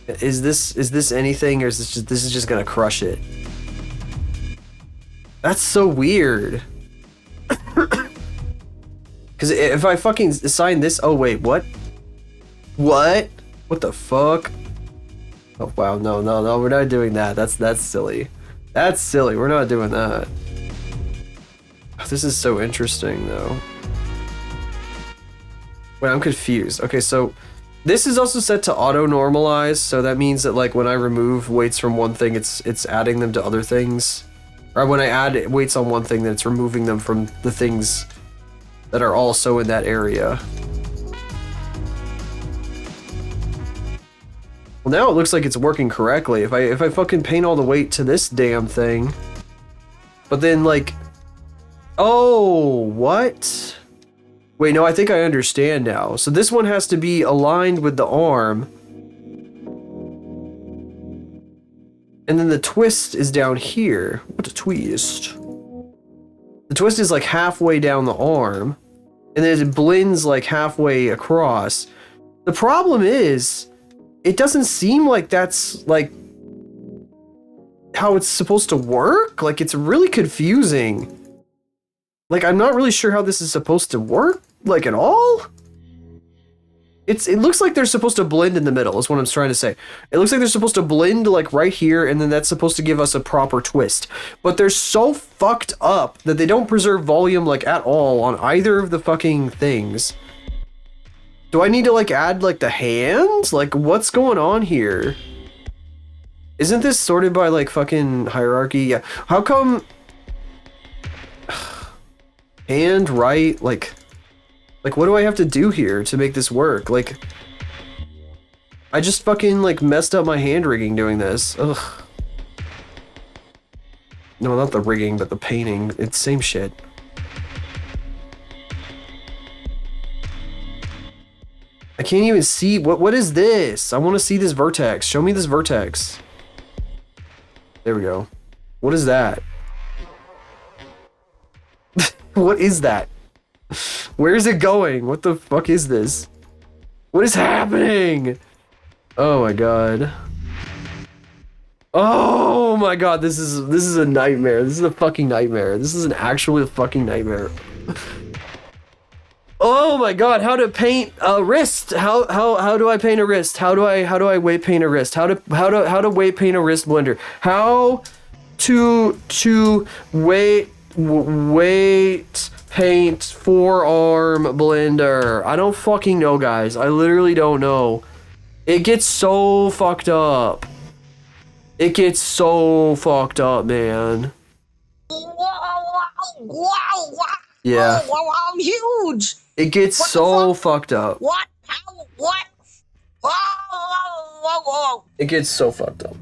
Is this anything, or is this just gonna crush it? That's so weird. Because if I fucking assign this... Oh, wait, what? What? What the fuck? Oh, wow, no, we're not doing that. That's silly. That's silly. We're not doing that. This is so interesting, though. Wait, I'm confused. Okay, so this is also set to auto-normalize, so that means that, like, when I remove weights from one thing, it's adding them to other things. Or when I add weights on one thing, then it's removing them from the things that are also in that area. Well, now it looks like it's working correctly. If I fucking paint all the weight to this damn thing, but then, like... Oh, what? Wait, no, I think I understand now. So this one has to be aligned with the arm. And then the twist is down here. What a twist. The twist is like halfway down the arm. And then it blends like halfway across. The problem is, it doesn't seem like that's like how it's supposed to work. Like, it's really confusing. Like, I'm not really sure how this is supposed to work, like, at all. It looks like they're supposed to blend in the middle, is what I'm trying to say. It looks like they're supposed to blend, like, right here, and then that's supposed to give us a proper twist. But they're so fucked up that they don't preserve volume, like, at all on either of the fucking things. Do I need to, like, add, like, the hands? Like, what's going on here? Isn't this sorted by, like, fucking hierarchy? Yeah. How come... hand, right, like, what do I have to do here to make this work? Like, I just fucking, like, messed up my hand rigging doing this. Ugh. No, not the rigging, but the painting. It's same shit. I can't even see, what is this? I want to see this vertex. Show me this vertex. There we go. What is that? What is that? Where is it going? What the fuck is this? What is happening? Oh my god. Oh my god, this is a nightmare. This is a fucking nightmare. This is an actual fucking nightmare. Oh my god, how to paint a wrist? How do I paint a wrist? How do I weight paint a wrist? How to weight paint a wrist blender? How to weight paint forearm blender. I don't fucking know, guys. I literally don't know. It gets so fucked up. It gets so fucked up, man. Yeah. I'm huge. It gets so fucked up. What? How? What? Whoa. It gets so fucked up.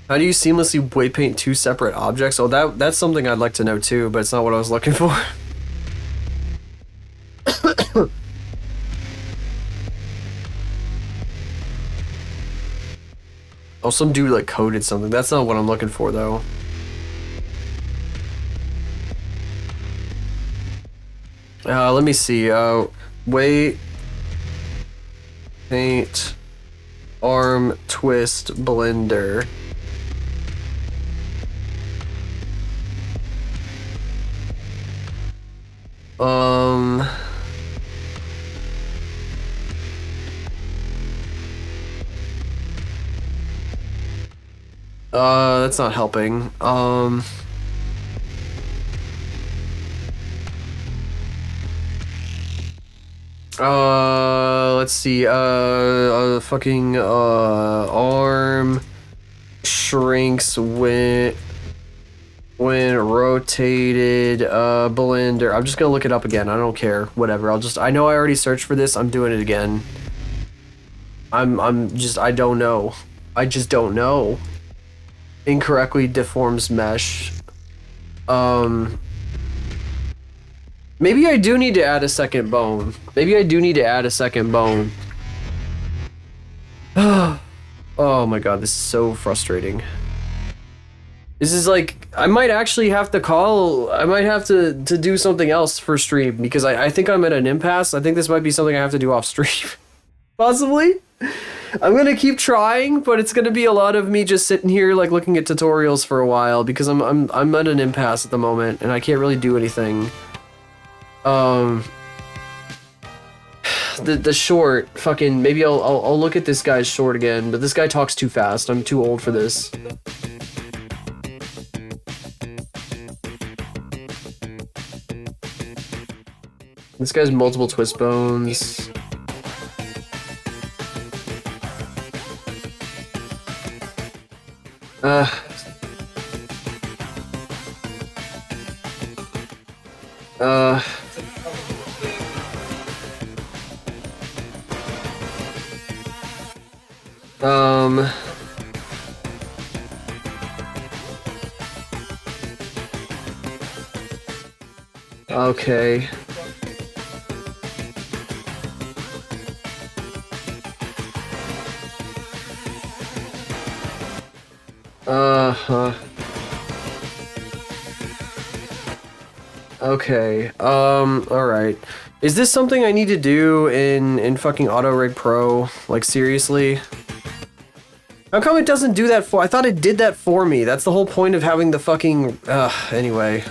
How do you seamlessly weight paint two separate objects? Oh, that's something I'd like to know too, but it's not what I was looking for. Oh, some dude like coded something. That's not what I'm looking for though. Let me see. Weight paint arm twist blender. That's not helping. Let's see. Fucking arm shrinks when rotated. Blender. I'm just gonna look it up again. I don't care. Whatever. I know I already searched for this. I'm doing it again. I don't know. I just don't know. Incorrectly deforms mesh. Maybe I do need to add a second bone. Oh my god, this is so frustrating. This is like, I might actually have to do something else for stream because I think I'm at an impasse. I think this might be something I have to do off stream. Possibly. I'm gonna keep trying, but it's gonna be a lot of me just sitting here like looking at tutorials for a while because I'm at an impasse at the moment and I can't really do anything. The short fucking, maybe I'll look at this guy's short again, but this guy talks too fast. I'm too old for this. This guy's multiple twist bones. Okay. Okay, alright. Is this something I need to do in fucking Auto Rig Pro? Like, seriously? How come it doesn't do that for- I thought it did that for me. That's the whole point of having the fucking- anyway.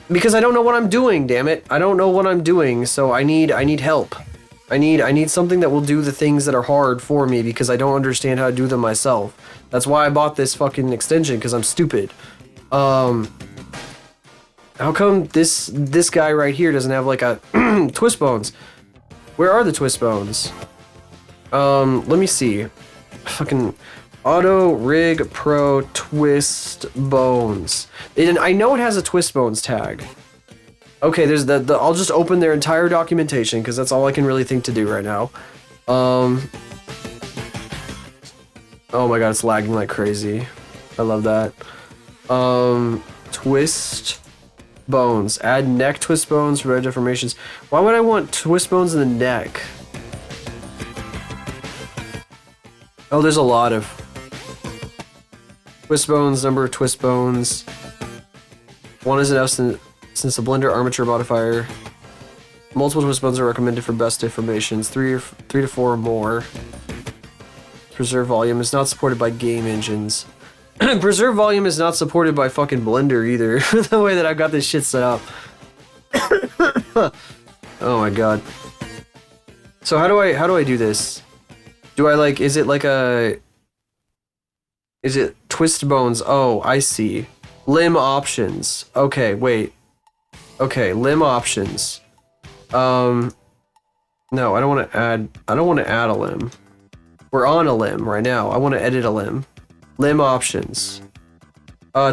Because I don't know what I'm doing, damn it. I don't know what I'm doing, so I need help. I need something that will do the things that are hard for me because I don't understand how to do them myself. That's why I bought this fucking extension, because I'm stupid. How come this guy right here doesn't have like a twist bones? Where are the twist bones? Let me see. Fucking Auto Rig Pro twist bones. I know it has a twist bones tag. Okay, there's the I'll just open their entire documentation because that's all I can really think to do right now. Oh my god, it's lagging like crazy. I love that. Twist bones. Add neck twist bones for better deformations. Why would I want twist bones in the neck? Oh, there's a lot of twist bones, number of twist bones. One is enough since the blender armature modifier. Multiple twist bones are recommended for best deformations. 3 to 4 or more. Preserve volume is not supported by game engines. Preserve volume is not supported by fucking Blender either. The way that I've got this shit set up. Oh my god. So how do I do this? Do I like, is it twist bones? Oh, I see. Limb options. Okay, wait. Okay, limb options. No, I don't want to add a limb. We're on a limb right now. I want to edit a limb. Limb options.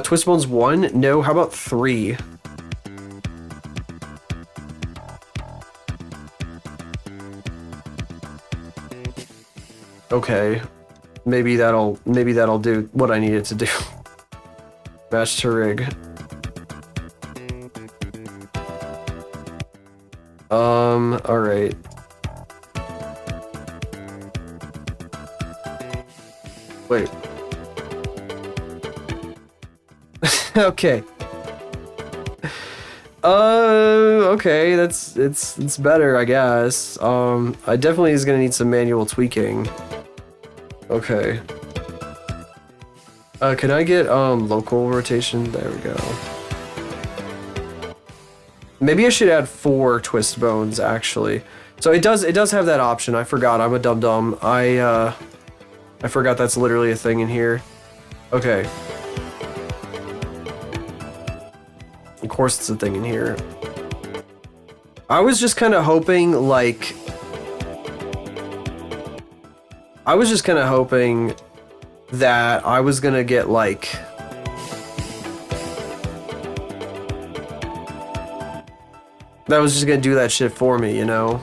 Twist bones 1? No, how about 3? Okay. Maybe that'll do what I need it to do. Match to rig. Alright. Wait. Okay. Okay, it's better, I guess. I definitely is gonna need some manual tweaking. Okay. Can I get, local rotation? There we go. Maybe I should add 4 twist bones, actually. So it does have that option. I forgot, I'm a dum-dum. I forgot that's literally a thing in here. Okay. Of course it's a thing in here. I was just kind of hoping, like... I was just kind of hoping that I was gonna get, like... that was just gonna do that shit for me, you know?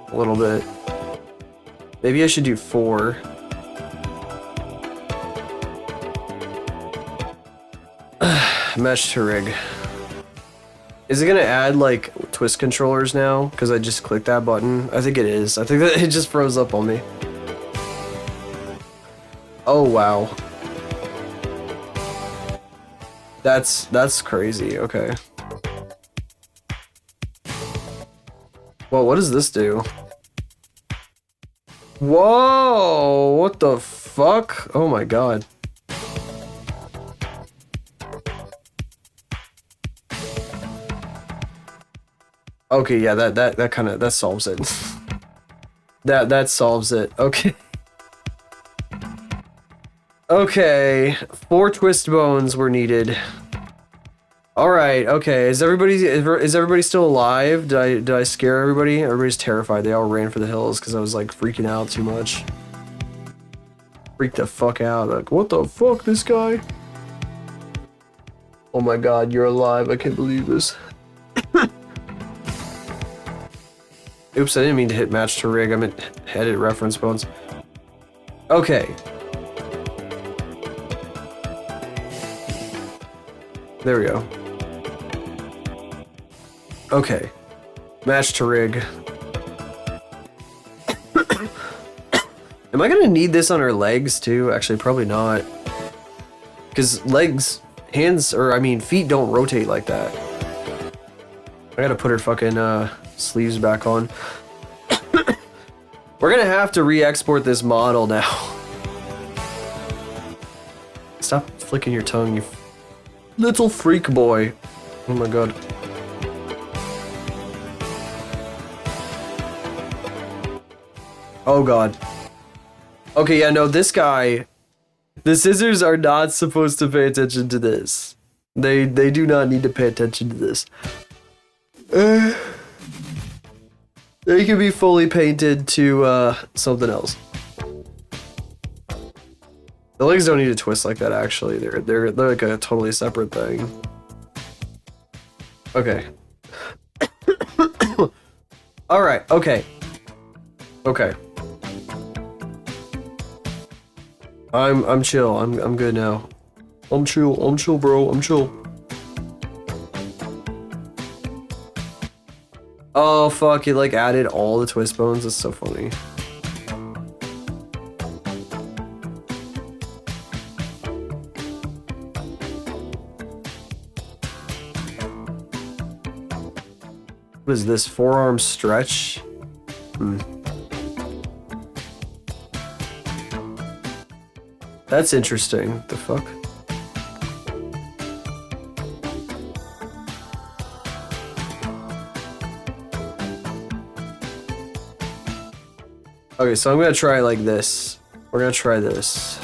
A little bit. Maybe I should do 4. Mesh to rig. Is it gonna add like twist controllers now? Because I just clicked that button. I think it is. I think that it just froze up on me. Oh wow. That's crazy. Okay. Well, what does this do? Whoa! What the fuck? Oh my god. Okay, yeah, that kind of solves it. that solves it. Okay. Okay, 4 twist bones were needed. All right. Okay. Is everybody still alive? Did I scare everybody? Everybody's terrified. They all ran for the hills because I was like freaking out too much. Freaked the fuck out. Like, what the fuck, this guy? Oh my god, you're alive. I can't believe this. Oops, I didn't mean to hit match to rig. I meant edit reference bones. Okay. There we go. Okay. Match to rig. Am I gonna need this on her legs too? Actually, probably not. Because legs, hands, or I mean feet don't rotate like that. I gotta put her fucking sleeves back on. We're gonna have to re-export this model now. Stop flicking your tongue, you little freak boy. Oh my god. Oh god. Okay, yeah, no, this guy... The scissors are not supposed to pay attention to this. They do not need to pay attention to this. They can be fully painted to something else. The legs don't need to twist like that. Actually, they're like a totally separate thing. Okay. All right. Okay. Okay. I'm chill. I'm good now. I'm chill. I'm chill, bro. I'm chill. Oh fuck! It like added all the twist bones. That's so funny. What is this? Forearm stretch? That's interesting. The fuck? Okay, so I'm gonna try it like this. We're gonna try this.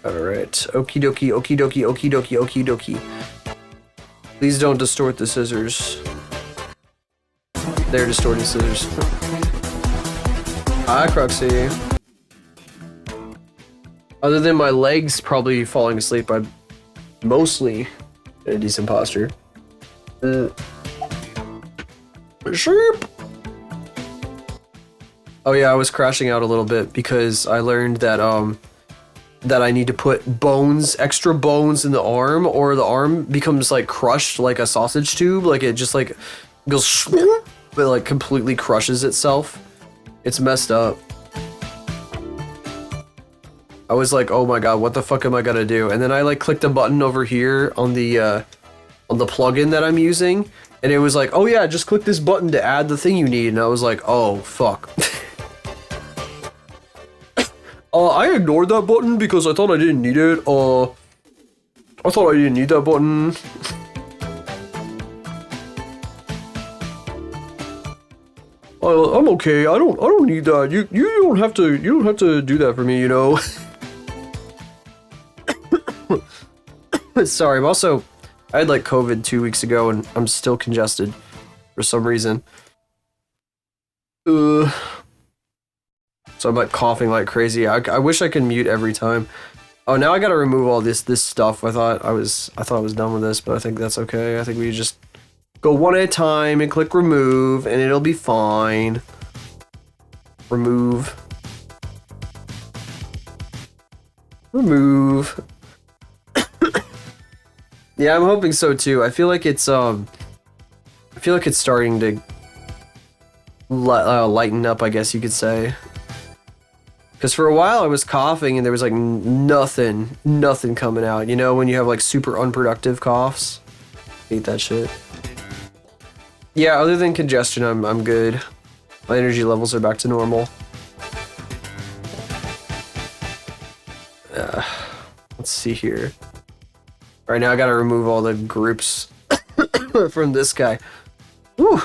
Alright. Okie dokie, okie dokie, okie dokie, okie dokie. Please don't distort the scissors. They're distorting scissors. Hi, Cruxy. Other than my legs probably falling asleep, I'm mostly in a decent posture. Sheep. Oh yeah, I was crashing out a little bit because I learned that that I need to put bones, extra bones in the arm, or the arm becomes like crushed like a sausage tube. Like it just like goes, but like completely crushes itself. It's messed up. I was like, oh my god, what the fuck am I gonna do? And then I like clicked a button over here on the plugin that I'm using, and it was like, oh yeah, just click this button to add the thing you need. And I was like, oh fuck. I ignored that button because I thought I didn't need it. I thought I didn't need that button. I'm okay. I don't need that. You don't have to do that for me, you know. Sorry, I'm also, I had like COVID 2 weeks ago and I'm still congested for some reason. So I'm like coughing like crazy. I wish I could mute every time. Oh, now I gotta remove all this stuff. I thought I was done with this, but I think that's okay. I think we just go one at a time and click remove and it'll be fine. Remove. Remove. Yeah, I'm hoping so too. I feel like it's starting to lighten up, I guess you could say. Because for a while I was coughing and there was like nothing coming out. You know, when you have like super unproductive coughs. Hate that shit. Yeah, other than congestion, I'm good. My energy levels are back to normal. Let's see here. All right, now I gotta remove all the groups from this guy. Woo!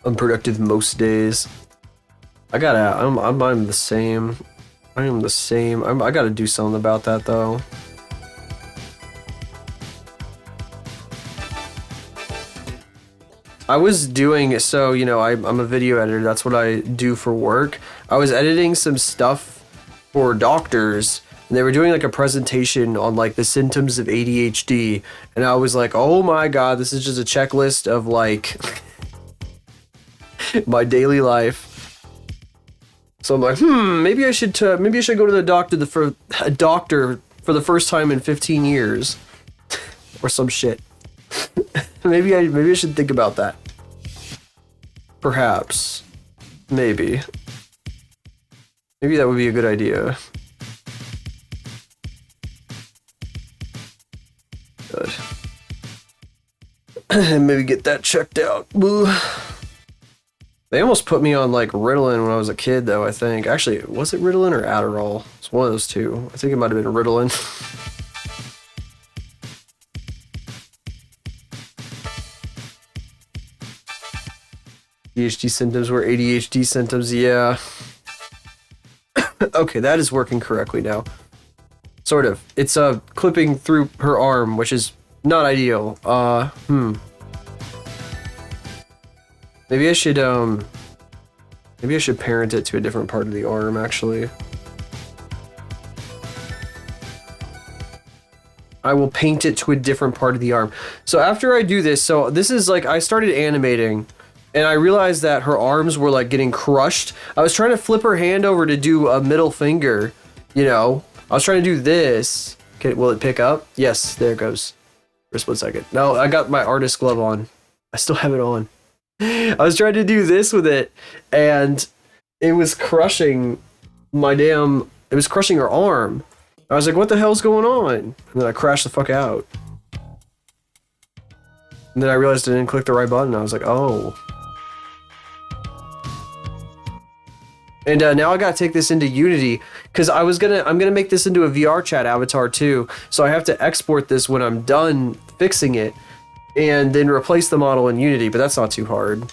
Unproductive most days. I'm the same. I am the same. I gotta do something about that though. I was doing, so, you know, I'm a video editor. That's what I do for work. I was editing some stuff for doctors, and they were doing like a presentation on like the symptoms of ADHD. And I was like, oh my god, this is just a checklist of like my daily life. So I'm like, maybe I should go to the doctor for the first time in 15 years or some shit. maybe I should think about that. Perhaps. Maybe. Maybe that would be a good idea. Good. Maybe get that checked out. Boo. They almost put me on like Ritalin when I was a kid though, I think. Actually, was it Ritalin or Adderall? It's one of those two. I think it might have been Ritalin. ADHD symptoms were ADHD symptoms, yeah. Okay, that is working correctly now. Sort of. It's clipping through her arm, which is not ideal. Maybe I should parent it to a different part of the arm, actually. I will paint it to a different part of the arm. So after I do this, so this is like, I started animating, and I realized that her arms were like getting crushed. I was trying to flip her hand over to do a middle finger, you know? I was trying to do this. Okay, will it pick up? Yes, there it goes. For a split second. No, I got my artist glove on. I still have it on. I was trying to do this with it, and it was crushing it was crushing her arm. I was like, what the hell's going on? And then I crashed the fuck out. And then I realized I didn't click the right button. I was like, oh. And now I gotta take this into Unity, because I'm gonna make this into a VR chat avatar too. So I have to export this when I'm done fixing it, and then replace the model in Unity, but that's not too hard.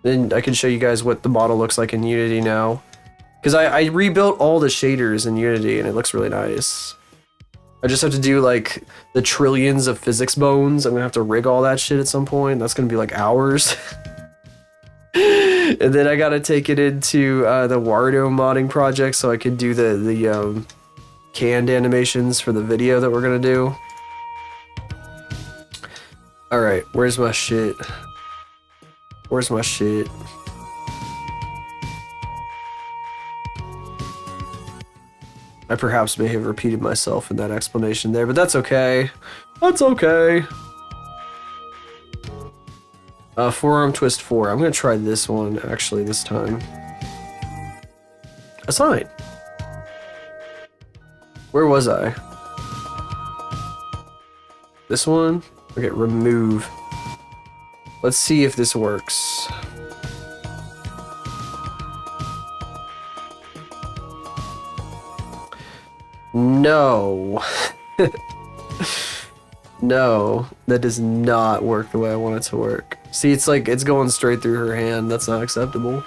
Then I can show you guys what the model looks like in Unity now. Because I rebuilt all the shaders in Unity, and it looks really nice. I just have to do like the trillions of physics bones. I'm gonna have to rig all that shit at some point. That's gonna be like hours. And then I gotta take it into the Wardo modding project so I can do the canned animations for the video that we're gonna do. Alright, where's my shit? Where's my shit? I perhaps may have repeated myself in that explanation there, but that's okay. That's okay. Forearm twist 4. I'm gonna try this one, actually, this time. Assign. Where was I? This one? Okay, remove. Let's see if this works. No. No, that does not work the way I want it to work. See, it's like, it's going straight through her hand. That's not acceptable.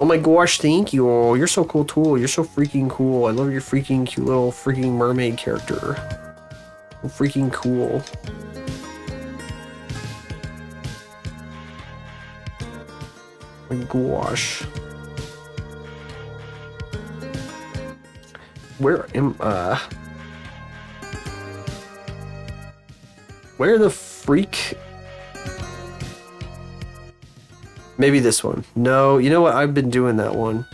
Oh my gosh, thank you. Oh, you're so cool, Tool. You're so freaking cool. I love your freaking cute little freaking mermaid character. Freaking cool. Oh my gosh. Where am I? Where the freak? Maybe this one. No, you know what? I've been doing that one.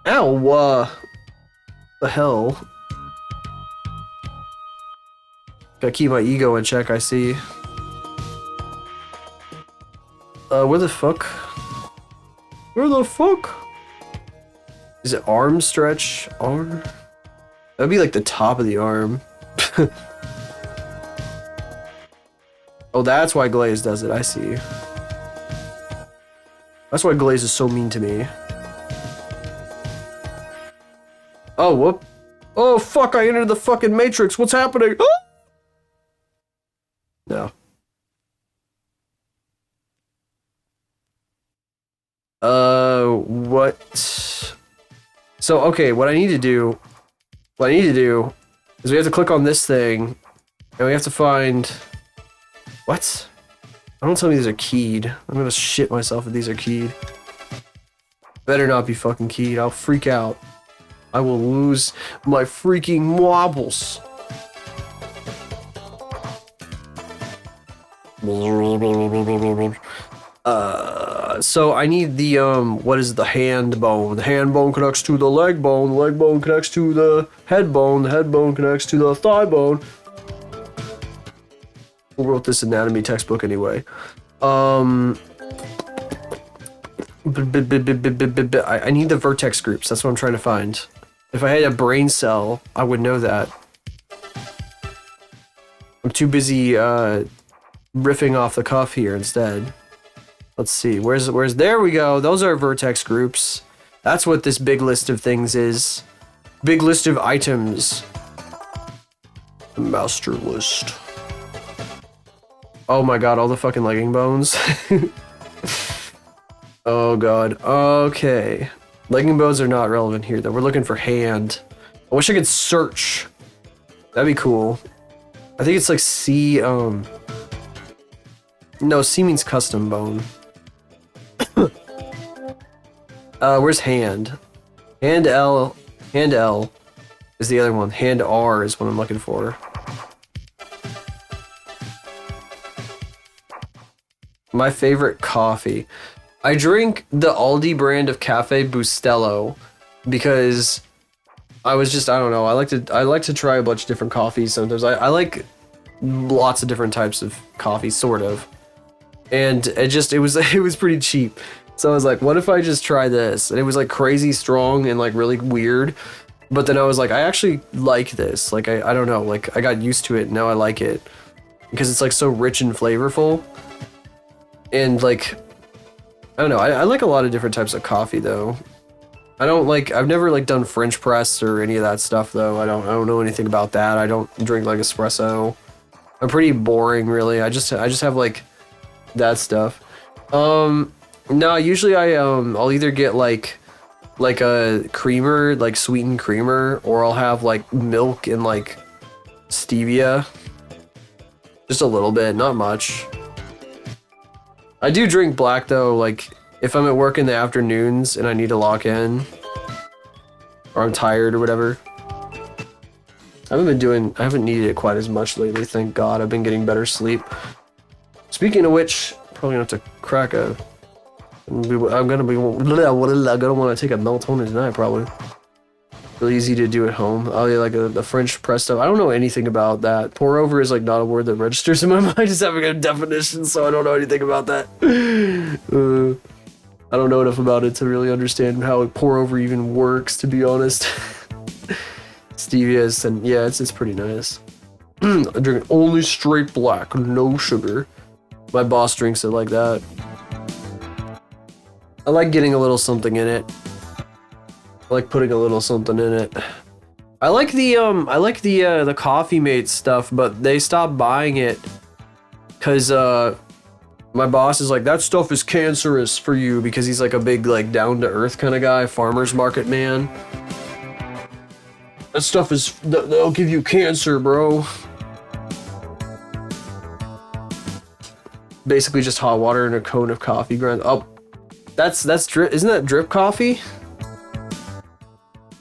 Ow, the hell? Gotta keep my ego in check, I see. Where the fuck? Where the fuck? Is it arm stretch? Arm? That'd be like the top of the arm. Oh, that's why Glaze does it, I see. That's why Glaze is so mean to me. Oh, whoop. Oh, fuck, I entered the fucking Matrix. What's happening? Ah! No. What? So, okay, what I need to do is we have to click on this thing, and we have to find... What? Don't tell me these are keyed. I'm gonna shit myself if these are keyed. Better not be fucking keyed. I'll freak out. I will lose my freaking marbles. So I need the, what is the hand bone? The hand bone connects to the leg bone connects to the head bone connects to the thigh bone. Who wrote this anatomy textbook anyway? I need the vertex groups. That's what I'm trying to find. If I had a brain cell, I would know that. I'm too busy riffing off the cuff here instead. Let's see. Where's there we go. Those are vertex groups. That's what this big list of things is. Big list of items. Master list. Oh my god, all the fucking legging bones. Oh god. Okay. Legging bones are not relevant here though. We're looking for hand. I wish I could search. That'd be cool. I think it's like C, no, C means custom bone. Where's hand? Hand L is the other one. Hand R is what I'm looking for. My favorite coffee. I drink the Aldi brand of Cafe Bustelo because I don't know. I like to try a bunch of different coffees sometimes. I like lots of different types of coffee, sort of. And it was pretty cheap. So I was like, what if I just try this? And it was like crazy strong and like really weird. But then I was like, I actually like this. Like I don't know, like I got used to it and now I like it. Because it's like so rich and flavorful. And like I don't know, I like a lot of different types of coffee though. I've never like done French press or any of that stuff though. I don't know anything about that. I don't drink like espresso. I'm pretty boring really. I just have like that stuff. No, usually I'll either get like a creamer, like sweetened creamer, or I'll have like milk and like stevia. Just a little bit, not much. I do drink black though, like if I'm at work in the afternoons and I need to lock in, or I'm tired or whatever. I haven't needed it quite as much lately, thank God. I've been getting better sleep. Speaking of which, probably gonna have to crack a... I'm gonna want to take a melatonin tonight, probably. Really easy to do at home. Oh yeah, like the French press stuff. I don't know anything about that. Pour over is like not a word that registers in my mind. Just having a definition, so I don't know anything about that. I don't know enough about it to really understand how pour over even works, to be honest. Stevia is, and yeah, it's pretty nice. I drink only straight black, no sugar. My boss drinks it like that. I like getting a little something in it. I like putting a little something in it. I like the Coffee Mate stuff, but they stopped buying it because my boss is like, that stuff is cancerous for you, because he's like a big like down to earth kind of guy, farmer's market man. That stuff that'll give you cancer, bro. Basically just hot water and a cone of coffee ground. Oh, that's drip. Isn't that drip coffee?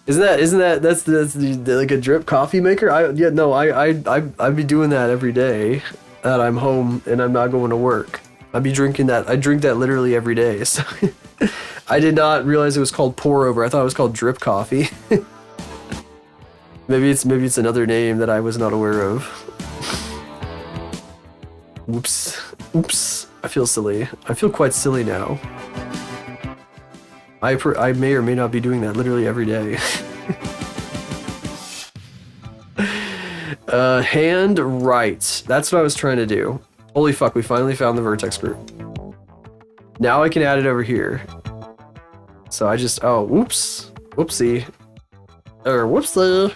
Isn't that that's like a drip coffee maker? I'd be doing that every day that I'm home and I'm not going to work. I'd be drinking that. I drink that literally every day. So I did not realize it was called pour over. I thought it was called drip coffee. Maybe it's another name that I was not aware of. Oops. I feel silly. I feel quite silly now. I may or may not be doing that literally every day. Hand right. That's what I was trying to do. Holy fuck, we finally found the vertex group. Now I can add it over here. So I just, whoopsie. Or whoopsie.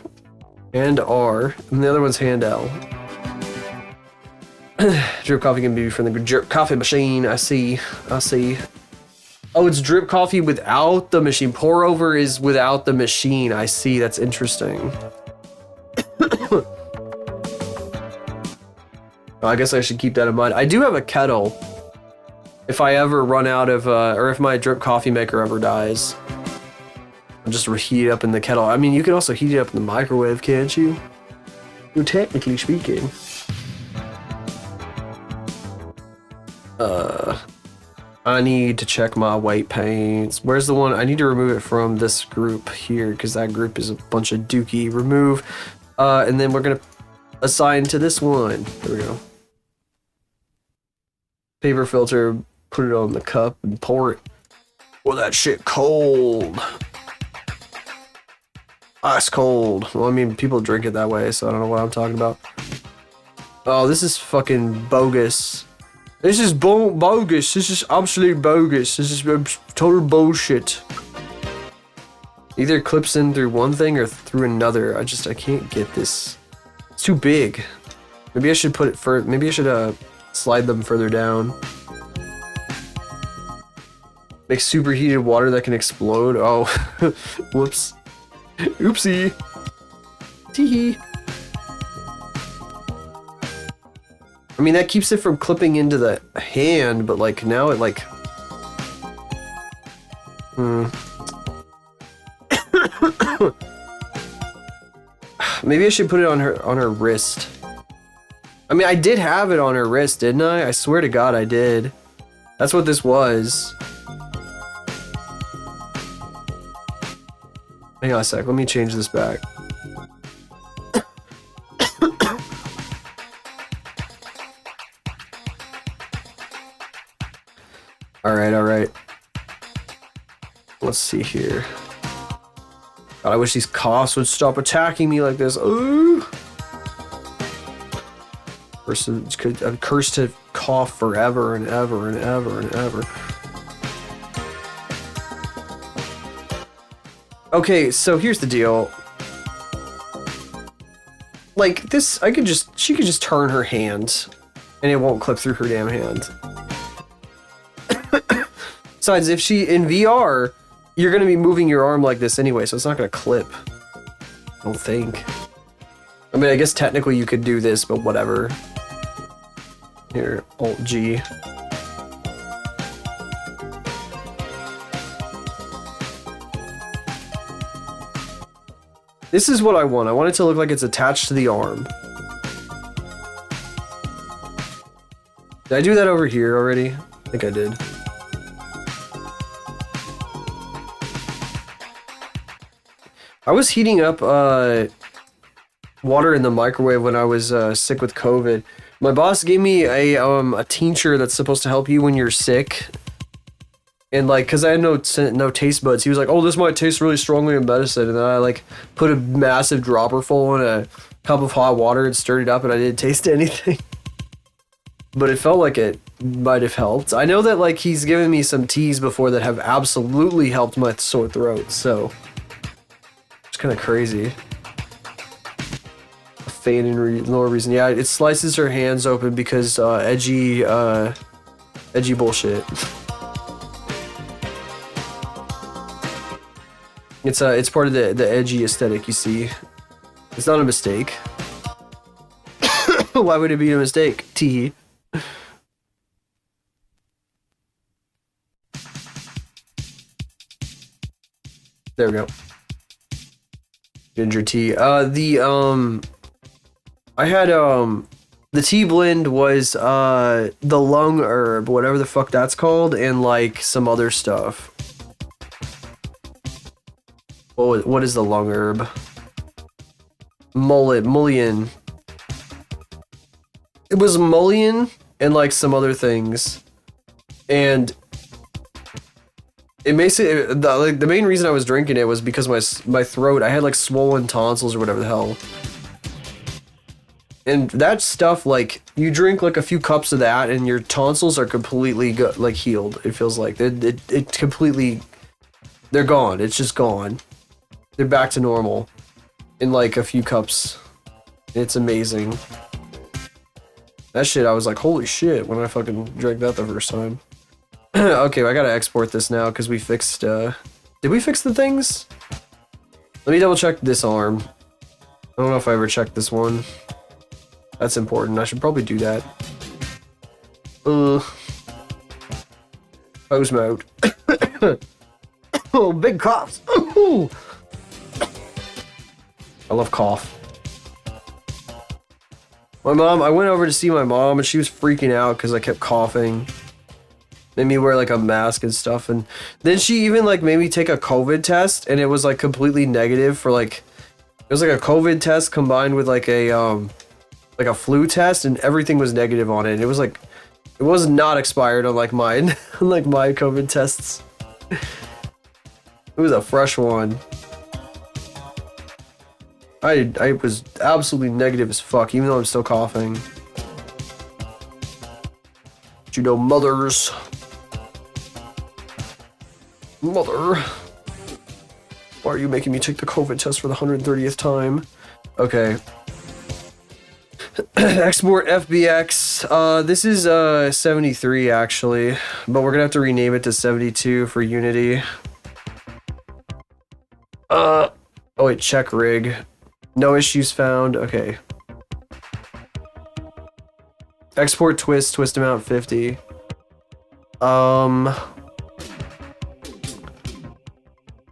Hand R. And the other one's hand L. Drip coffee can be from the drip coffee machine. I see. Oh, it's drip coffee without the machine. Pour over is without the machine. I see. That's interesting. I guess I should keep that in mind. I do have a kettle. If I ever run out of, or if my drip coffee maker ever dies, I'll just reheat it up in the kettle. I mean, you can also heat it up in the microwave, can't you? Well, technically speaking. I need to check my white paints. Where's the one? I need to remove it from this group here, because that group is a bunch of dookie. Remove. And then we're gonna assign to this one. There we go. paper filter, put it on the cup and pour it. Well, that shit cold. Ice cold. Well, I mean, people drink it that way, so I don't know what I'm talking about. Oh, this is fucking bogus. This is bogus. This is absolute bogus. This is total bullshit. Either clips in through one thing or through another. I can't get this. It's too big. Maybe I should put it for. Maybe I should slide them further down. Make superheated water that can explode. Oh, whoops. Oopsie. Teehee. I mean, that keeps it from clipping into the hand, but like now it like. Maybe I should put it on her wrist. I mean, I did have it on her wrist, didn't I? I swear to God, I did. That's what this was. Hang on a sec. Let me change this back. All right. Let's see here. God, I wish these coughs would stop attacking me like this. Ooh. I'm cursed to cough forever and ever and ever and ever. Okay, so here's the deal. Like this, she could just turn her hand and it won't clip through her damn hand. Besides, if she, in VR, you're gonna be moving your arm like this anyway, so it's not gonna clip. I don't think. I mean, I guess technically you could do this, but whatever. Here, Alt G. This is what I want. I want it to look like it's attached to the arm. Did I do that over here already? I think I did. I was heating up water in the microwave when I was sick with COVID. My boss gave me a tincture that's supposed to help you when you're sick. And like, cause I had no taste buds, he was like, "Oh, this might taste really strongly in medicine." And then I like put a massive dropper full in a cup of hot water and stirred it up, and I didn't taste anything. But it felt like it might have helped. I know that like he's given me some teas before that have absolutely helped my sore throat. So it's kind of crazy. A feign and no reason. Yeah, it slices her hands open because edgy bullshit. It's part of the edgy aesthetic, you see. It's not a mistake. Why would it be a mistake? Tee. There we go. Ginger tea. I had the tea blend was the lung herb, whatever the fuck that's called, and like some other stuff. Oh, what is the lung herb? Mullein. It was mullein and like some other things, and it makes it like the main reason I was drinking it was because my throat, I had like swollen tonsils or whatever the hell, and that stuff, like you drink like a few cups of that and your tonsils are completely like healed. It feels like it completely, they're gone. It's just gone. They're back to normal in like a few cups. It's amazing. That shit, I was like, holy shit, when I fucking drank that the first time. Okay, I gotta export this now because we fixed, did we fix the things? Let me double check this arm. I don't know if I ever checked this one. That's important. I should probably do that. Pose mode. Oh, big coughs. I love cough. My mom, I went over to see my mom and she was freaking out because I kept coughing. Made me wear like a mask and stuff, and then she even like made me take a COVID test, and it was like completely negative for like, it was like a COVID test combined with like a flu test, and everything was negative on it. And it was like It was not expired unlike mine, unlike my COVID tests. It was a fresh one. I was absolutely negative as fuck, even though I'm still coughing. But you know, mothers. Mother. Why are you making me take the COVID test for the 130th time? Okay. Export FBX. This is 73 actually, but we're gonna have to rename it to 72 for Unity. Oh wait, check rig. No issues found. Okay. Export twist amount 50. Okie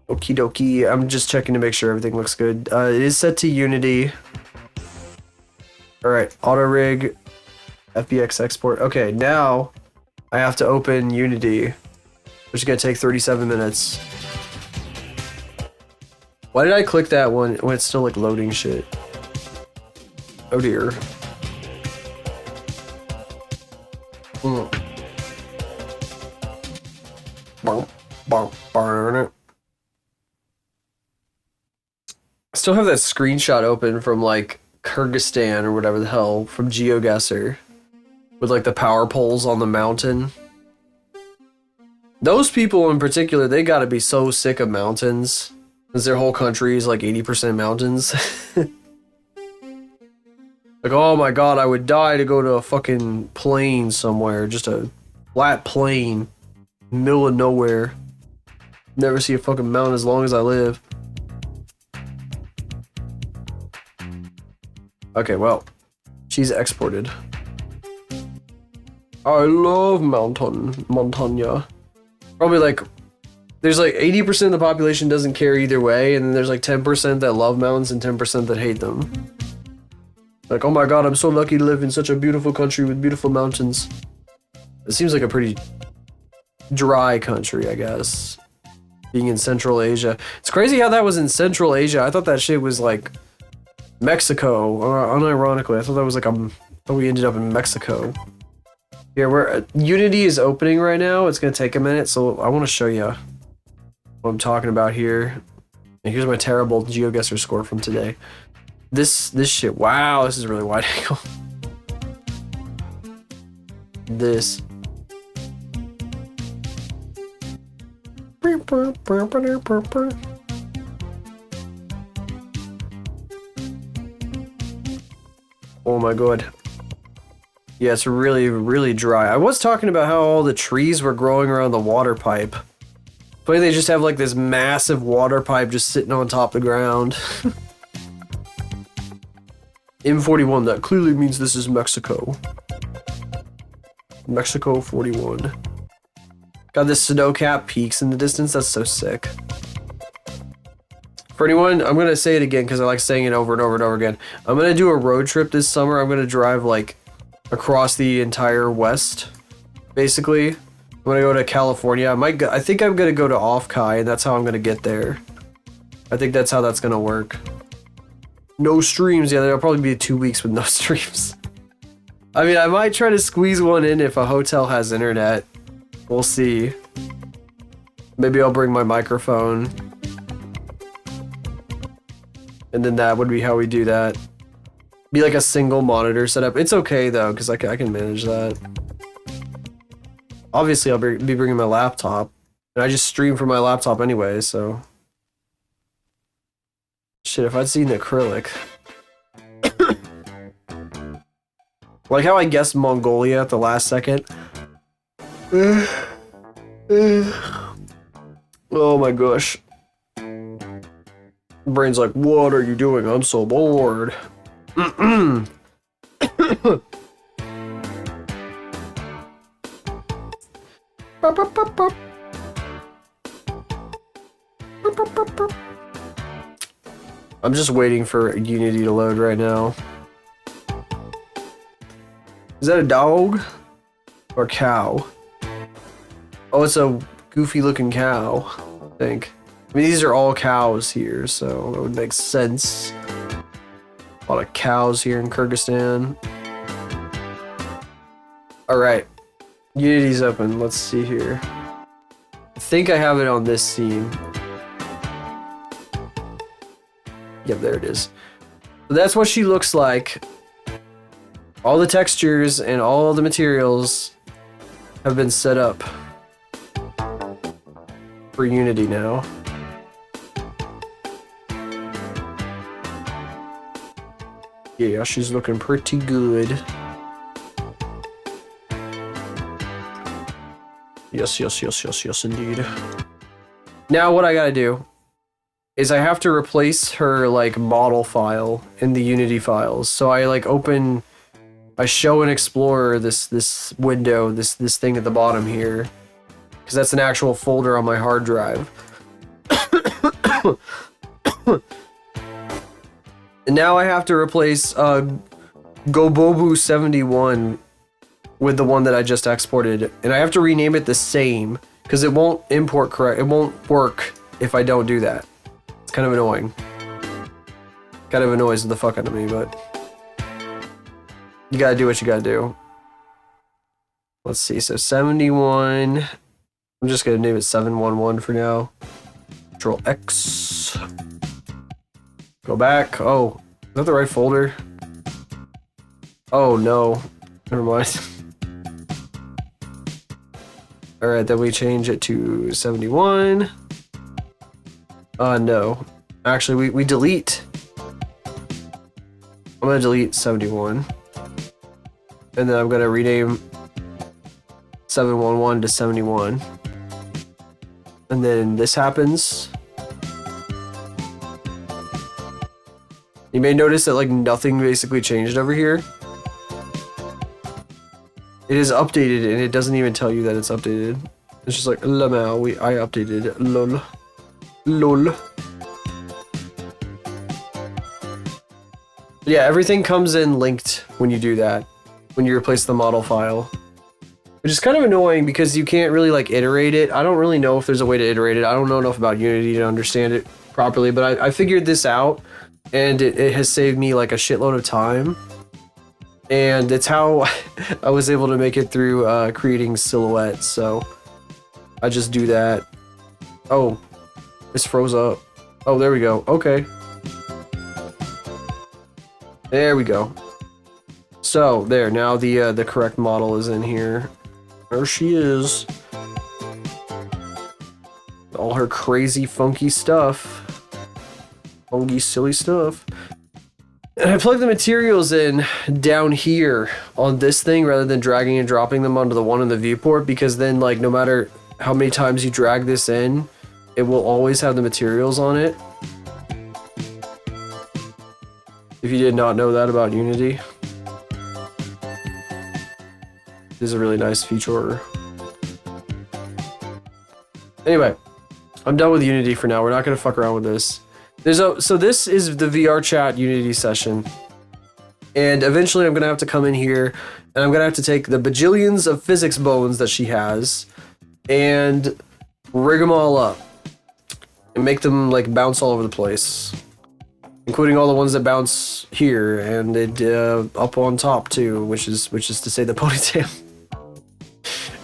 dokie. I'm just checking to make sure everything looks good. It is set to Unity. Alright, auto rig, FBX export. Okay, now I have to open Unity, which is gonna take 37 minutes. Why did I click that one when it's still like loading shit? Oh dear. I still have that screenshot open from like Kyrgyzstan or whatever the hell from GeoGuessr with like the power poles on the mountain. Those people in particular, they gotta be so sick of mountains. Because their whole country is like 80% mountains. Like, oh my god, I would die to go to a fucking plain somewhere. Just a flat plain. Middle of nowhere. Never see a fucking mountain as long as I live. Okay, well. She's exported. I love Montagna. Probably like... There's like 80% of the population doesn't care either way, and then there's like 10% that love mountains and 10% that hate them. Like, oh my god, I'm so lucky to live in such a beautiful country with beautiful mountains. It seems like a pretty dry country, I guess. Being in Central Asia. It's crazy how that was in Central Asia. I thought that shit was like Mexico. Unironically, I thought that was like we ended up in Mexico. Here, where Unity is opening right now. It's gonna take a minute, so I want to show you what I'm talking about here. And here's my terrible GeoGuessr score from today. This shit, wow, this is really wide angle. This. Oh my god. Yeah, it's really, really dry. I was talking about how all the trees were growing around the water pipe. But they just have like this massive water pipe just sitting on top of the ground. M41, that clearly means this is Mexico. Mexico 41. Got this snow-capped peaks in the distance, that's so sick. For anyone, I'm gonna say it again because I like saying it over and over and over again. I'm gonna do a road trip this summer. I'm gonna drive like across the entire West, basically. I'm gonna go to California. I think I'm gonna go to Off-Kai, and that's how I'm gonna get there. I think that's how that's gonna work. No streams, yeah, there'll probably be 2 weeks with no streams. I mean, I might try to squeeze one in if a hotel has internet. We'll see. Maybe I'll bring my microphone. And then that would be how we do that. Be like a single monitor setup. It's okay though, because I can manage that. Obviously, I'll be bringing my laptop. And I just stream from my laptop anyway, so... Shit, if I'd seen acrylic. Like how I guessed Mongolia at the last second. Oh my gosh. Brain's like, what are you doing? I'm so bored. I'm just waiting for Unity to load right now. Is that a dog? Or a cow? Oh, it's a goofy looking cow, I think. I mean, these are all cows here, so it would make sense. A lot of cows here in Kyrgyzstan. Alright, Unity's open. Let's see here. I think I have it on this scene. Yep, there it is. So that's what she looks like. All the textures and all the materials have been set up for Unity now. Yeah, she's looking pretty good. Yes, yes, yes, yes, yes, indeed. Now what I gotta do is I have to replace her like model file in the Unity files. So I like open, I show and explore this window, this thing at the bottom here, because that's an actual folder on my hard drive. And now I have to replace Gobobu71 with the one that I just exported, and I have to rename it the same because it won't import correct. It won't work if I don't do that. It's kind of annoying. Kind of annoys the fuck out of me, but you gotta do what you gotta do. Let's see. So 71. I'm just gonna name it 711 for now. Control X. Go back. Oh, is that the right folder? Oh no. Never mind. Alright, then we change it to 71. No. Actually, we delete. I'm gonna delete 71. And then I'm gonna rename 711 to 71. And then this happens. You may notice that like nothing basically changed over here. It is updated and it doesn't even tell you that it's updated. It's just like lamau, I updated it. Lol. Lol. Yeah, everything comes in linked when you do that. When you replace the model file. Which is kind of annoying because you can't really like iterate it. I don't really know if there's a way to iterate it. I don't know enough about Unity to understand it properly, but I figured this out. And it has saved me like a shitload of time. And it's how I was able to make it through creating silhouettes. So I just do that. Oh, this froze up. Oh, there we go. Okay. There we go. So there, now the correct model is in here. There she is. All her crazy funky stuff. Funky silly stuff. And I plug the materials in down here on this thing rather than dragging and dropping them onto the one in the viewport, because then like no matter how many times you drag this in, it will always have the materials on it. If you did not know that about Unity. This is a really nice feature. Anyway, I'm done with Unity for now. We're not gonna fuck around with this. So this is the VR chat Unity session. And eventually I'm gonna have to come in here and I'm gonna have to take the bajillions of physics bones that she has and rig them all up and make them like bounce all over the place, including all the ones that bounce here and up on top too, which is to say the ponytail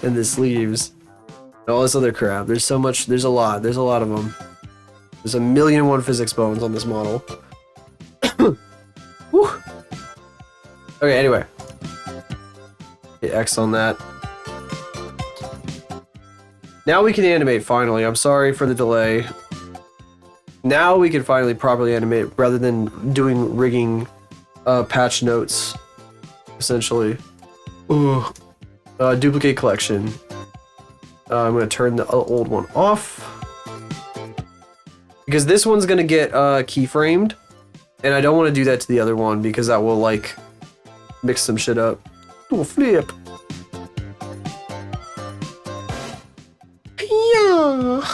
and the sleeves and all this other crap. There's so much. There's a lot of them. There's 1,000,001 physics bones on this model. Woo. Okay, anyway. Hit X on that. Now we can animate, finally. I'm sorry for the delay. Now we can finally properly animate rather than doing rigging patch notes, essentially. Ooh. Duplicate collection. I'm going to turn the old one off. Because this one's gonna get keyframed, and I don't want to do that to the other one because that will like mix some shit up. Do a flip. Yeah.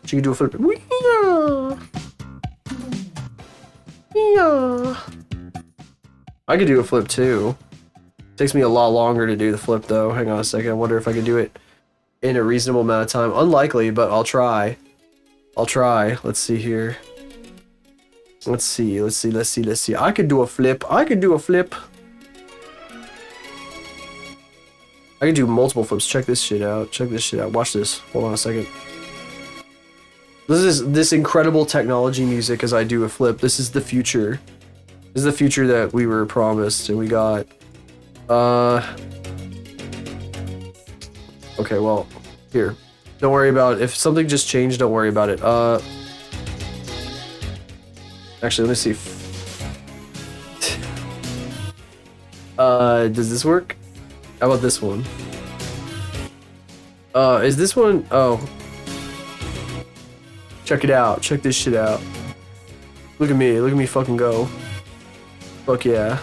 She can do a flip. Yeah. Yeah. I could do a flip too. Takes me a lot longer to do the flip though. Hang on a second. I wonder if I could do it in a reasonable amount of time. Unlikely, but I'll try. I'll try. Let's see here. Let's see. I could do a flip. I can do multiple flips. Check this shit out. Check this shit out. Watch this. Hold on a second. This is this incredible technology music as I do a flip. This is the future. This is the future that we were promised and we got. Okay, well, here. Don't worry about it. If something just changed, don't worry about it. Actually, let me see. Does this work? How about this one? Is this one? Oh. Check it out. Check this shit out. Look at me. Look at me fucking go. Fuck yeah.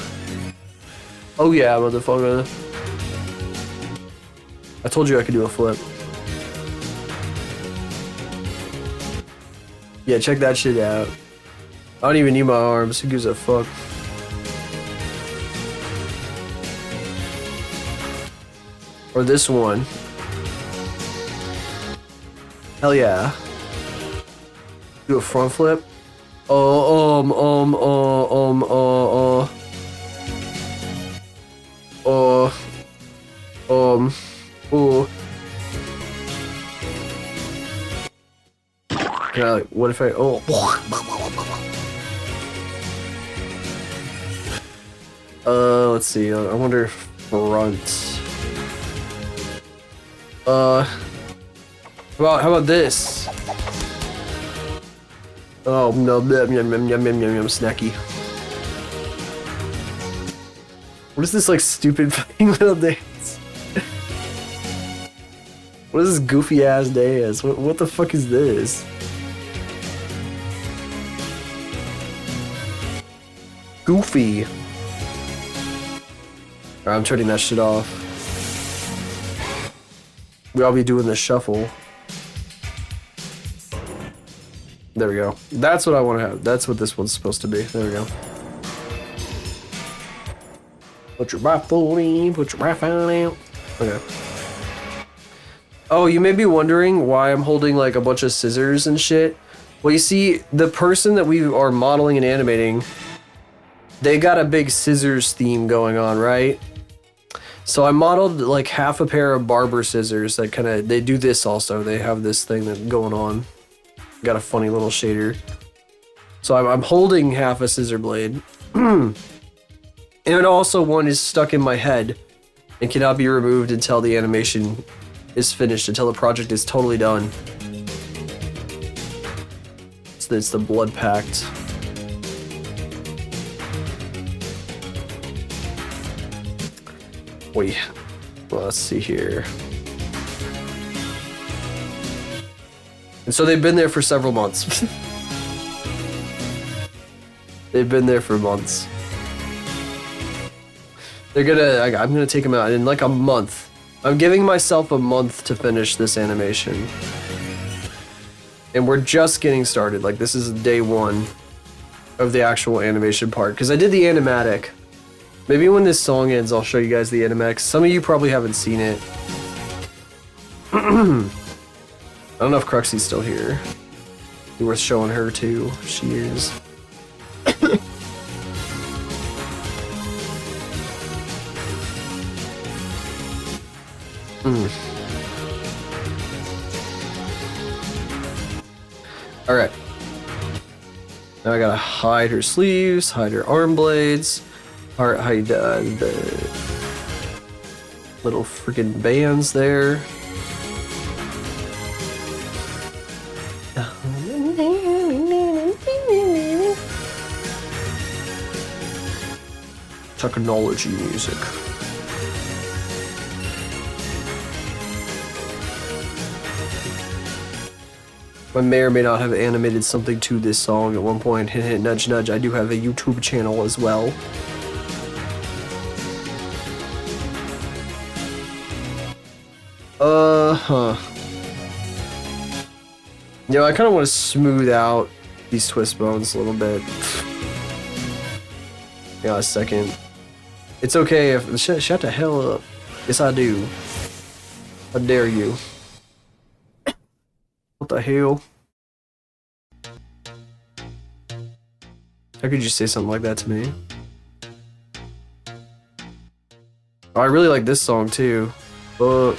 Oh yeah, motherfucker. I told you I could do a flip. Yeah, check that shit out. I don't even need my arms. Who gives a fuck? Or this one. Hell yeah. Do a front flip. Ooh. Can I, like, what if I, let's see, I wonder if front. How about this? Oh no, yum yum yum yum yum yum snacky. What is this like stupid fucking little dance? What is this goofy ass dance? What the fuck is this? Goofy. Alright, I'm turning that shit off. We all be doing the shuffle. There we go. That's what I want to have. That's what this one's supposed to be. There we go. Put your rifle in, put your rifle out. Okay. Oh, you may be wondering why I'm holding like a bunch of scissors and shit. Well, you see, the person that we are modeling and animating, they got a big scissors theme going on, right? So I modeled like half a pair of barber scissors that kind of, they do this also. They have this thing that going on. Got a funny little shader. So I'm holding half a scissor blade. And also one is stuck in my head and cannot be removed until the animation is finished, until the project is totally done. So it's the blood pact. Wait, well, let's see here. And so they've been there for several months. They've been there for months. They're gonna, I'm gonna take them out in like a month. I'm giving myself a month to finish this animation. And we're just getting started. Like, this is day one of the actual animation part. Because I did the animatic. Maybe when this song ends, I'll show you guys the animatic. Some of you probably haven't seen it. I don't know if Cruxy's still here. Be worth showing her too. She is. Alright. Now I gotta hide her sleeves, hide her arm blades, hide the little freaking bands there. Technology music. I may or may not have animated something to this song at one point. Hint, hint, nudge, nudge. I do have a YouTube channel as well. You know, I kind of want to smooth out these twist bones a little bit. Yeah, a second. It's okay if... Shut the hell up. Yes, I do. How dare you. What the hell? How could you say something like that to me? Oh, I really like this song too. Fuck.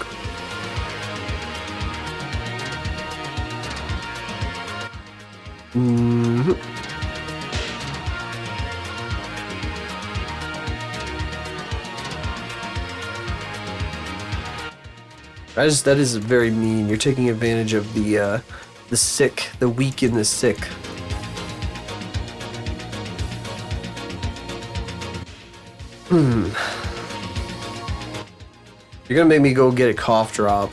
Mm-hmm. That is very mean. You're taking advantage of the sick, the weak and the sick. You're gonna make me go get a cough drop.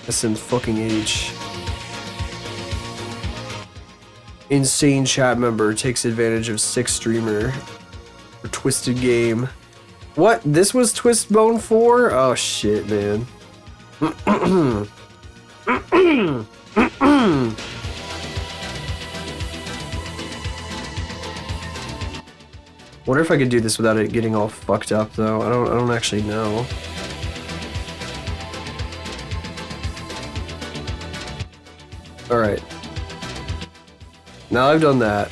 SMfucking-H. Insane chat member takes advantage of sick streamer. For Twisted Game. What? This was Twistbone 4? Oh shit, man. Wonder if I could do this without it getting all fucked up though. I don't actually know. Alright. Now I've done that.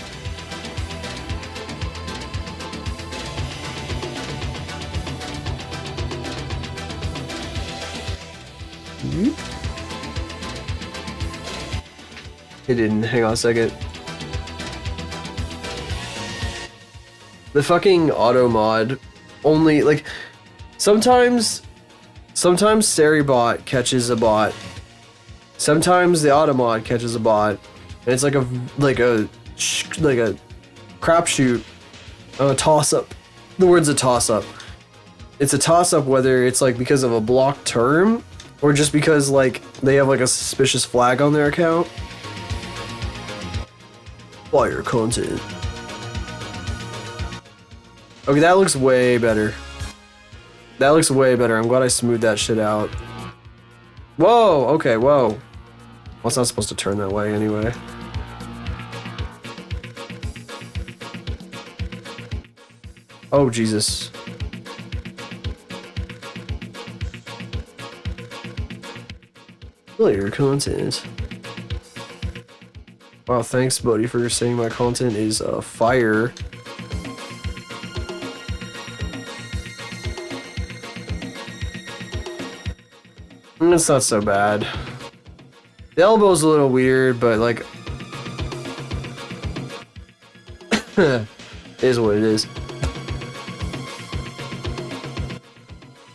It didn't. Hang on a second. The fucking auto mod only, like, sometimes Seribot catches a bot. Sometimes the auto mod catches a bot. And it's like a crapshoot, a toss-up. The word's a toss-up. It's a toss-up whether it's like because of a blocked term or just because like they have like a suspicious flag on their account. Fire content. Okay, that looks way better. That looks way better. I'm glad I smoothed that shit out. Whoa, okay, whoa. Well, it's not supposed to turn that way anyway. Oh, Jesus. Player content. Wow, thanks, buddy, for saying my content is fire. It's not so bad. The elbow's a little weird, but like, it is what it is.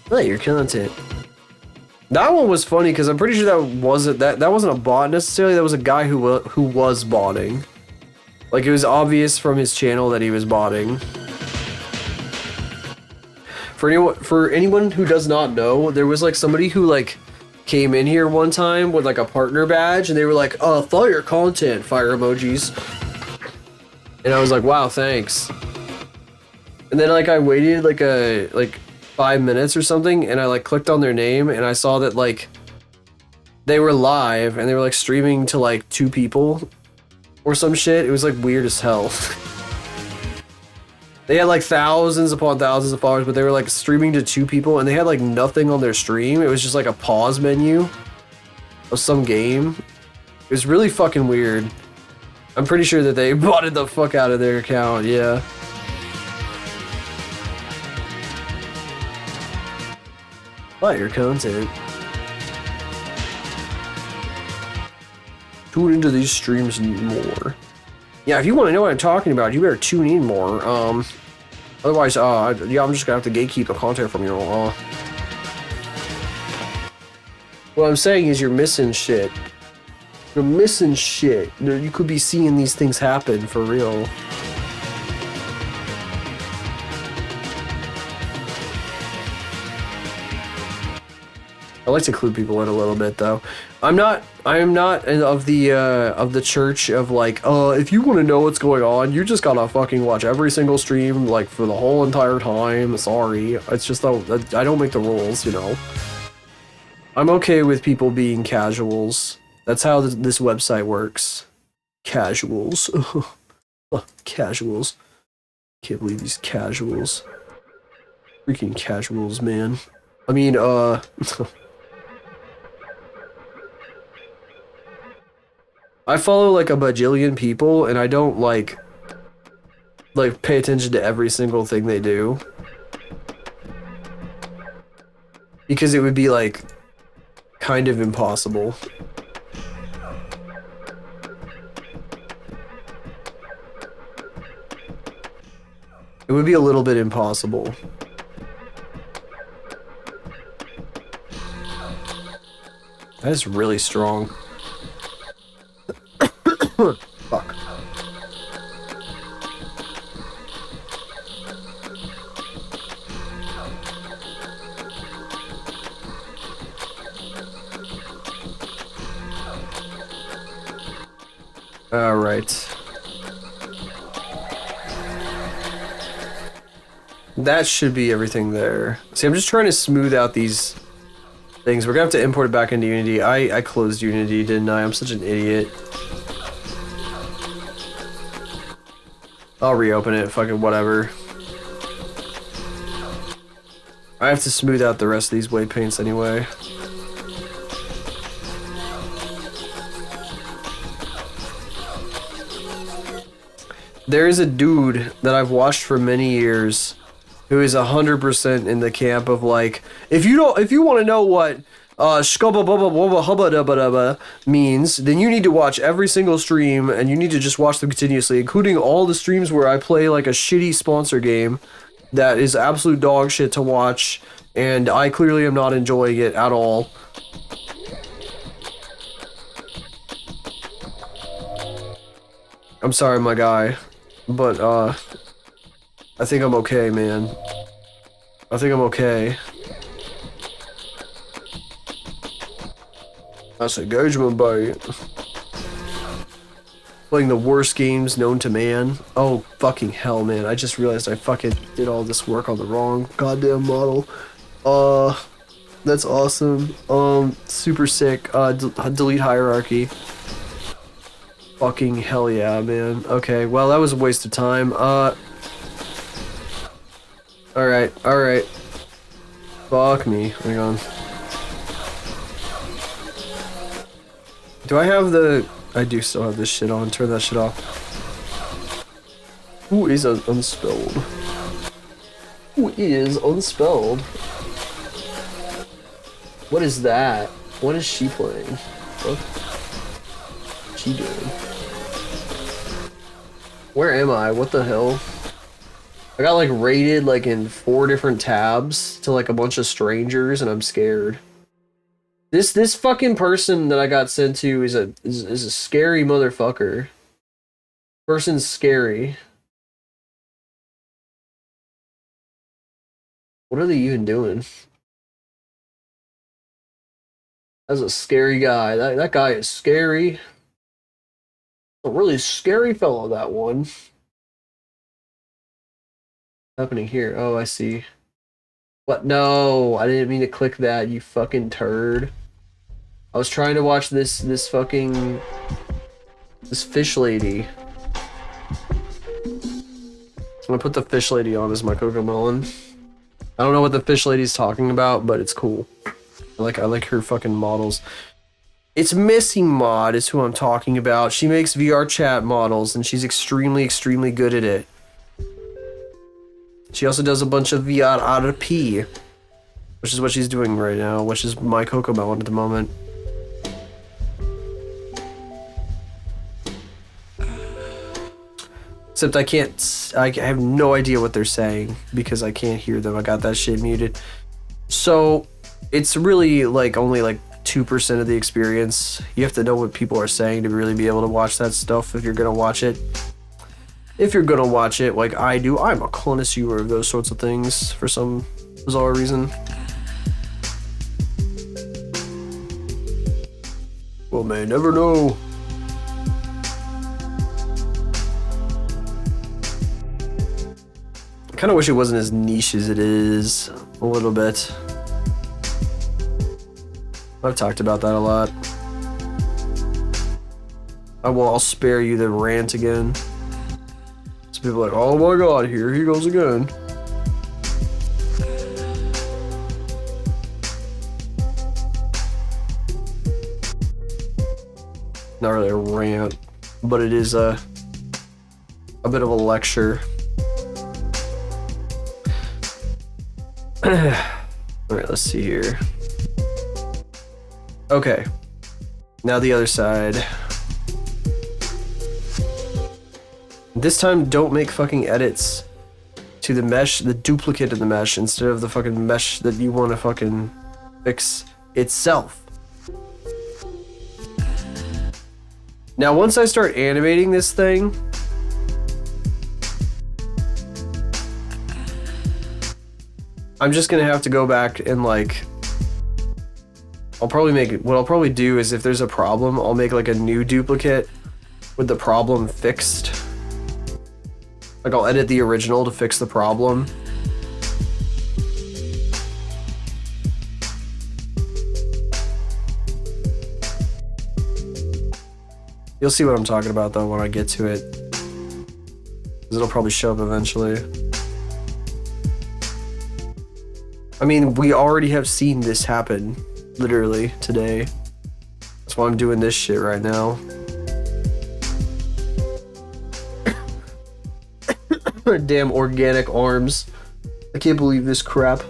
Player content. That one was funny because I'm pretty sure that wasn't a bot necessarily. That was a guy who was botting. Like, it was obvious from his channel that he was botting. For anyone who does not know, there was like somebody who like came in here one time with like a partner badge, and they were like, "Oh, fire content, fire emojis," and I was like, "Wow, thanks." And then like I waited like 5 minutes or something, and I like clicked on their name, and I saw that like they were live and they were like streaming to like 2 people or some shit. It was like weird as hell. They had like thousands upon thousands of followers, but they were like streaming to 2 people, and they had like nothing on their stream. It was just like a pause menu of some game. It was really fucking weird. I'm pretty sure that they botted the fuck out of their account, yeah. Fire content. Tune into these streams more. Yeah, if you want to know what I'm talking about, you better tune in more. Otherwise, yeah, I'm just gonna have to gatekeep the content from you. What I'm saying is you're missing shit. You're missing shit. You could be seeing these things happen for real. I like to clue people in a little bit, though. I am not of the church of like, if you want to know what's going on, you just gotta fucking watch every single stream like for the whole entire time. Sorry, it's just that I don't make the rules, you know. I'm okay with people being casuals. That's how this website works. Casuals. Casuals. Can't believe these casuals. Freaking casuals, man. I mean, I follow like a bajillion people, and I don't like pay attention to every single thing they do. Because it would be like kind of impossible. It would be a little bit impossible. That is really strong. Fuck. All right. That should be everything there. See, I'm just trying to smooth out these things. We're gonna have to import it back into Unity. I closed Unity, didn't I? I'm such an idiot. I'll reopen it, fucking whatever. I have to smooth out the rest of these waypoints anyway. There is a dude that I've watched for many years who is 100% in the camp of like, if you want to know what means, then you need to watch every single stream and you need to just watch them continuously, including all the streams where I play like a shitty sponsor game that is absolute dog shit to watch, and I clearly am not enjoying it at all. I'm sorry, my guy, but I think I'm okay, man. I think I'm okay. That's engagement bait. Playing the worst games known to man. Oh, fucking hell, man. I just realized I fucking did all this work on the wrong goddamn model. That's awesome. Super sick. Delete hierarchy. Fucking hell yeah, man. Okay, well, that was a waste of time. Alright. Fuck me. Hang on. Do I have the... I do still have this shit on. Turn that shit off. Who is unspelled? Who is unspelled? What is that? What is she playing? What's she doing? Where am I? What the hell? I got like rated like in 4 different tabs to like a bunch of strangers, and I'm scared. This fucking person that I got sent to is a scary motherfucker. Person's scary. What are they even doing? That's a scary guy. That guy is scary. A really scary fellow, that one. What's happening here? Oh, I see. What? No, I didn't mean to click that, you fucking turd. I was trying to watch this fish lady. I'm gonna put the fish lady on as my Cocomelon. I don't know what the fish lady's talking about, but it's cool. I like her fucking models. It's Missy Mod is who I'm talking about. She makes VR chat models, and she's extremely good at it. She also does a bunch of VR RP, which is what she's doing right now, which is my Cocomelon at the moment. Except I have no idea what they're saying because I can't hear them. I got that shit muted. So it's really like only like 2% of the experience. You have to know what people are saying to really be able to watch that stuff if you're gonna watch it. If you're gonna watch it like I do, I'm a connoisseur of those sorts of things for some bizarre reason. Well, may never know. I kind of wish it wasn't as niche as it is, a little bit. I've talked about that a lot. I'll spare you the rant again. So people are like, oh my god, here he goes again. Not really a rant, but it is a bit of a lecture. Alright, let's see here. Okay. Now the other side. This time, don't make fucking edits to the mesh, the duplicate of the mesh, instead of the fucking mesh that you want to fucking fix itself. Now, once I start animating this thing, I'm just gonna have to go back and like, what I'll probably do is if there's a problem, I'll make like a new duplicate with the problem fixed. Like I'll edit the original to fix the problem. You'll see what I'm talking about though when I get to it. 'Cause it'll probably show up eventually. I mean, we already have seen this happen, literally, today. That's why I'm doing this shit right now. Damn organic arms. I can't believe this crap.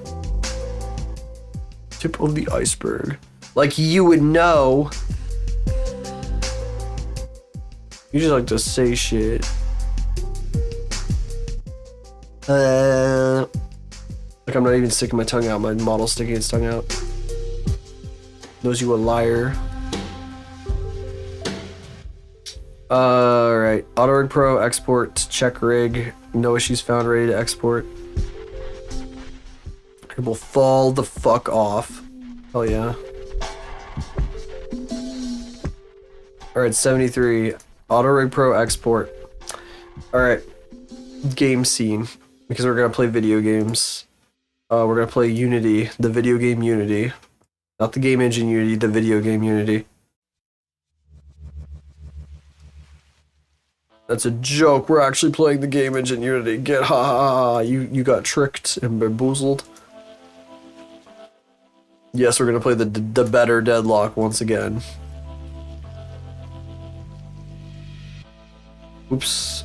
Tip of the iceberg. Like you would know. You just like to say shit. Like I'm not even sticking my tongue out. My model's sticking its tongue out. Knows you a liar. Alright. AutoRig Pro, export, check rig. No issues found, ready to export. It will fall the fuck off. Hell yeah. Alright, 73. AutoRig Pro, export. Alright. Game scene. Because we're gonna play video games. We're gonna play Unity, the video game Unity. Not the game engine Unity, the video game Unity. That's a joke. We're actually playing the game engine Unity. Get ha ha ha. You got tricked and bamboozled. Yes, we're gonna play the better Deadlock once again. Oops.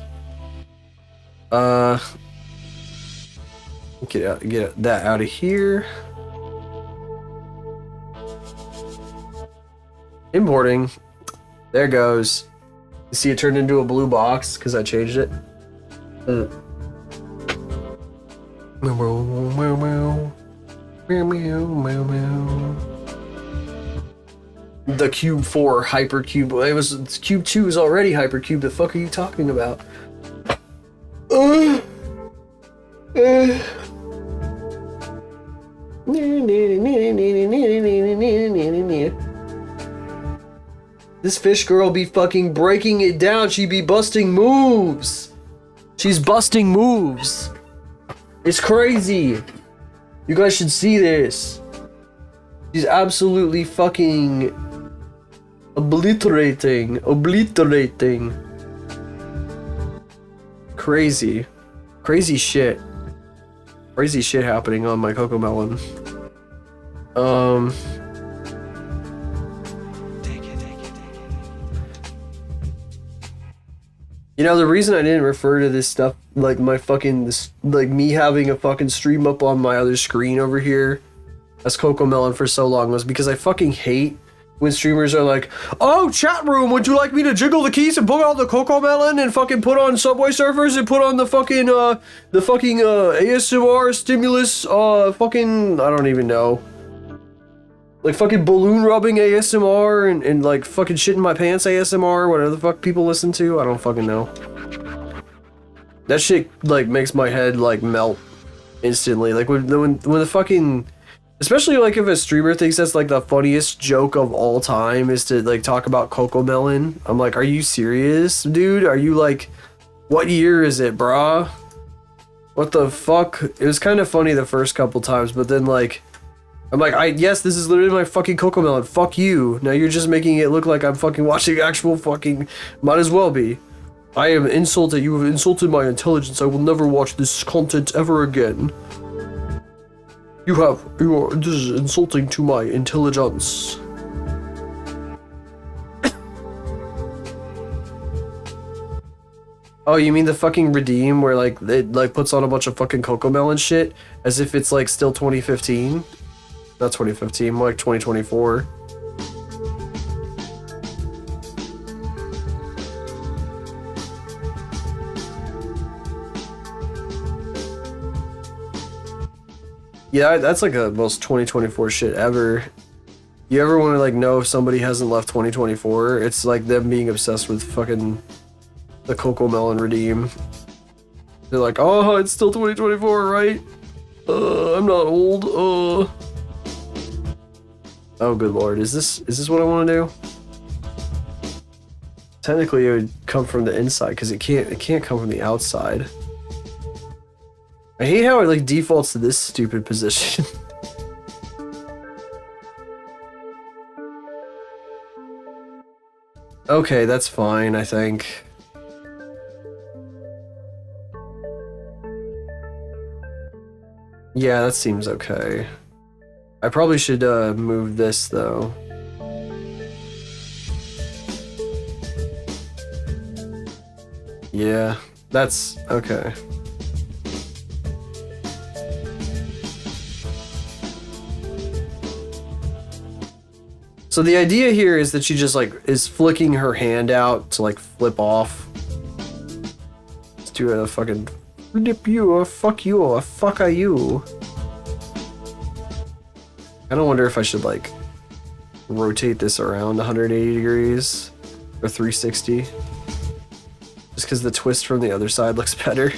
Get that out of here. Importing. There it goes. You see it turned into a blue box because I changed it. The Cube 4 Hypercube. It was Cube 2 is already Hypercube. The fuck are you talking about? This fish girl be fucking breaking it down. She be busting moves. She's busting moves. It's crazy. You guys should see this. She's absolutely fucking obliterating. Crazy. Crazy shit. Crazy shit happening on my CoComelon. You know, the reason I didn't refer to this stuff, like my fucking, like me having a fucking stream up on my other screen over here as CoComelon for so long was because I fucking hate when streamers are like, oh, chat room, would you like me to jiggle the keys and put on the CoComelon and fucking put on Subway Surfers and put on the fucking, ASMR stimulus, fucking, I don't even know. Like fucking balloon rubbing ASMR and like fucking shit in my pants ASMR, whatever the fuck people listen to, I don't fucking know. That shit like makes my head like melt instantly. Like when the fucking, especially like if a streamer thinks that's like the funniest joke of all time is to like talk about CoComelon. I'm like, are you serious, dude? Are you like, what year is it, brah? What the fuck? It was kind of funny the first couple times, but then like, I'm like, yes, this is literally my fucking CoComelon. Fuck you. Now you're just making it look like I'm fucking watching actual fucking, might as well be. I am insulted. You have insulted my intelligence. I will never watch this content ever again. This is insulting to my intelligence. Oh, you mean the fucking redeem where like it like puts on a bunch of fucking CoComelon shit as if it's like still 2015? Not 2015, more like 2024. Yeah, that's like the most 2024 shit ever. You ever want to like know if somebody hasn't left 2024? It's like them being obsessed with fucking the Coco Melon Redeem. They're like, oh, it's still 2024, right? I'm not old. Oh, good lord, is this what I want to do? Technically, it would come from the inside because it can't come from the outside. I hate how it like defaults to this stupid position. Okay, that's fine, I think. Yeah, that seems okay. I probably should move this though. Yeah, that's okay. So the idea here is that she just like is flicking her hand out to like flip off. Let's do a fucking flip you or fuck you or fuck are you. I don't wonder if I should like rotate this around 180 degrees or 360. Just because the twist from the other side looks better.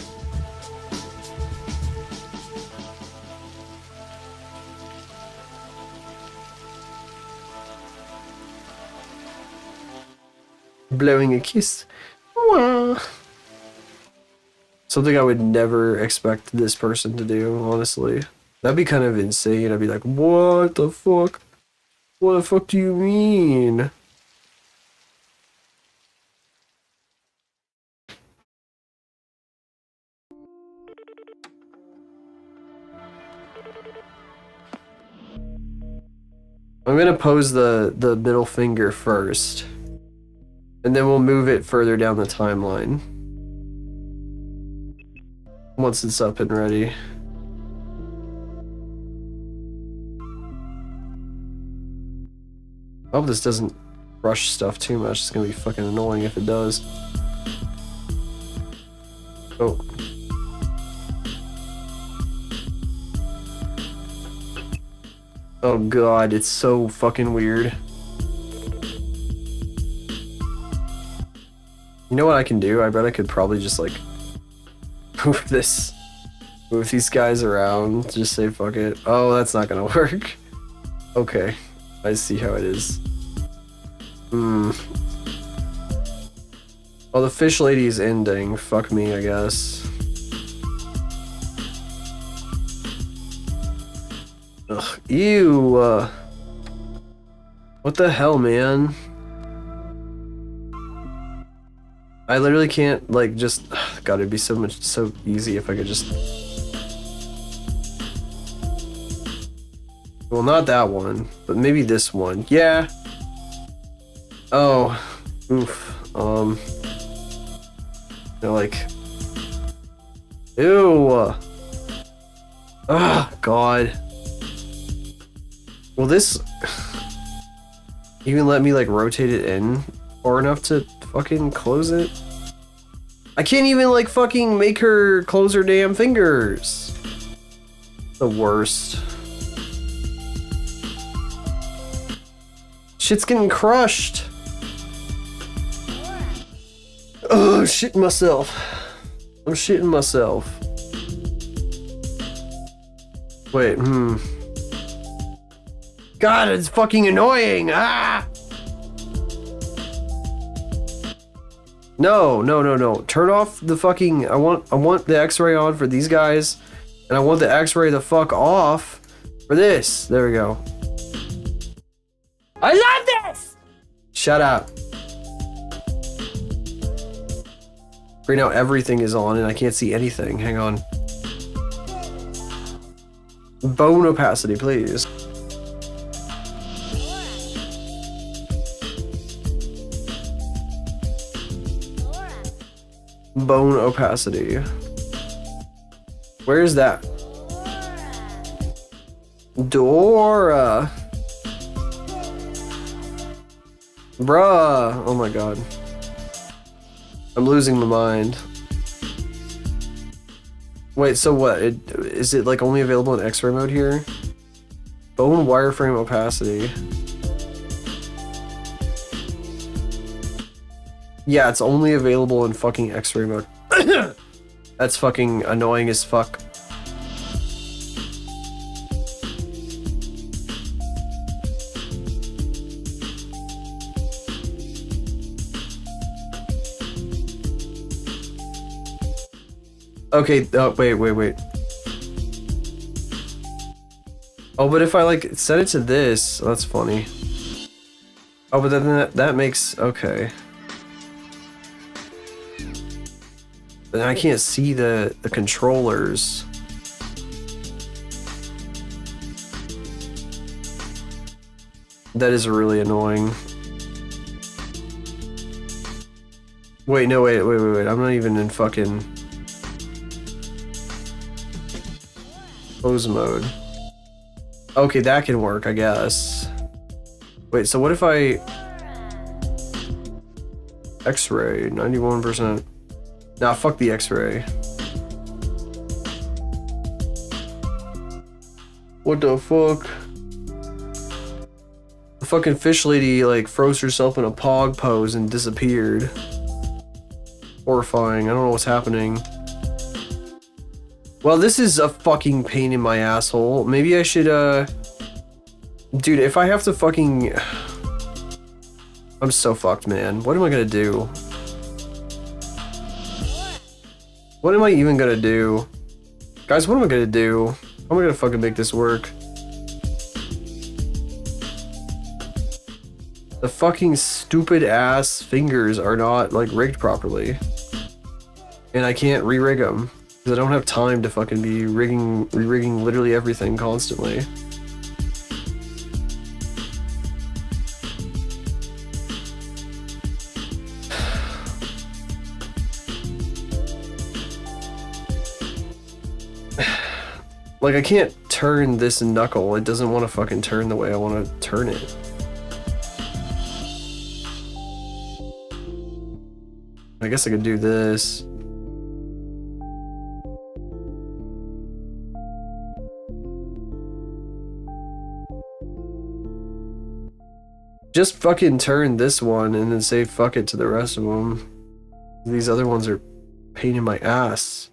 Blowing a kiss. Wah. Something I would never expect this person to do, honestly. That'd be kind of insane. I'd be like, what the fuck? What the fuck do you mean? I'm gonna pose the middle finger first. And then we'll move it further down the timeline. Once it's up and ready. I hope this doesn't rush stuff too much. It's gonna be fucking annoying if it does. Oh. Oh god, it's so fucking weird. You know what I can do? I bet I could probably just like move these guys around, just say fuck it. Oh, that's not gonna work. Okay, I see how it is. Well, the fish lady is ending. Fuck me, I guess. Ugh, ew. What the hell, man? I literally can't, like, just... God, it'd be so easy if I could just... Well, not that one, but maybe this one. Yeah. Oh. Oof. They're like... Ew. Ah, God. Will this... even let me, like, rotate it in far enough to fucking close it? I can't even like fucking make her close her damn fingers. The worst. Shit's getting crushed. Oh, I'm shitting myself. I'm shitting myself. Wait, God, it's fucking annoying. Ah! No. Turn off the fucking... I want the X-ray on for these guys, and I want the X-ray the fuck off for this. There we go. I love this! Shut up. Right now everything is on and I can't see anything. Hang on. Bone opacity, please. Bone opacity. Where is that? Dora! Bruh! Oh my god. I'm losing my mind. Wait, so what? Is it like only available in X-ray mode here? Bone wireframe opacity. Yeah, it's only available in fucking X-ray mode. That's fucking annoying as fuck. Okay, wait. Oh, but if I like set it to this, that's funny. Oh, but then that makes, okay. Then I can't see the controllers. That is really annoying. Wait, no, wait. I'm not even in fucking close mode. Okay, that can work, I guess. Wait, so what if I... X-ray, 91%. Nah, fuck the X-ray. What the fuck? The fucking fish lady, like, froze herself in a pog pose and disappeared. Horrifying, I don't know what's happening. Well, this is a fucking pain in my asshole. Maybe I should, dude, if I have to fucking... I'm so fucked, man. What am I gonna do? What am I even gonna do? Guys, what am I gonna do? How am I gonna fucking make this work? The fucking stupid ass fingers are not, like, rigged properly. And I can't re-rig them. Because I don't have time to fucking be re-rigging literally everything constantly. Like, I can't turn this knuckle. It doesn't want to fucking turn the way I want to turn it. I guess I could do this. Just fucking turn this one and then say fuck it to the rest of them. These other ones are pain in my ass.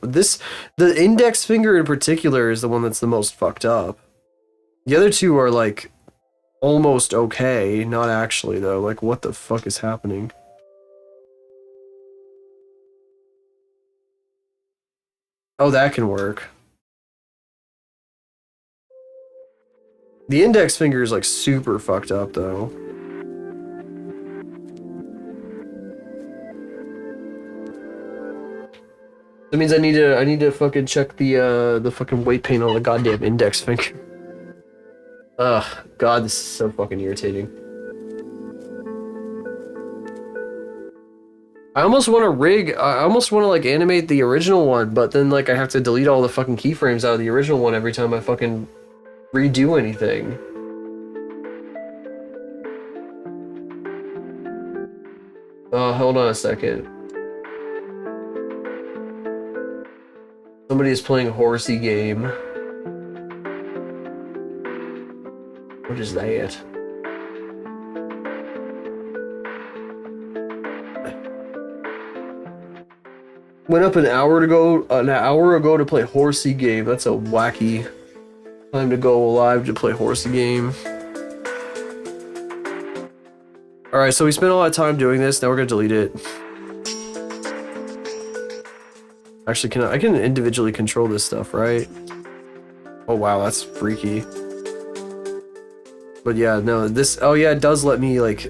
The index finger in particular is the one that's the most fucked up. The other two are like almost okay, not actually though. Like, what the fuck is happening? Oh, that can work. The index finger is like super fucked up though. That means I need to fucking check the fucking weight paint on the goddamn index finger. Ugh, God, this is so fucking irritating. I almost want to like animate the original one, but then like I have to delete all the fucking keyframes out of the original one every time I fucking redo anything. Hold on a second. Somebody is playing a horsey game. What is that? Went up an hour ago to play horsey game. That's a wacky time to go live to play horsey game. Alright, so we spent a lot of time doing this, now we're gonna delete it. Actually, I can individually control this stuff, right? Oh wow, that's freaky. But yeah, no, oh yeah, it does let me, like,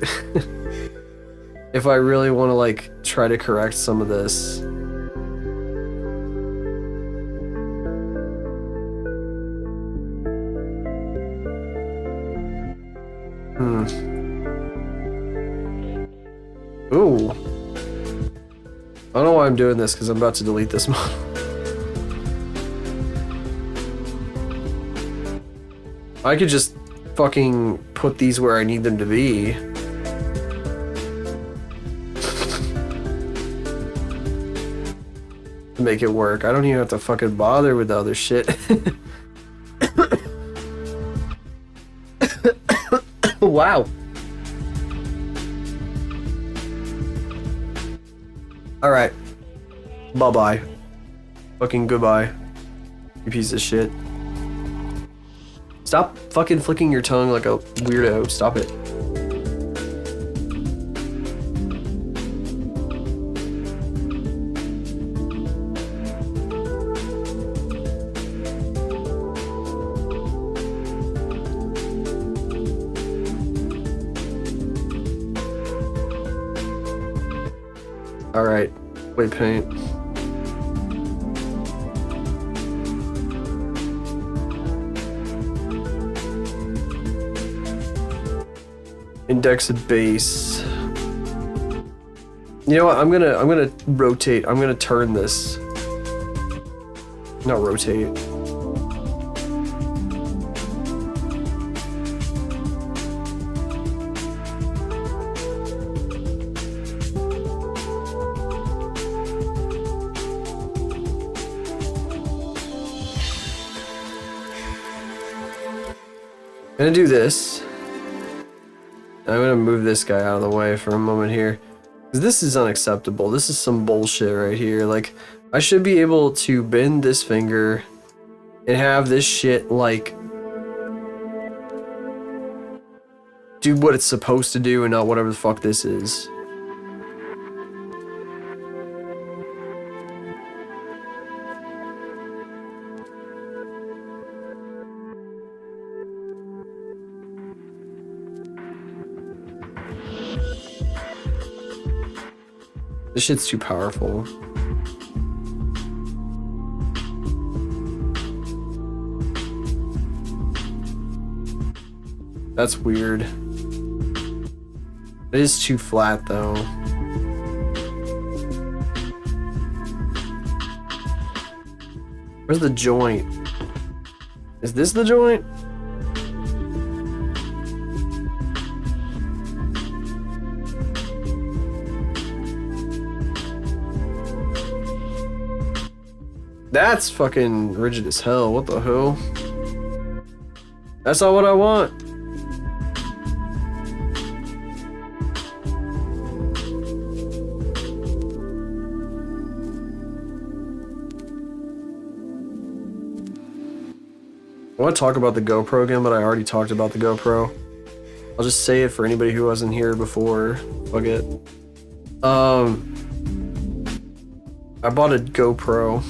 if I really want to, like, try to correct some of this. Ooh. I don't know why I'm doing this, because I'm about to delete this model. I could just fucking put these where I need them to be. To make it work. I don't even have to fucking bother with the other shit. Wow. Alright. Bye-bye. Fucking goodbye. You piece of shit. Stop fucking flicking your tongue like a weirdo. Stop it. Alright. Wait, paint. Index of base. You know what? I'm gonna rotate. I'm gonna turn this. Not rotate. I'm gonna do this. I'm gonna move this guy out of the way for a moment here. 'Cause this is unacceptable. This is some bullshit right here. Like, I should be able to bend this finger and have this shit, like, do what it's supposed to do and not whatever the fuck this is. This shit's too powerful. That's weird. It is too flat though. Where's the joint? Is this the joint? That's fucking rigid as hell. What the hell? That's not what I want. I want to talk about the GoPro again, but I already talked about the GoPro. I'll just say it for anybody who wasn't here before. Fuck it. I bought a GoPro.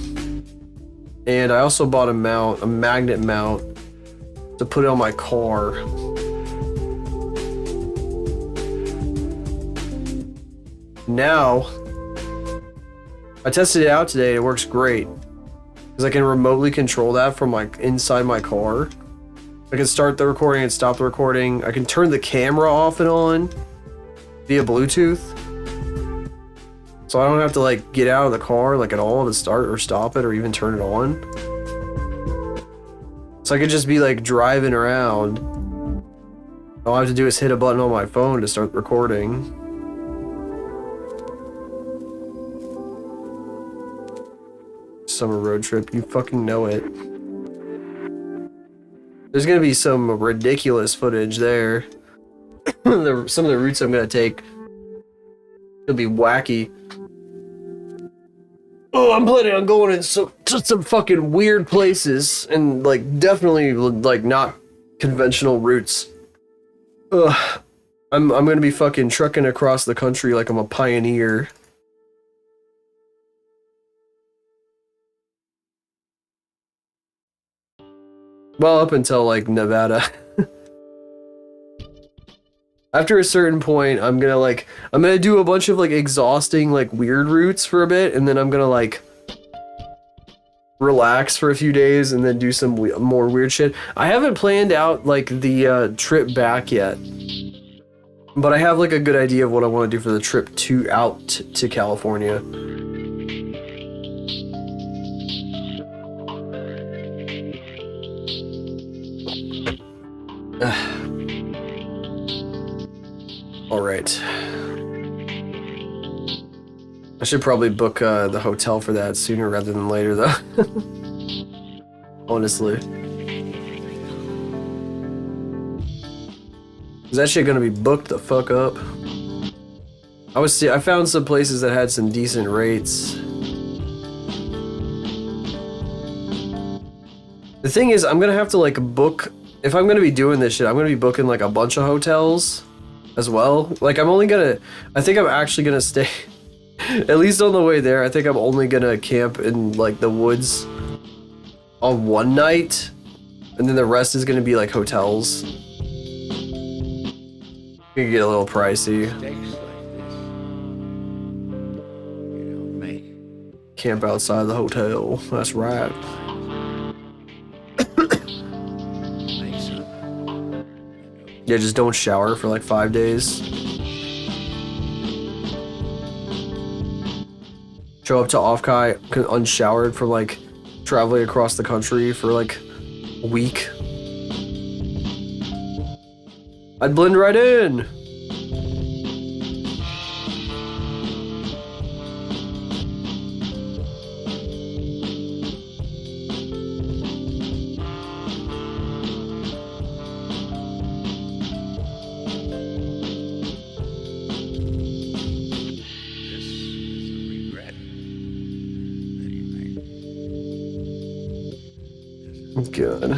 And I also bought a mount, a magnet mount, to put it on my car. Now, I tested it out today, it works great. Because I can remotely control that from like inside my car. I can start the recording and stop the recording. I can turn the camera off and on via Bluetooth. So I don't have to like get out of the car like at all to start or stop it or even turn it on. So I could just be like driving around. All I have to do is hit a button on my phone to start recording. Summer road trip, you fucking know it. There's gonna be some ridiculous footage there. Some of the routes I'm gonna take, it'll be wacky. Oh, I'm planning on going in to some fucking weird places and like definitely like not conventional routes. Ugh. I'm gonna be fucking trucking across the country like I'm a pioneer. Well, up until like Nevada. After a certain point, I'm gonna do a bunch of like exhausting like weird routes for a bit, and then I'm gonna like relax for a few days and then do some more weird shit. I haven't planned out like the trip back yet, but I have like a good idea of what I want to do for the trip out to California. Alright. I should probably book the hotel for that sooner rather than later, though. Honestly. Is that shit gonna be booked the fuck up? I found some places that had some decent rates. The thing is, I'm gonna have to like book, if I'm gonna be doing this shit, I'm gonna be booking like a bunch of hotels as well. Like I think I'm actually gonna stay, at least on the way there, I think I'm only gonna camp in like the woods on one night, and then the rest is gonna be like hotels. It can get a little pricey. Camp outside the hotel, that's right. Yeah, just don't shower for like 5 days. Show up to Offkai unshowered from like traveling across the country for like a week. I'd blend right in. Good.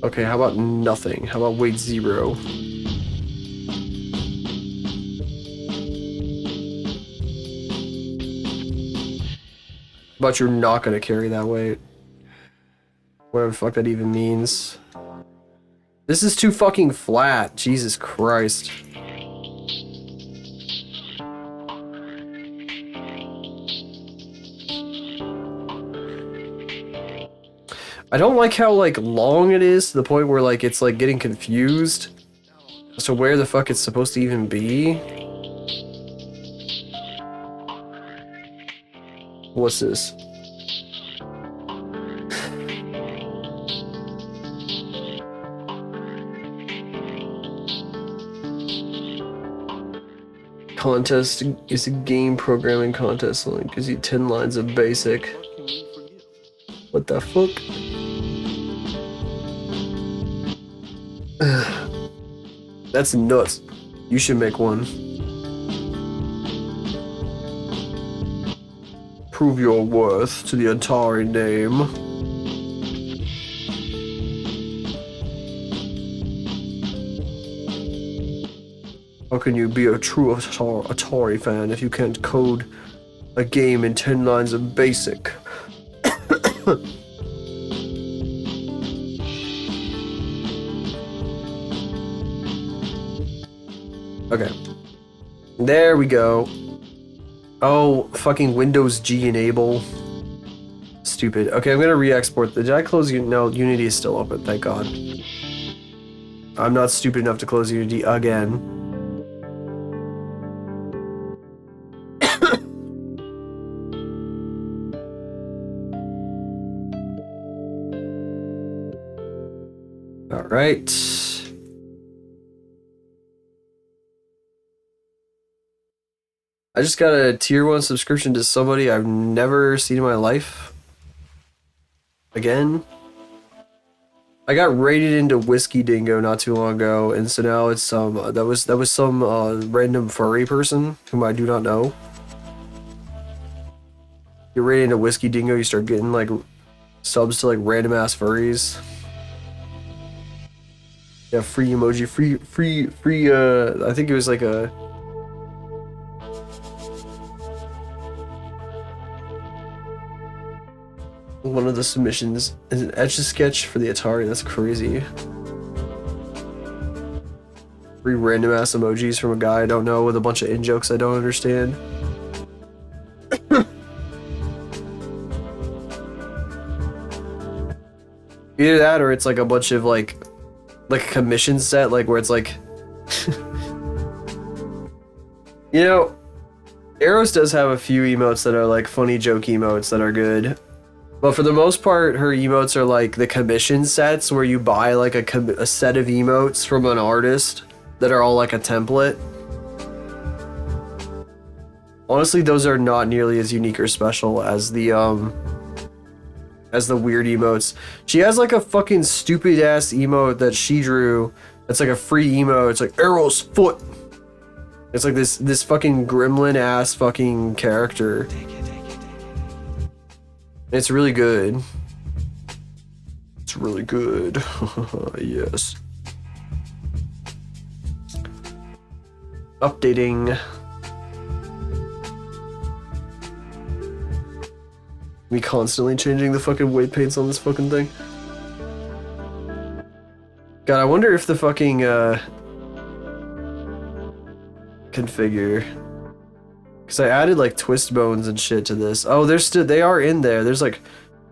Okay, how about nothing? How about weight 0? How about you're not gonna carry that weight? Whatever the fuck that even means. This is too fucking flat. Jesus Christ. I don't like how like long it is to the point where like it's like getting confused as to where the fuck it's supposed to even be. What's this? Contest is a game programming contest. Like gives you 10 lines of basic. What the fuck? That's nuts. You should make one. Prove your worth to the Atari name. How can you be a true Atari fan if you can't code a game in 10 lines of BASIC? Okay. There we go. Oh, fucking Windows G enable. Stupid. Okay, I'm gonna re-export. Did I close you? No, Unity is still open, thank God. I'm not stupid enough to close Unity again. Alright. I just got a tier 1 subscription to somebody I've never seen in my life. Again. I got raided into Whiskey Dingo not too long ago, and so now it's that was some random furry person whom I do not know. You're raided into Whiskey Dingo, you start getting like subs to like random ass furries. Yeah, free emoji, free I think it was like a one of the submissions is an Etch-a-Sketch for the Atari. That's crazy. Free random ass emojis from a guy I don't know with a bunch of in-jokes I don't understand. Either that or it's like a bunch of like a commission set, like where it's like you know, Eros does have a few emotes that are like funny joke emotes that are good. But for the most part, her emotes are like the commission sets where you buy like a set of emotes from an artist that are all like a template. Honestly, those are not nearly as unique or special as the weird emotes. She has like a fucking stupid ass emote that she drew. It's like a free emote. It's like Arrow's foot. It's like this fucking gremlin ass fucking character. It's really good. It's really good. Yes. Updating. Me constantly changing the fucking weight paints on this fucking thing. God, I wonder if the fucking configure, because I added like twist bones and shit to this. Oh, they are in there. There's like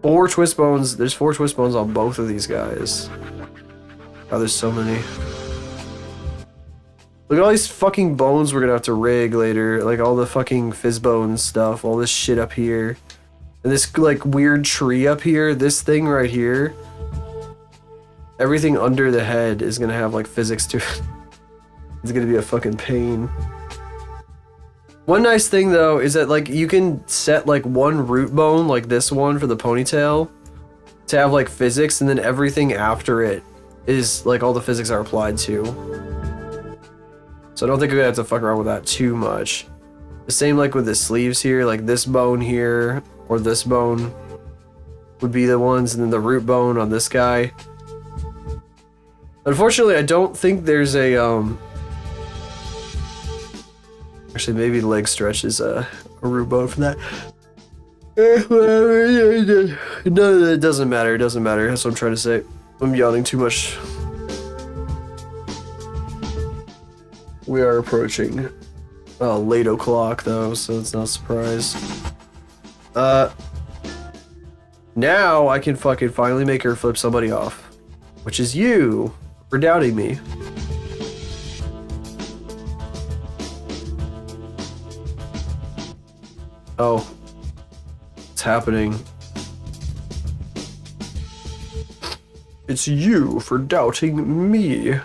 4 twist bones. There's 4 twist bones on both of these guys. Oh, there's so many. Look at all these fucking bones we're gonna have to rig later. Like all the fucking fizz bone stuff. All this shit up here. And this like weird tree up here. This thing right here. Everything under the head is gonna have like physics to it. It's gonna be a fucking pain. One nice thing though is that like you can set like one root bone, like this one for the ponytail, to have like physics, and then everything after it is like all the physics are applied to. So I don't think we're gonna have to fuck around with that too much. The same like with the sleeves here, like this bone here or this bone would be the ones, and then the root bone on this guy. Unfortunately, I don't think there's a actually, maybe leg stretch is a root bone for that. No, it doesn't matter. It doesn't matter. That's what I'm trying to say. I'm yawning too much. We are approaching late o'clock though, so it's not a surprise. Now I can fucking finally make her flip somebody off, which is you for doubting me. Oh, it's happening. It's you for doubting me.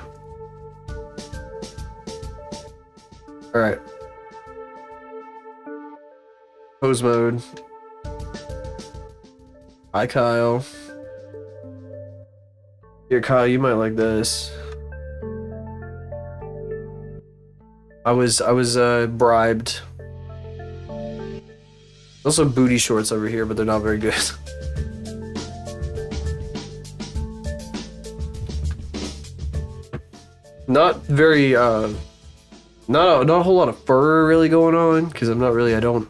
Alright. Pose mode. Hi, Kyle. Here, Kyle, you might like this. I was bribed. Also booty shorts over here, but they're not very good. Not very, not a whole lot of fur really going on, because I'm not really, I don't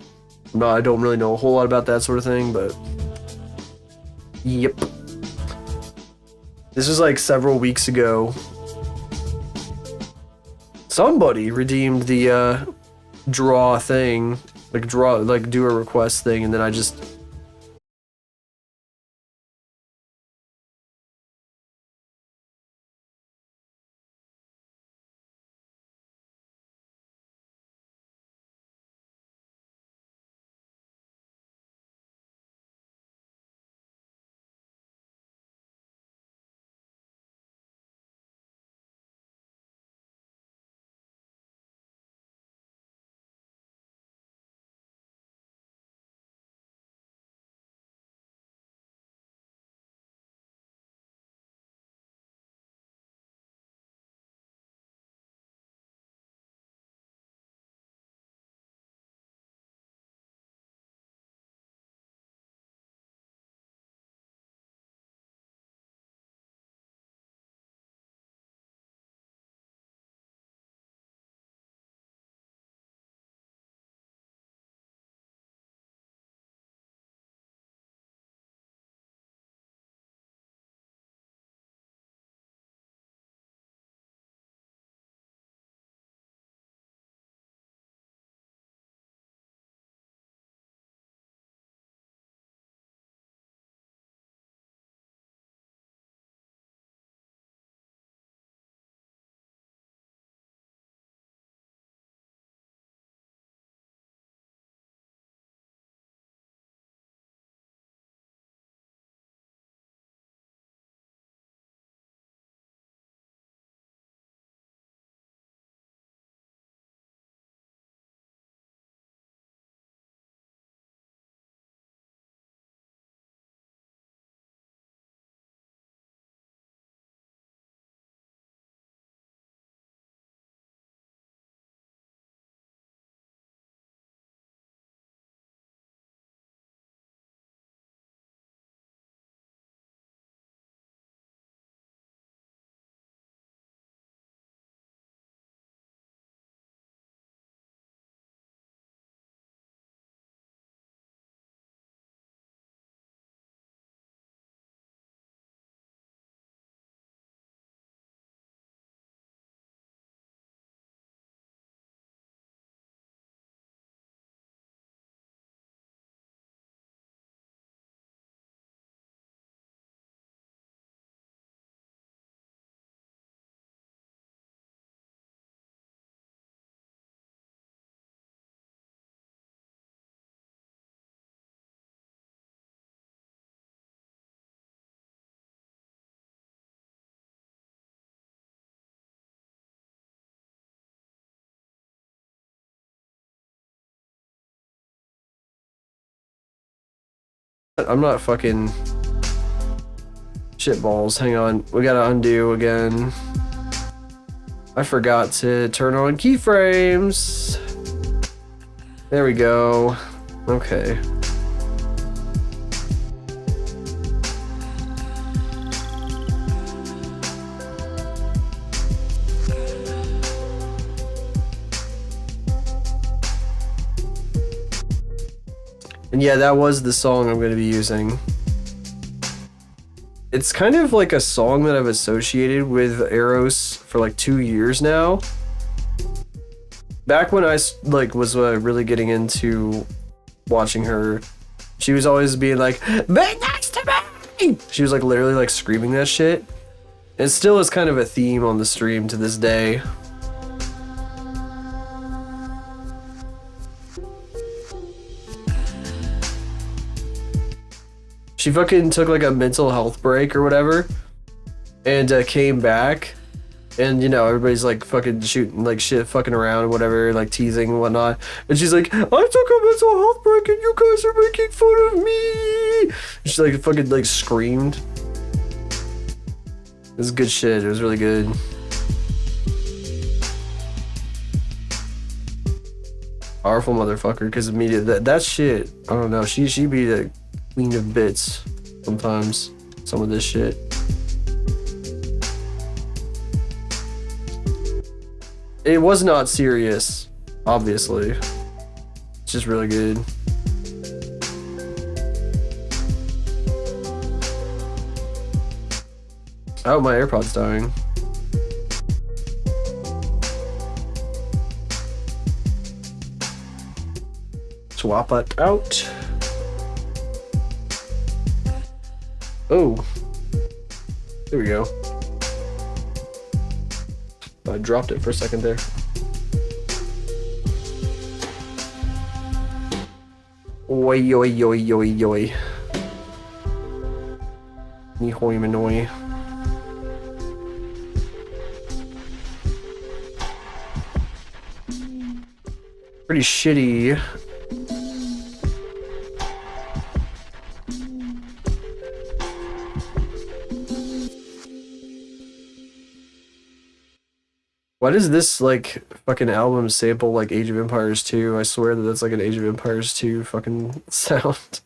really know a whole lot about that sort of thing, but yep. This was like several weeks ago. Somebody redeemed the draw thing, like do a request thing, and then I just I'm not fucking shitballs. Hang on. We gotta undo again. I forgot to turn on keyframes. There we go. Okay. And yeah, that was the song I'm going to be using. It's kind of like a song that I've associated with Eros for like 2 years now. Back when I like was really getting into watching her, she was always being like, "Be nice to me!" She was like literally like screaming that shit. It still is kind of a theme on the stream to this day. She fucking took like a mental health break or whatever, and came back, and you know everybody's like fucking shooting like shit, fucking around and whatever, like teasing and whatnot. And she's like, "I took a mental health break, and you guys are making fun of me." And she like fucking like screamed. It was good shit. It was really good. Powerful motherfucker, because immediately that shit. I don't know. She be the queen of bits sometimes. Some of this shit. It was not serious, obviously. It's just really good. Oh, my AirPod's dying. Swap it out. Oh. There we go. I dropped it for a second there. Oi, oi, oi, oi, oi. Nihoi manoi. Pretty shitty. Why does this like fucking album sample like Age of Empires 2? I swear that that's like an Age of Empires 2 fucking sound.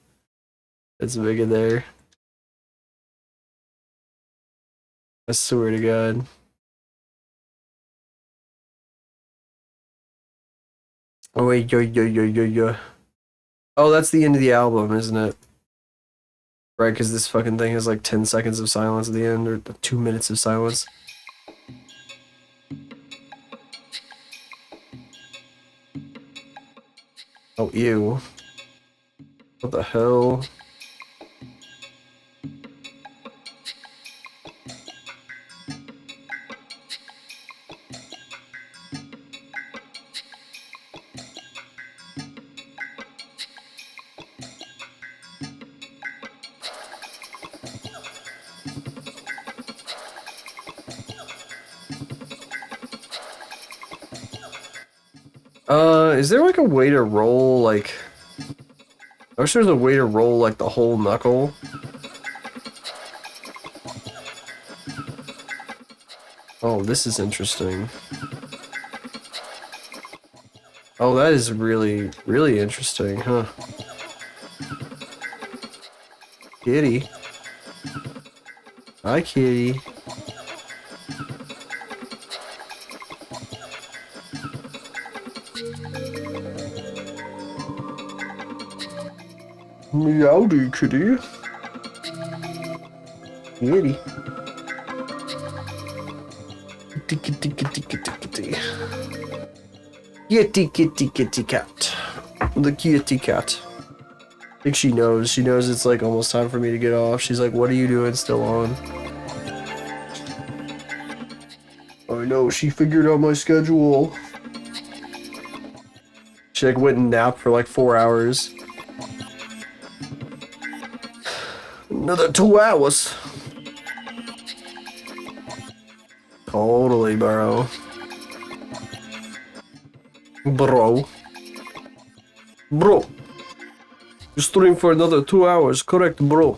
It's big in there. I swear to God. Oh wait, yo. Oh, that's the end of the album, isn't it? Right, because this fucking thing has like 10 seconds of silence at the end, or 2 minutes of silence. Oh, ew. What the hell? Is there like a way to roll like... I wish there was a way to roll like the whole knuckle. Oh, this is interesting. Oh, that is really, really interesting, huh? Kitty. Hi, kitty. Meowdy, kitty. Kitty. Kitty cat. The kitty cat. I think she knows. She knows it's like almost time for me to get off. She's like, "What are you doing still on?" I know, she figured out my schedule. She like went and napped for like 4 hours. Another 2 hours. Totally, bro. Bro. You stream for another 2 hours, correct, bro?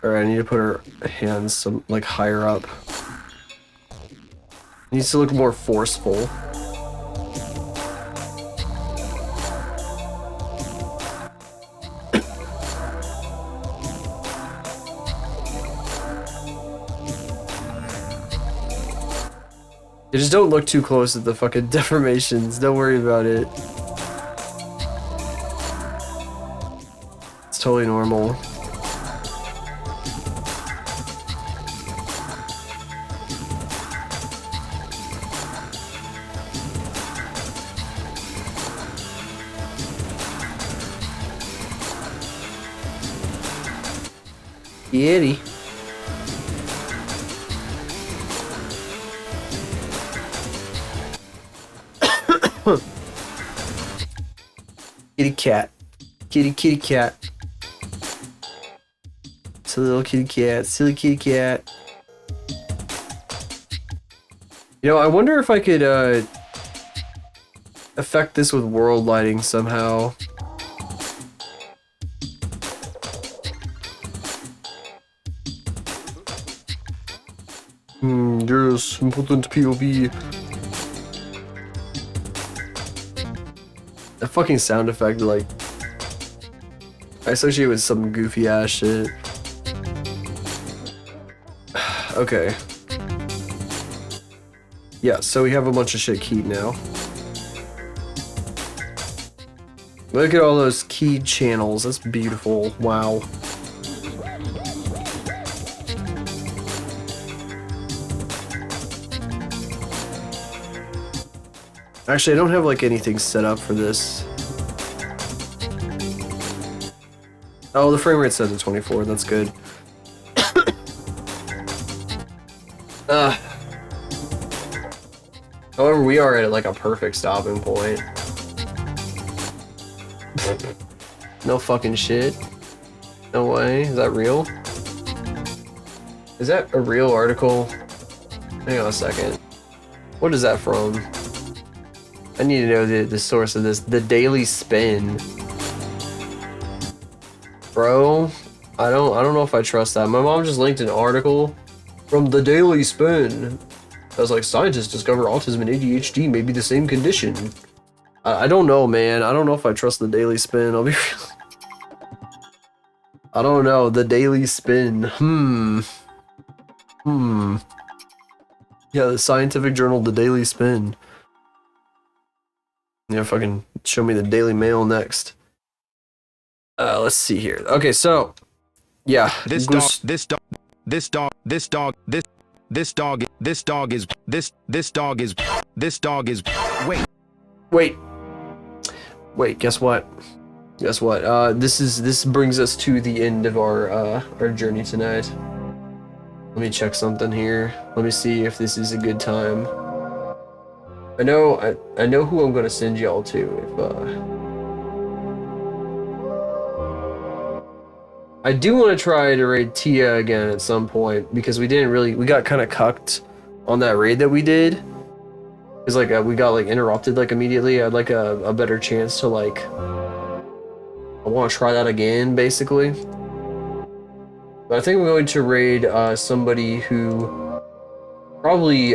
Alright, I need to put her hands some like higher up. Needs to look more forceful. You just don't look too close at the fucking deformations. Don't worry about it. It's totally normal. Yeti. Kitty cat. Kitty cat. Silly little kitty cat. Silly kitty cat. You know, I wonder if I could affect this with world lighting somehow. Yes, important POV. That fucking sound effect, like, I associate with some goofy ass shit. Okay. Yeah, so we have a bunch of shit keyed now. Look at all those keyed channels. That's beautiful. Wow. Actually, I don't have like anything set up for this. Oh, the frame rate set to 24. That's good. However, we are at like a perfect stopping point. No fucking shit. No way. Is that real? Is that a real article? Hang on a second. What is that from? I need to know the source of this. The Daily Spin. Bro, I don't know if I trust that. My mom just linked an article from The Daily Spin. I was like, scientists discover autism and ADHD may be the same condition. I don't know, man. I don't know if I trust The Daily Spin. I'll be real. I don't know. The Daily Spin. Yeah, the scientific journal, The Daily Spin. Yeah, fucking show me the Daily Mail next. Let's see here. Okay, so yeah, This dog is wait, guess what? This brings us to the end of our journey tonight. Let me check something here. Let me see if this is a good time. I know who I'm gonna send y'all to if I do want to try to raid Tia again at some point because we got kind of cucked on that raid that we did. It's like we got like interrupted like immediately. I'd like a better chance to like. I want to try that again, basically. But I think I'm going to raid somebody who probably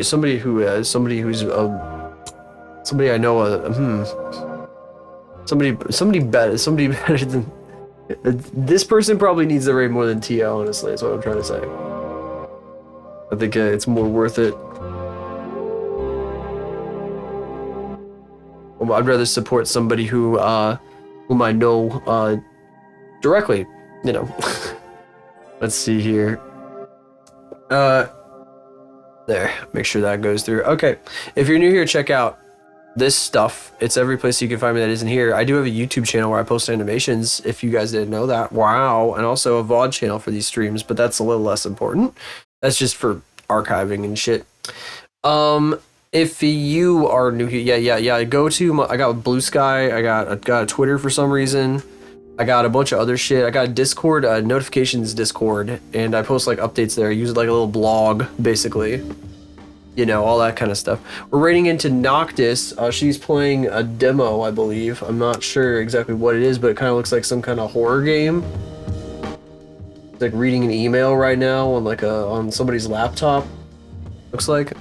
somebody I know. Somebody better than this person probably needs the raid more than Tia. Honestly, that's what I'm trying to say. I think it's more worth it. Well, I'd rather support somebody whom I know directly. You know. Let's see here. There. Make sure that goes through. Okay. If you're new here, check out this stuff. It's every place you can find me that isn't here. I do have a YouTube channel where I post animations, if you guys didn't know that. Wow. And also a VOD channel for these streams, but that's a little less important. That's just for archiving and shit. If you are new here, yeah. Go to I got Blue Sky. I got a Twitter for some reason. I got a bunch of other shit. I got Discord, notifications Discord, and I post like updates there. I use it like a little blog, basically. You know, all that kind of stuff. We're raiding into Noctis. She's playing a demo, I believe. I'm not sure exactly what it is, but it kind of looks like some kind of horror game. It's like reading an email right now on like on somebody's laptop. Looks like.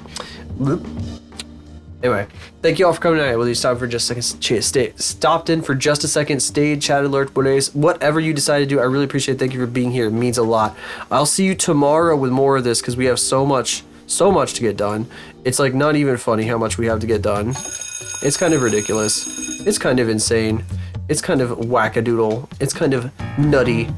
Anyway, thank you all for coming tonight. Whether you stopped for just a second, stopped in for just a second, stayed, chat alert, whatever you decide to do, I really appreciate it. Thank you for being here. It means a lot. I'll see you tomorrow with more of this because we have so much to get done. It's like not even funny how much we have to get done. It's kind of ridiculous. It's kind of insane. It's kind of wackadoodle. It's kind of nutty.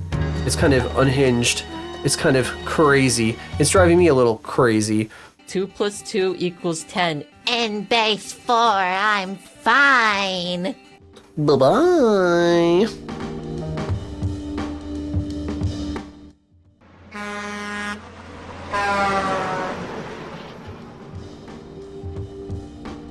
It's kind of unhinged. It's kind of crazy. It's driving me a little crazy. 2 + 2 = 10. In base 4, I'm fine. Bye-bye.